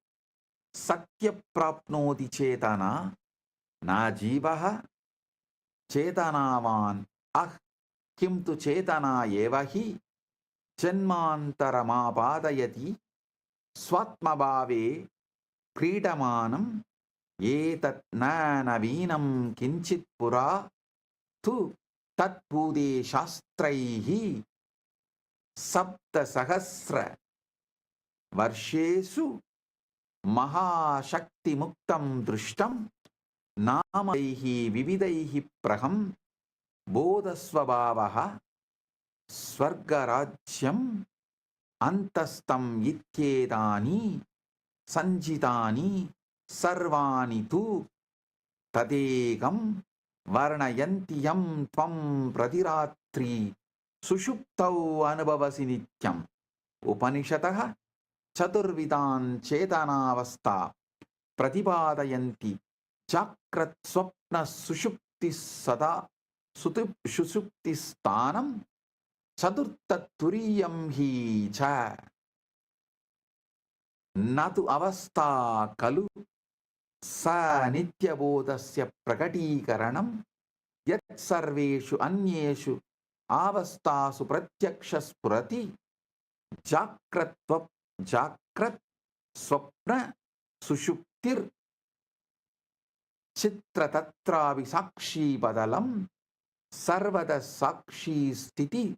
satya prapnoti chetana na jivaha chetanavan ah kim tu chetana evahi janmantaramapadayati swatmabhave क्रीडमानम एतत् न नवीनं किंचित् पुरा तु तत्पूदे शास्त्रैः सप्तसहस्र Varshesu Mahashakti Muktam Drishtam Namadaihi Vividaihi Praham Bodhasvabhavaha Swargarajyam Antastam Ityedani Sanjitani Sarvani Tu Tadegam Varnayantiyam Tvam Pradiratri Sushuptau Anubhavasi Nityam Upanishataha Chaturvidan Chetanavasta Pratipadayanti Chakrat Swapna Sushupti Sada Sushupti Stanam Chadurta Turiyam Hi Cha Natu Avasta Kalu Sa Nityabodhasya Prakatikaranam Yat Sarveshu Anyeshu Avastasu Pratyakshas Purati Jakrat Swapna Sushuptir Chitra Tatravi Sakshi Badalam Sarvada Sakshi Stiti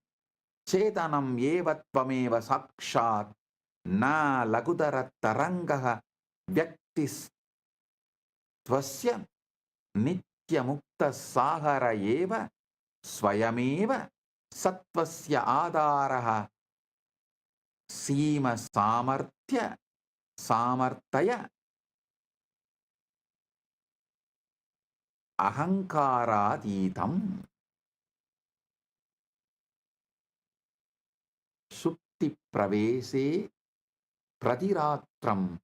Chetanam Yevatvameva Sakshat Na Lagudara Tarangaha Vyaktis Tvasya Nitya Mukta Sahara Eva Swayameva Satvasya Adaraha Sima Samartya Samartaya Ahankaraditam Supti Pravese Pradiratram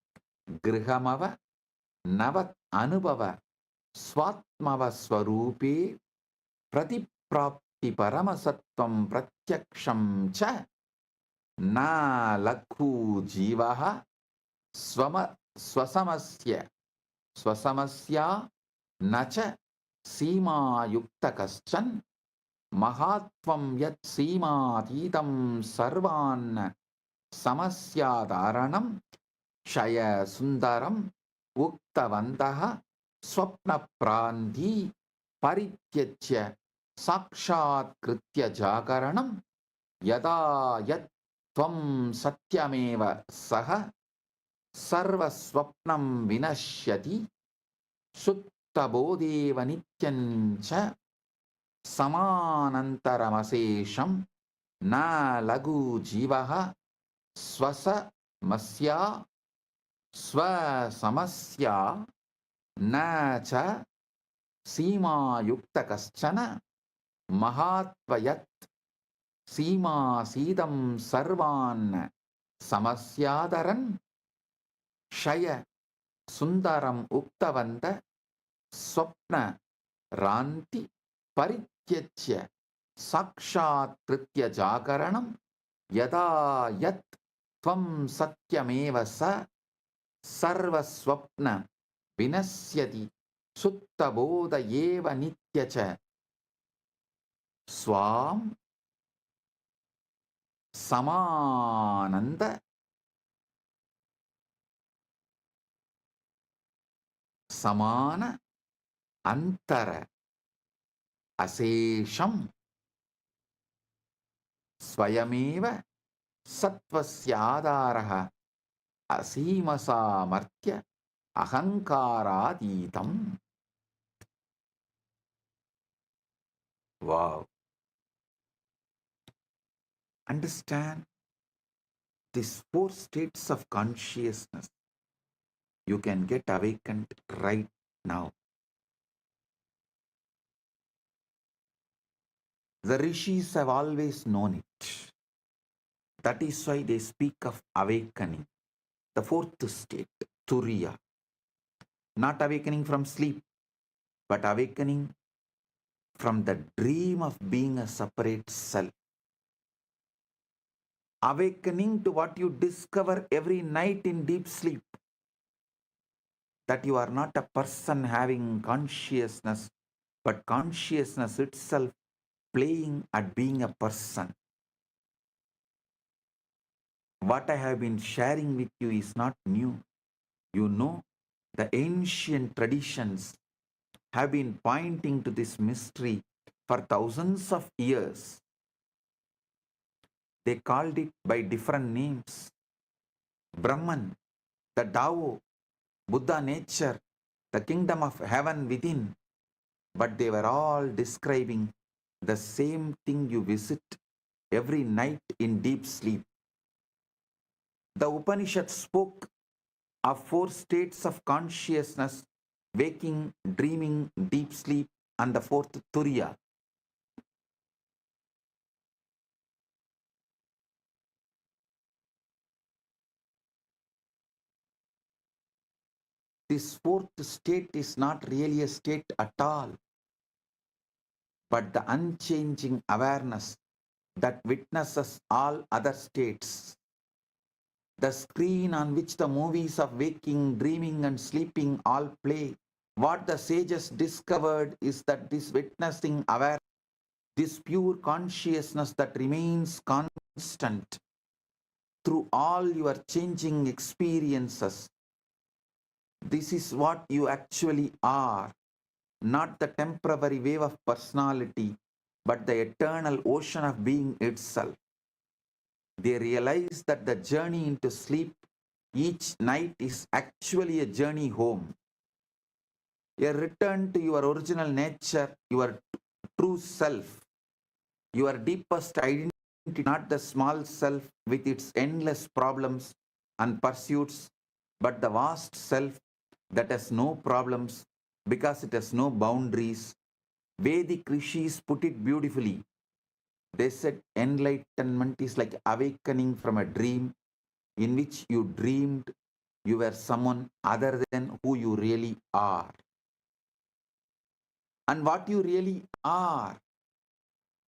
Grihamava Navat Anubhava Swatmava Swarupe Pratiprapti Paramasatvam Pratyaksham Cha Na Lakhu Jivaha Swasamasya Nacha Sima Yuktakaschan Mahatvam Yat Sima Titam Sarvan Samasya Dharanam Shaya Sundaram Uktavantaha Swapna Pranti Parityachya Sakshat Kritya Jagaranam Yada Yat Tvam Satyameva Saha Sarva Swapnam Vinashyati Suttabodeva Nityancha Samanantaramasesham Na Lagu Jivaha Swasa Masya Swasamasya Nacha Sima Yuktakaschana Mahatvayat Sima Sidam Sarvan Samasyadaran Shaya Sundaram Uktavanta Swapna Ranti Parityachya Sakshat Kritya Jagaranam Yada Yat Tvam Satyameva Sa Sarva Swapna Vinasyati Sutta Bodha Yeva Nityacha Swam Samananda Samana Antara Asesham Swayameva Satvasya Asimasa Martya Ahankaraditam. Wow. Understand these four states of consciousness. You can get awakened right now. The rishis have always known it. That is why they speak of awakening. The fourth state, Turiya. Not awakening from sleep, but awakening from the dream of being a separate self. Awakening to what you discover every night in deep sleep. That you are not a person having consciousness, but consciousness itself playing at being a person. What I have been sharing with you is not new. You know, the ancient traditions have been pointing to this mystery for thousands of years. They called it by different names. Brahman, the Tao, Buddha nature, the kingdom of heaven within, but they were all describing the same thing you visit every night in deep sleep. The Upanishad spoke of 4 states of consciousness: waking, dreaming, deep sleep, and the 4th Turiya. This 4th state is not really a state at all, but the unchanging awareness that witnesses all other states. The screen on which the movies of waking, dreaming, and sleeping all play. What the sages discovered is that this witnessing awareness, this pure consciousness that remains constant through all your changing experiences, this is what you actually are, not the temporary wave of personality, but the eternal ocean of being itself. They realize that the journey into sleep each night is actually a journey home, a return to your original nature, your true self, your deepest identity, not the small self with its endless problems and pursuits, but the vast self that has no problems because it has no boundaries. Vedic rishis put it beautifully. They said enlightenment is like awakening from a dream in which you dreamed you were someone other than who you really are. And what you really are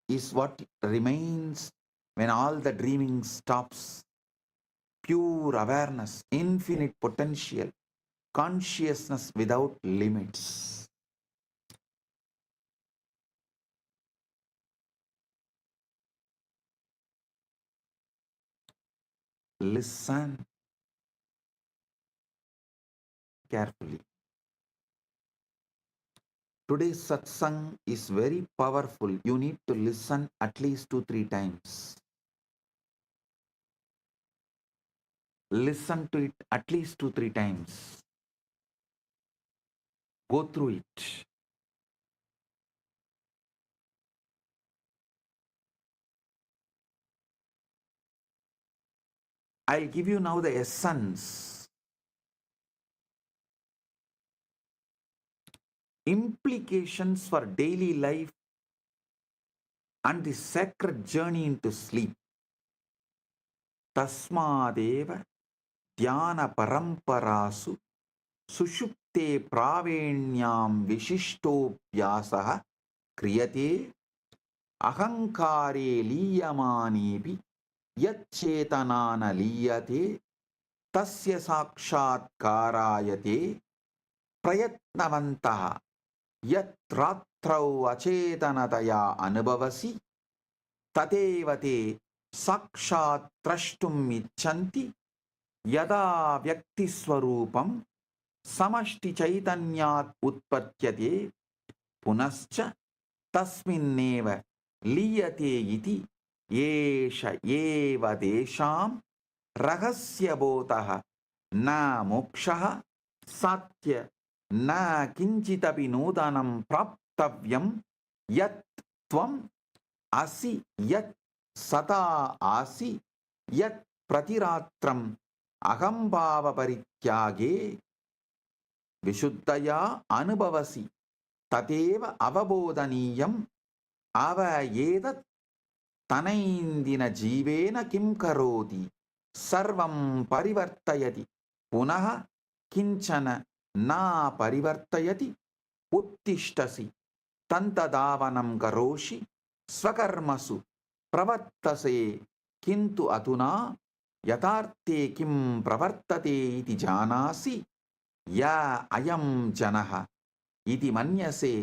is what remains when all the dreaming stops. Pure awareness, infinite potential, consciousness without limits. Listen carefully. Today's satsang is very powerful. You need to listen at least 2-3 times. Listen to it at least 2-3 times. Go through it. I'll give you now the essence. Implications for daily life and the sacred journey into sleep. Tasmadeva dhyana paramparasu sushupte pravenyam vishishtophyasaha kriyate ahankare liyamanebi yacchetanana liyate tasya sakshatkarayate prayatnavantaha yatratrau acetanataya anubhavasi tatevate sakshat trashtum icchanti yada vyaktiswarupam samashti chaitanyat utpatyate punascha tasminneva liyate iti yesha eva desham rahasya na mokshaha satya na kinchitapi nodanam praptavyam yat tvam asi yat sata asi yat pratiratram ahambhava parityage vishuddhaya anubhavasi tateva avabodhaniyam avayedat tanaindina jivena kim karoti sarvam parivartayati punaha kinchana na parivartayati uttishtasi tantadavanam karoshi swakarmasu pravattase kintu atuna yatarte kim pravartate iti janasi ya ayam janaha iti manyase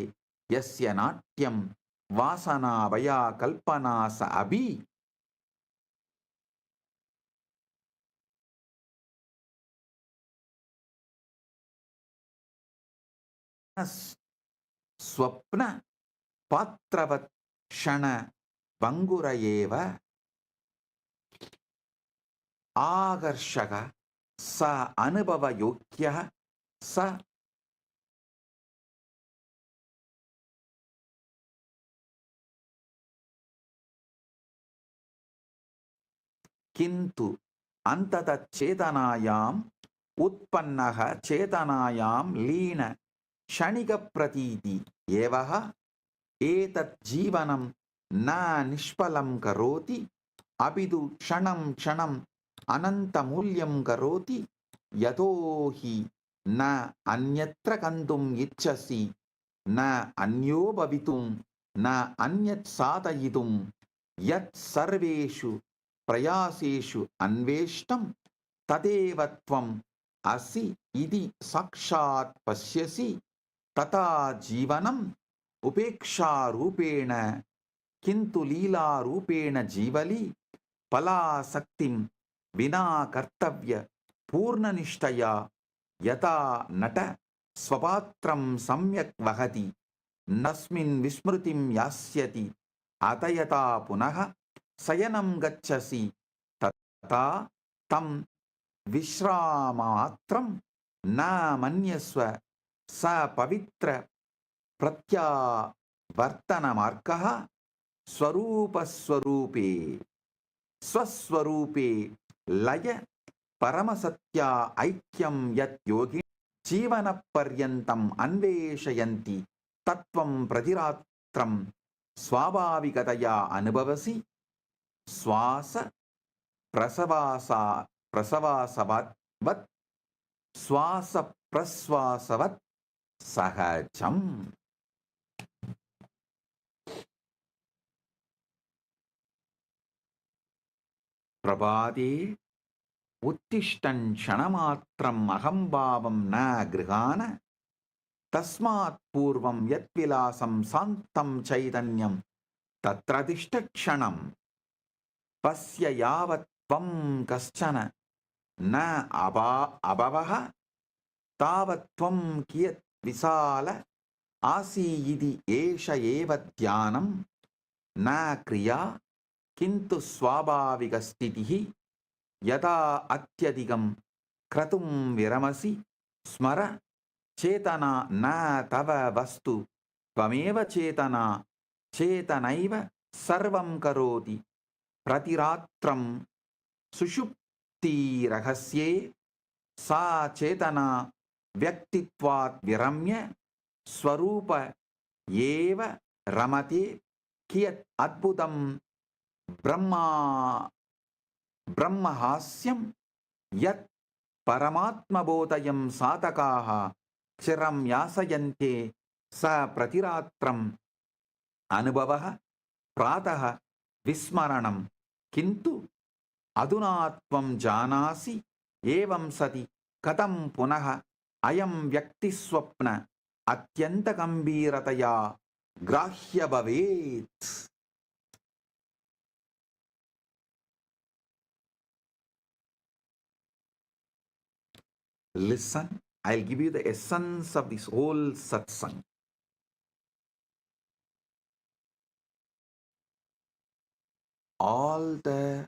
yasya natyam vasana vaya kalpana sa abhi. Swapna patravat shana bangurayeva agarshaka sa anubhava yogyah sa किन्तु अन्ततच्चेतनायाम् उत्पन्नः चेतनायां लीन क्षणिकप्रतीति एवः एतत् जीवनं न निष्फलं करोति अपि तु क्षणं क्षणम् अनन्तमूल्यं करोति यतो हि न अन्यत्र गन्तुम् इच्छसि न अन्यो भवितुं न अन्यत् साधयितुं यत् सर्वेषु प्रयासेषु अन्वेष्टं तदेव त्वम् असि इति साक्षात् पश्यसि तथा जीवनम् उपेक्षारूपेण किन्तु लीलारूपेण जीवली फलासक्तिं विना कर्तव्य पूर्णनिष्ठया यथा नट स्वपात्रं सम्यक् वहति नस्मिन् विस्मृतिं यास्यति अत यथा पुनः शयनं गच्छसि तथा तं विश्रामात्रं न मन्यस्व स पवित्र प्रत्यावर्तनमार्गः स्वरूपस्वरूपे स्वस्वरूपे लय परमसत्या ऐक्यं यत् योगिनः जीवनपर्यन्तम् अन्वेषयन्ति तत्त्वं प्रतिरात्रं स्वाभाविकतया अनुभवसि श्वास प्रसवासवत् श्वास प्रश्वासवत् सहजम्. प्रभाते उत्तिष्ठन् क्षणमात्रम् अहम्भावं न गृहाण तस्मात् पूर्वं यत्विलासं शान्तं चैतन्यं तत्र तिष्ठ क्षणं पश्य यावत् त्वं कश्चन न अभवः तावत् त्वं कियत् विशाल आसि इति एष एव ध्यानं न क्रिया किन्तु स्वाभाविकस्थितिः यदा अत्यधिकं क्रतुं विरमसि स्मर चेतना न तव वस्तु त्वमेव चेतना चेतनैव सर्वं करोति प्रतिरात्रं सुषुप्तिरहस्ये सा चेतना व्यक्तित्वात् विरम्य स्वरूप एव रमते कियत् अद्भुतं ब्रह्महास्यं यत् परमात्मबोधयं साधकाः चिरं यासयन्ते स प्रतिरात्रम् अनुभवः प्रातः विस्मरणं किन्तु अधुना त्वं जानासि एवं सति कथं पुनः अयं व्यक्तिस्वप्न अत्यन्तगम्भीरतया ग्राह्य भवेत्. Listen, I'll give you the essence of this whole satsang. All the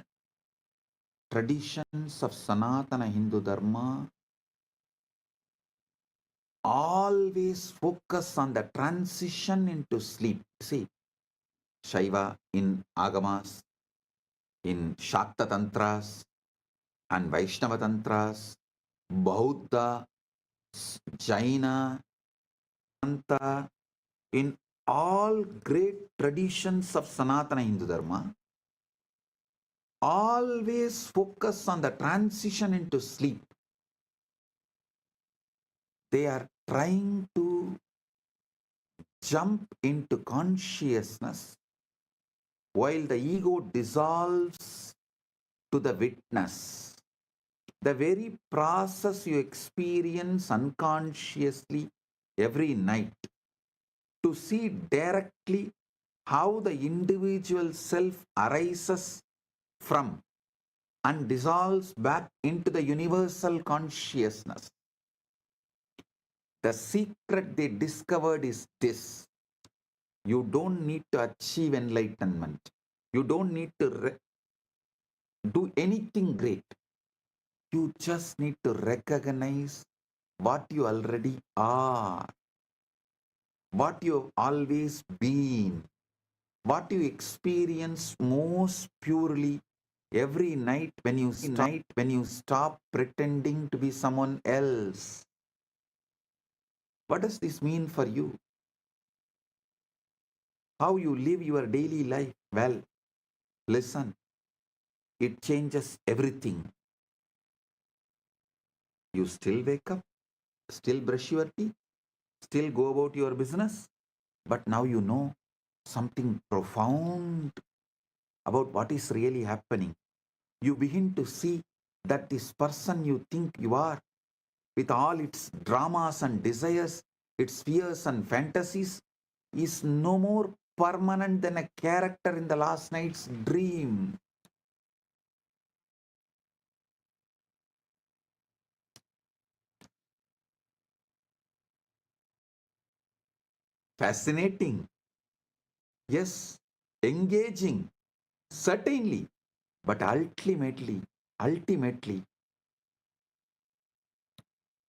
traditions of Sanatana Hindu Dharma always focus on the transition into sleep. See, Shaiva in Agamas, in Shakta Tantras and Vaishnava Tantras, Bauddha, Jaina, Anta, in all great traditions of Sanatana Hindu Dharma, always focus on the transition into sleep. They are trying to jump into consciousness while the ego dissolves to the witness. The very process you experience unconsciously every night, to see directly how the individual self arises from and dissolves back into the universal consciousness. The secret they discovered is this: you don't need to achieve enlightenment. You don't need to do anything great. You just need to recognize what you already are, what you have always been, what you experience most purely every night when you stop pretending to be someone else. What does this mean for you? How you live your daily life? Well, listen, it changes everything. You still wake up, still brush your teeth, still go about your business, but now you know something profound about what is really happening. You begin to see that this person you think you are, with all its dramas and desires, its fears and fantasies, is no more permanent than a character in the last night's dream. Fascinating. Yes, engaging. Certainly. But ultimately,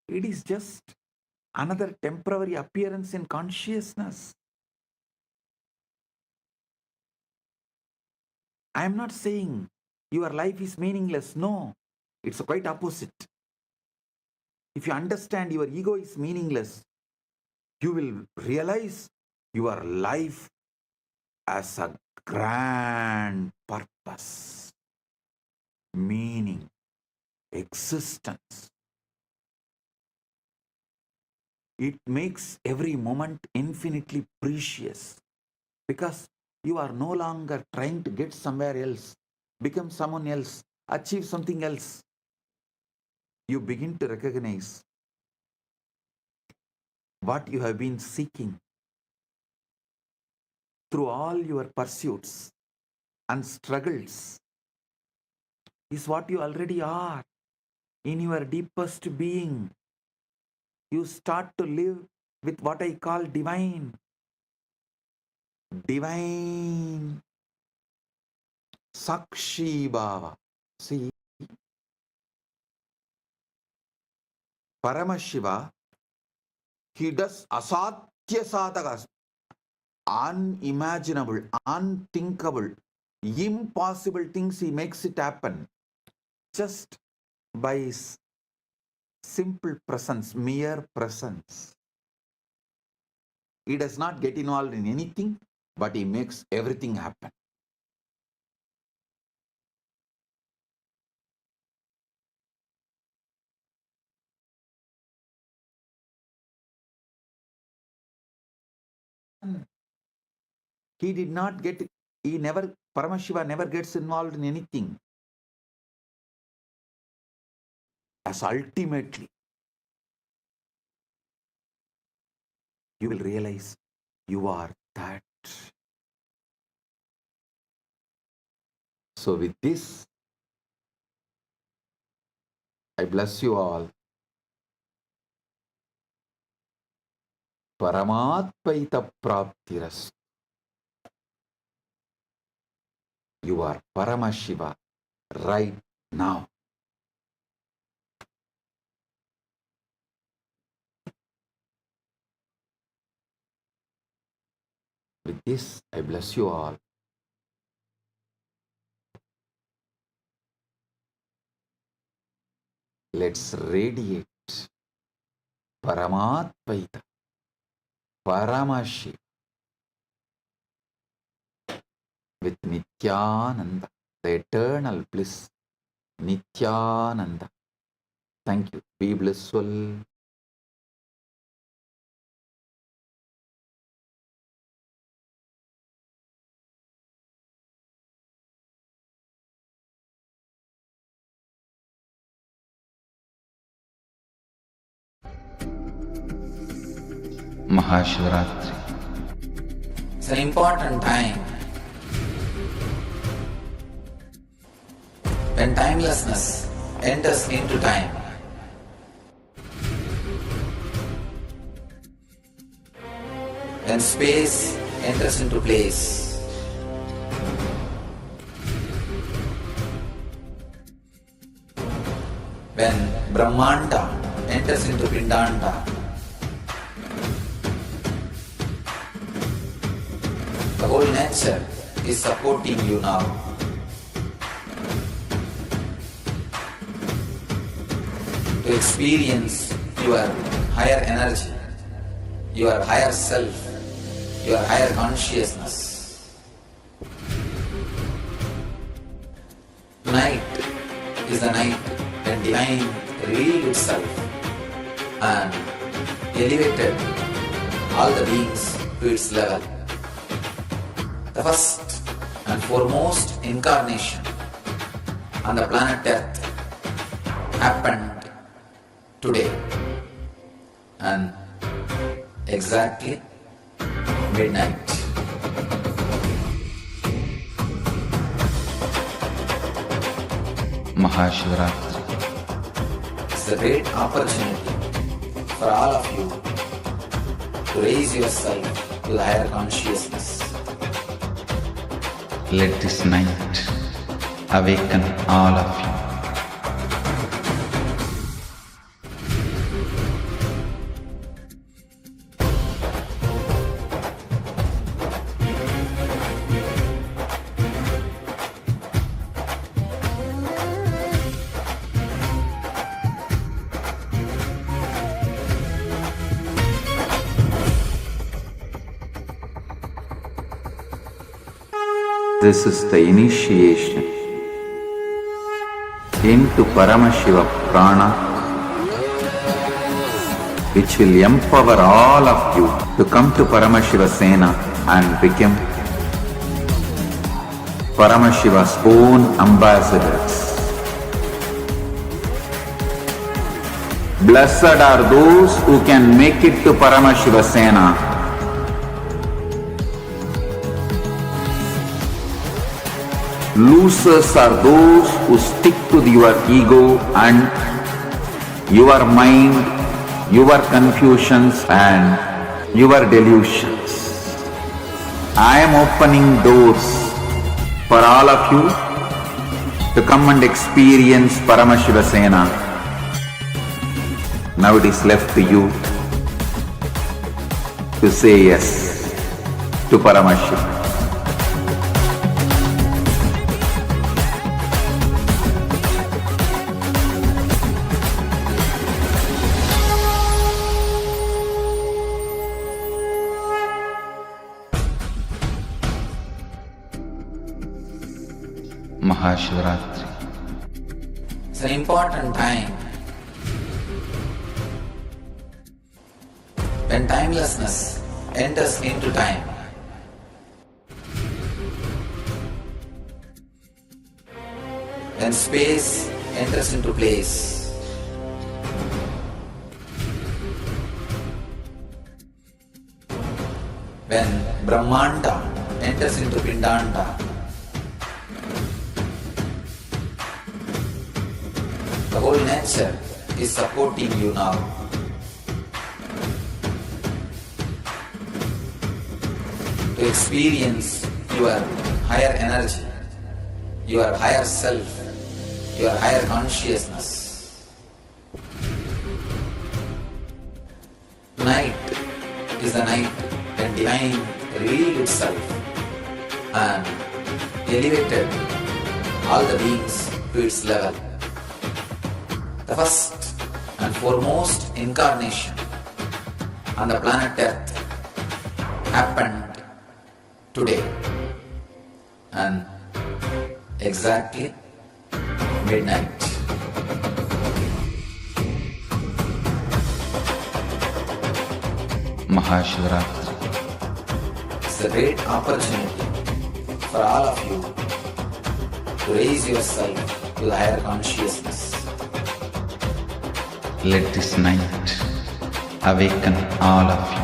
it is just another temporary appearance in consciousness. I am not saying your life is meaningless. No, it's quite opposite. If you understand your ego is meaningless, you will realize your life as a grand purpose, meaning, existence. It makes every moment infinitely precious because you are no longer trying to get somewhere else, become someone else, achieve something else. You begin to recognize what you have been seeking through all your pursuits and struggles is what you already are in your deepest being. You start to live with what I call divine. Divine Sakshi Bhava. See, Paramashiva, he does asadhya sadhakas, unimaginable, unthinkable, impossible things. He makes it happen just by his simple presence, mere presence. He does not get involved in anything, but he makes everything happen. He did not get, Paramashiva never gets involved in anything. As ultimately, you will realize you are that. So with this, I bless you all. Paramatpaita praptiras. You are Paramashiva right now. With this, I bless you all. Let's radiate Paramatpaita, Paramashiva with Nithyananda, the eternal bliss, Nithyananda. Thank you. Be blissful. Maha Shivaratri. It's an important time when timelessness enters into time. When space enters into place. When Brahmanda enters into Pindanda, the whole nature is supporting you now. To experience your higher energy, your higher self, your higher consciousness. Tonight is the night when Divine revealed itself and elevated all the beings to its level. The first and foremost incarnation on the planet Earth happened today and exactly midnight. Maha Shivaratri. It's a great opportunity for all of you to raise yourself to the higher consciousness. Let this night awaken all of you. This is the initiation into Paramashiva Prana, which will empower all of you to come to Paramashiva Sena and become Paramashiva's own ambassadors. Blessed are those who can make it to Paramashiva Sena. Losers are those who stick to your ego and your mind, your confusions and your delusions. I am opening doors for all of you to come and experience Paramashiva Sena. Now it is left to you to say yes to Paramashiva. Maha Shivaratri. It's an important time when timelessness enters into time. When space enters into place. When Brahmanda enters into Pindanda. The whole nature is supporting you now. To experience your higher energy, your higher self, your higher consciousness. Tonight is the night when Divine revealed itself and elevated all the beings to its level. The first and foremost incarnation on the planet Earth happened today and exactly midnight. Maha Shivaratri. It's a great opportunity for all of you to raise yourself to the higher consciousness. Let this night awaken all of you.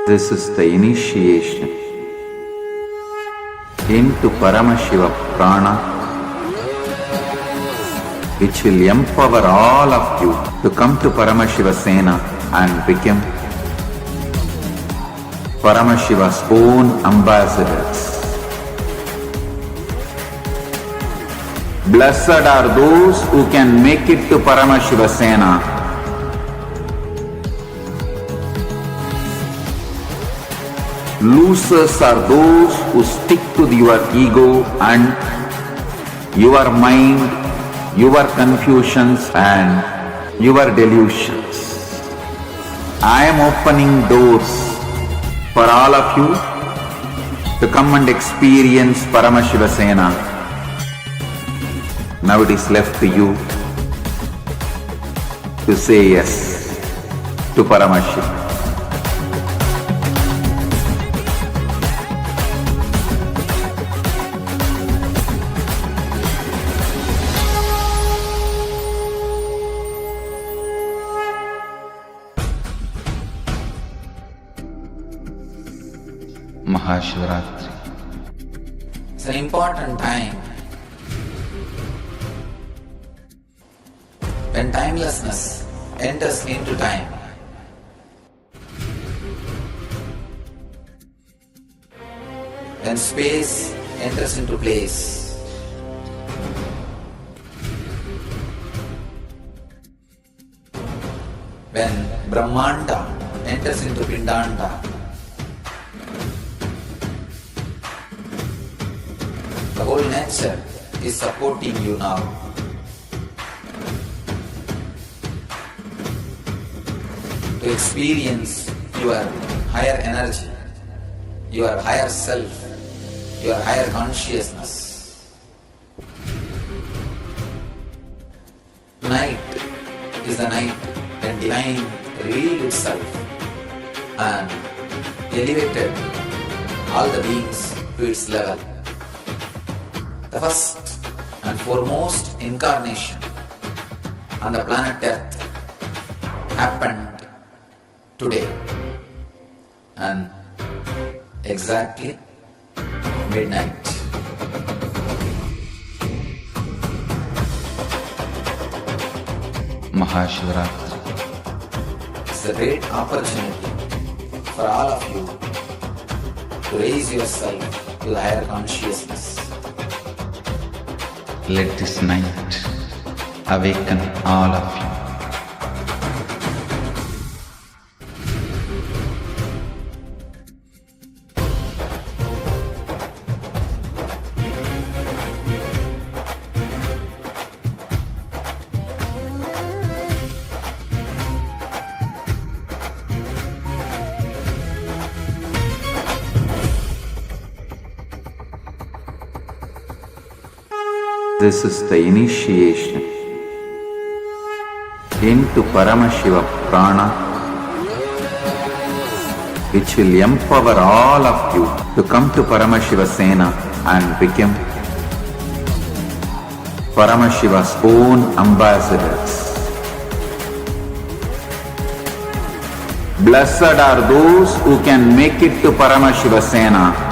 This is the initiation into Paramashiva Prana, which will empower all of you to come to Paramashiva Sena and become Paramashiva's own ambassadors. Blessed are those who can make it to Paramashiva Sena. Losers are those who stick to your ego and your mind, your confusions and your delusions. I am opening doors for all of you to come and experience Paramashiva Sena. Now it is left to you to say yes to Paramashiva. Maha Paramashivaratri. It's an important time when timelessness enters into time. When space enters into place. When Brahmanda enters into Pindanda. The whole nature is supporting you now. To experience your higher energy, your higher self, your higher consciousness. Tonight is the night when Divine revealed itself and elevated all the beings to its level. The first and foremost incarnation on the planet Earth happened today and exactly midnight. Maha Paramashivaratri. It's a great opportunity for all of you to raise yourself to the higher consciousness. Let this night awaken all of you. This is the initiation into Paramashiva Prana, which will empower all of you to come to Paramashiva Sena and become Paramashiva's own ambassadors. Blessed are those who can make it to Paramashiva Sena.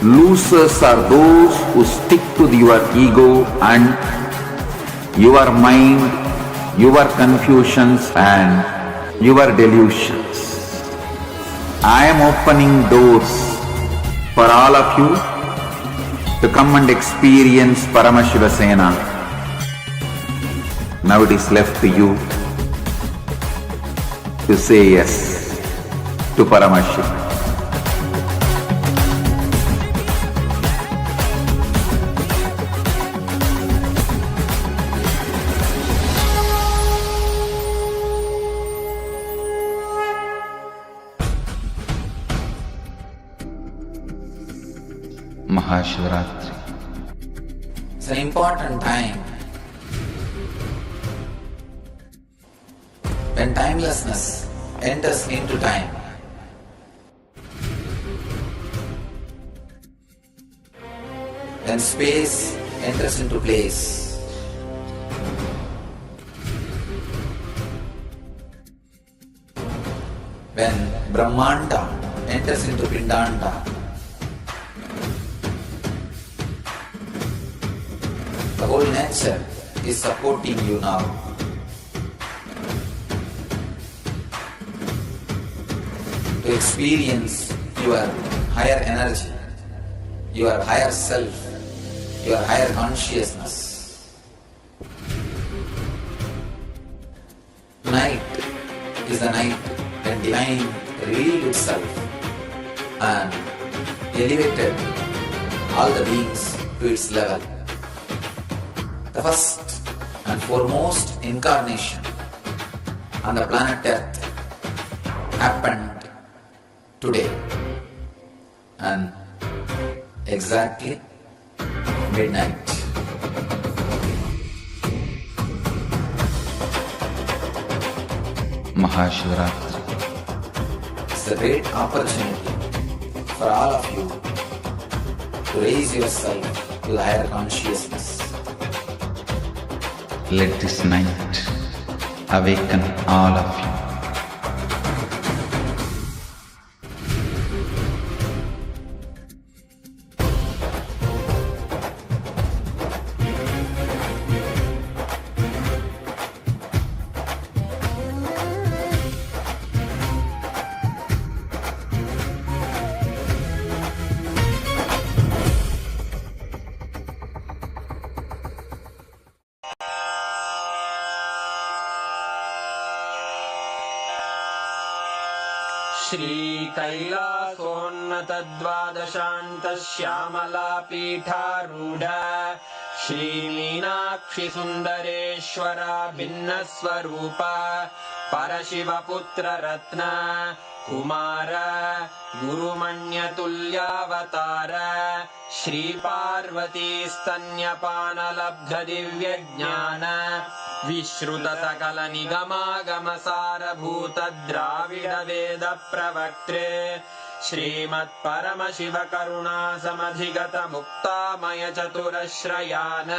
Losers are those who stick to your ego and your mind, your confusions and your delusions. I am opening doors for all of you to come and experience Paramashiva Sena. Now it is left to you to say yes to Paramashiva. Maha Paramashivaratri. It's an important time when timelessness enters into time. When space enters into place. When Brahmanda enters into Pindanda, the whole nature is supporting you now. To experience your higher energy, your higher self, your higher consciousness. Tonight is the night when Divine revealed itself and elevated all the beings to its level. The first and foremost incarnation on the planet Earth happened today and exactly midnight. Maha Paramashivaratri. It's a great opportunity for all of you to raise yourself to the higher consciousness. Let this night awaken all of you. श्रीकैलासोन्नतद्वादशान्तश्यामलापीठारूढ श्रीमीनाक्षिसुन्दरेश्वरा भिन्नस्वरूप परशिवपुत्ररत्न Kumar गुरुमण्यतुल्यावतार श्रीपार्वतीस्तन्यपानलब्धदिव्यज्ञान विश्रुतसकलनिगमागमसारभूतद्राविडवेदप्रवक्त्रे श्रीमत्परमशिवकरुणासमधिगतमुक्तामयचतुरश्रयान्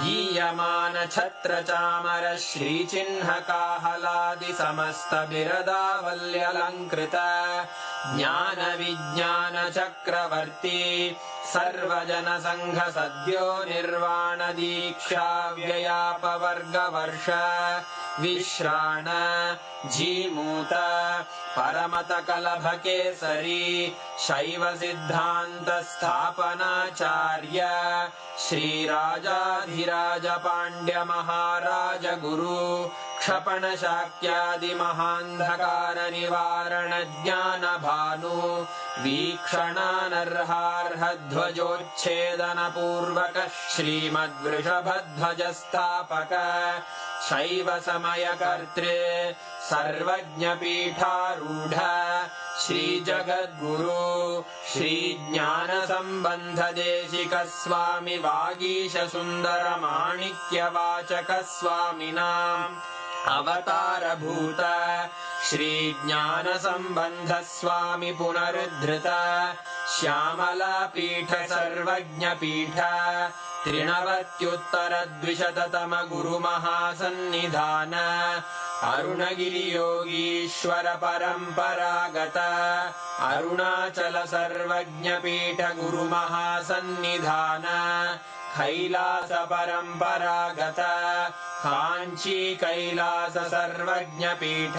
गीयमान छत्रचामर श्रीचिह्नकाहलादिसमस्तबिरदावल्यलङ्कृत ज्ञानविज्ञानचक्रवर्ती सर्वजनसङ्घसद्यो निर्वाणदीक्षा व्ययापवर्गवर्ष विश्राण Jimuta परमतकलभकेसरी शैवसिद्धान्तस्थापनाचार्य श्रीराजाधिराज पाण्ड्यमहाराज गुरु क्षपणशाक्यादिमहान्धकारनिवारणज्ञानभानु वीक्षणानर्हार्हध्वजोच्छेदनपूर्वक श्रीमद्वृषभध्वजस्थापक शैवसमयकर्त्रे सर्वज्ञपीठारूढ श्रीजगद्गुरु श्रीज्ञानसम्बन्धदेशिकस्वामि वागीशसुन्दरमाणिक्यवाचकस्वामिनाम् अवतारभूत श्रीज्ञानसम्बन्धस्वामि पुनरुद्धृत श्यामलापीठ सर्वज्ञपीठ त्रिनवत्युत्तरद्विशततम गुरुमहासन्निधान अरुणगिरियोगीश्वर परम्परागत अरुणाचल सर्वज्ञपीठ गुरुमहासन्निधान कैलास परम्परागत काञ्ची कैलास सर्वज्ञपीठ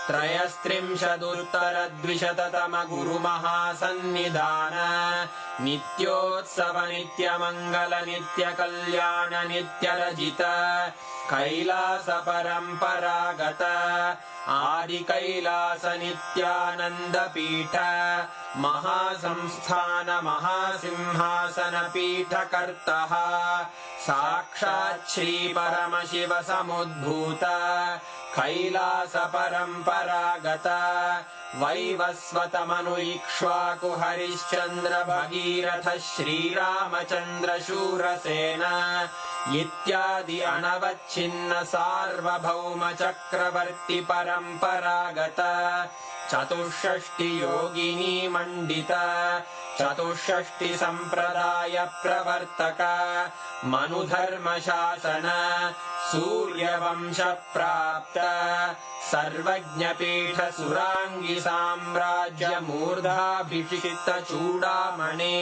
त्रयस्त्रिंशदुत्तरद्विशततम गुरुमहासन्निधान नित्योत्सव नित्यमङ्गल नित्यकल्याण नित्यरजित कैलास परम्परागत आदिकैलास नित्यानन्दपीठ महासंस्थान महासिंहासन पीठकर्तः साक्षात् श्री परमशिव समुद्भूत कैलास परम्परागत वैवस्वतमनु इक्ष्वाकु हरिश्चन्द्र भगीरथ श्रीरामचन्द्र शूरसेन इत्यादि अनवच्छिन्न सार्वभौम चक्रवर्ति परम्परागत चतुष्षष्टि योगिनी मण्डित चतुष्षष्टि सम्प्रदाय प्रवर्तक मनुधर्म शासन सूर्यवंशप्राप्त सर्वज्ञपीठसुराङ्गि साम्राज्यमूर्धाभिषिक्तचूडामणे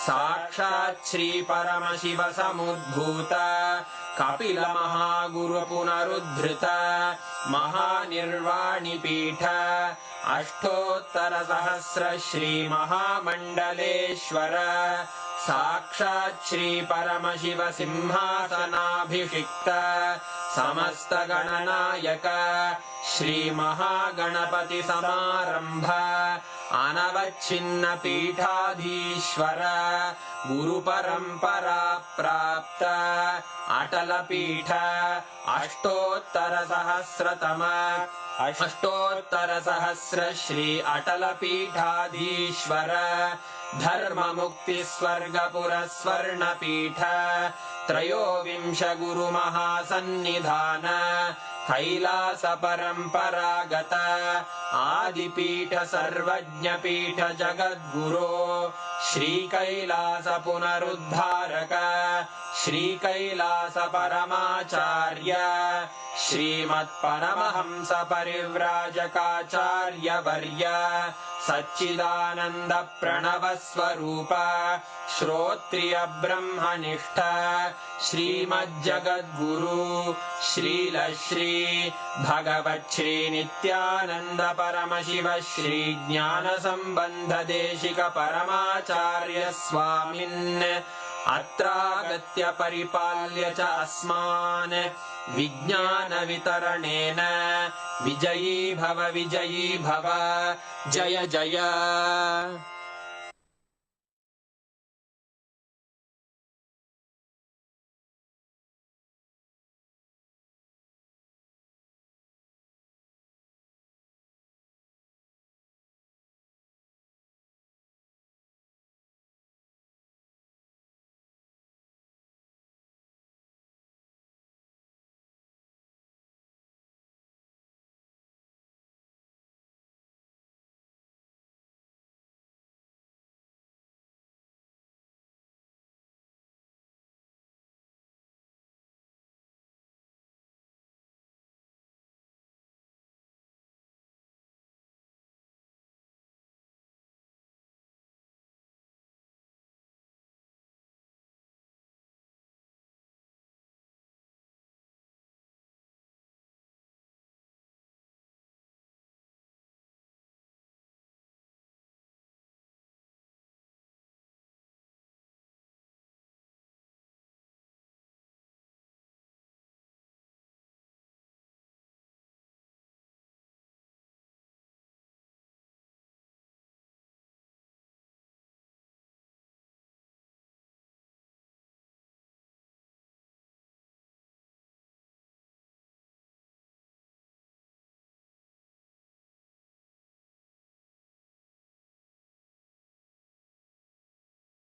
साक्षात् श्रीपरमशिव समुद्भूत कपिलमहागुरुपुनरुद्धृत महानिर्वाणिपीठ अष्टोत्तरसहस्र श्रीमहामण्डलेश्वर साक्षात् श्रीपरमशिव सिंहासनाभिषिक्त समस्तगणनायक श्रीमहागणपतिसमारम्भ अनवच्छिन्नपीठाधीश्वर गुरुपरम्परा प्राप्त अटलपीठ अष्टोत्तरसहस्र श्री अटलपीठाधीश्वर धर्ममुक्तिस्वर्गपुरस्वर्णपीठ त्रयोविंश गुरुमहासन्निधान कैलासपरम्परागत आदिपीठ सर्वज्ञपीठ जगद्गुरो श्रीकैलासपुनरुद्धारक श्रीकैलासपरमाचार्य श्रीमत्परमहंस परिव्राजकाचार्यवर्य सच्चिदानन्द प्रणवस्वरूप श्रोत्रिय ब्रह्मनिष्ठ श्रीमज्जगद्गुरु श्रीलश्री भगवच्छ्री नित्यानन्द परमशिव श्री ज्ञानसम्बन्ध देशिक परमाचार्य स्वामिन् अत्रागत्य परिपाल्य च अस्मान् विज्ञानवितरणेन विजयी भव जय जय।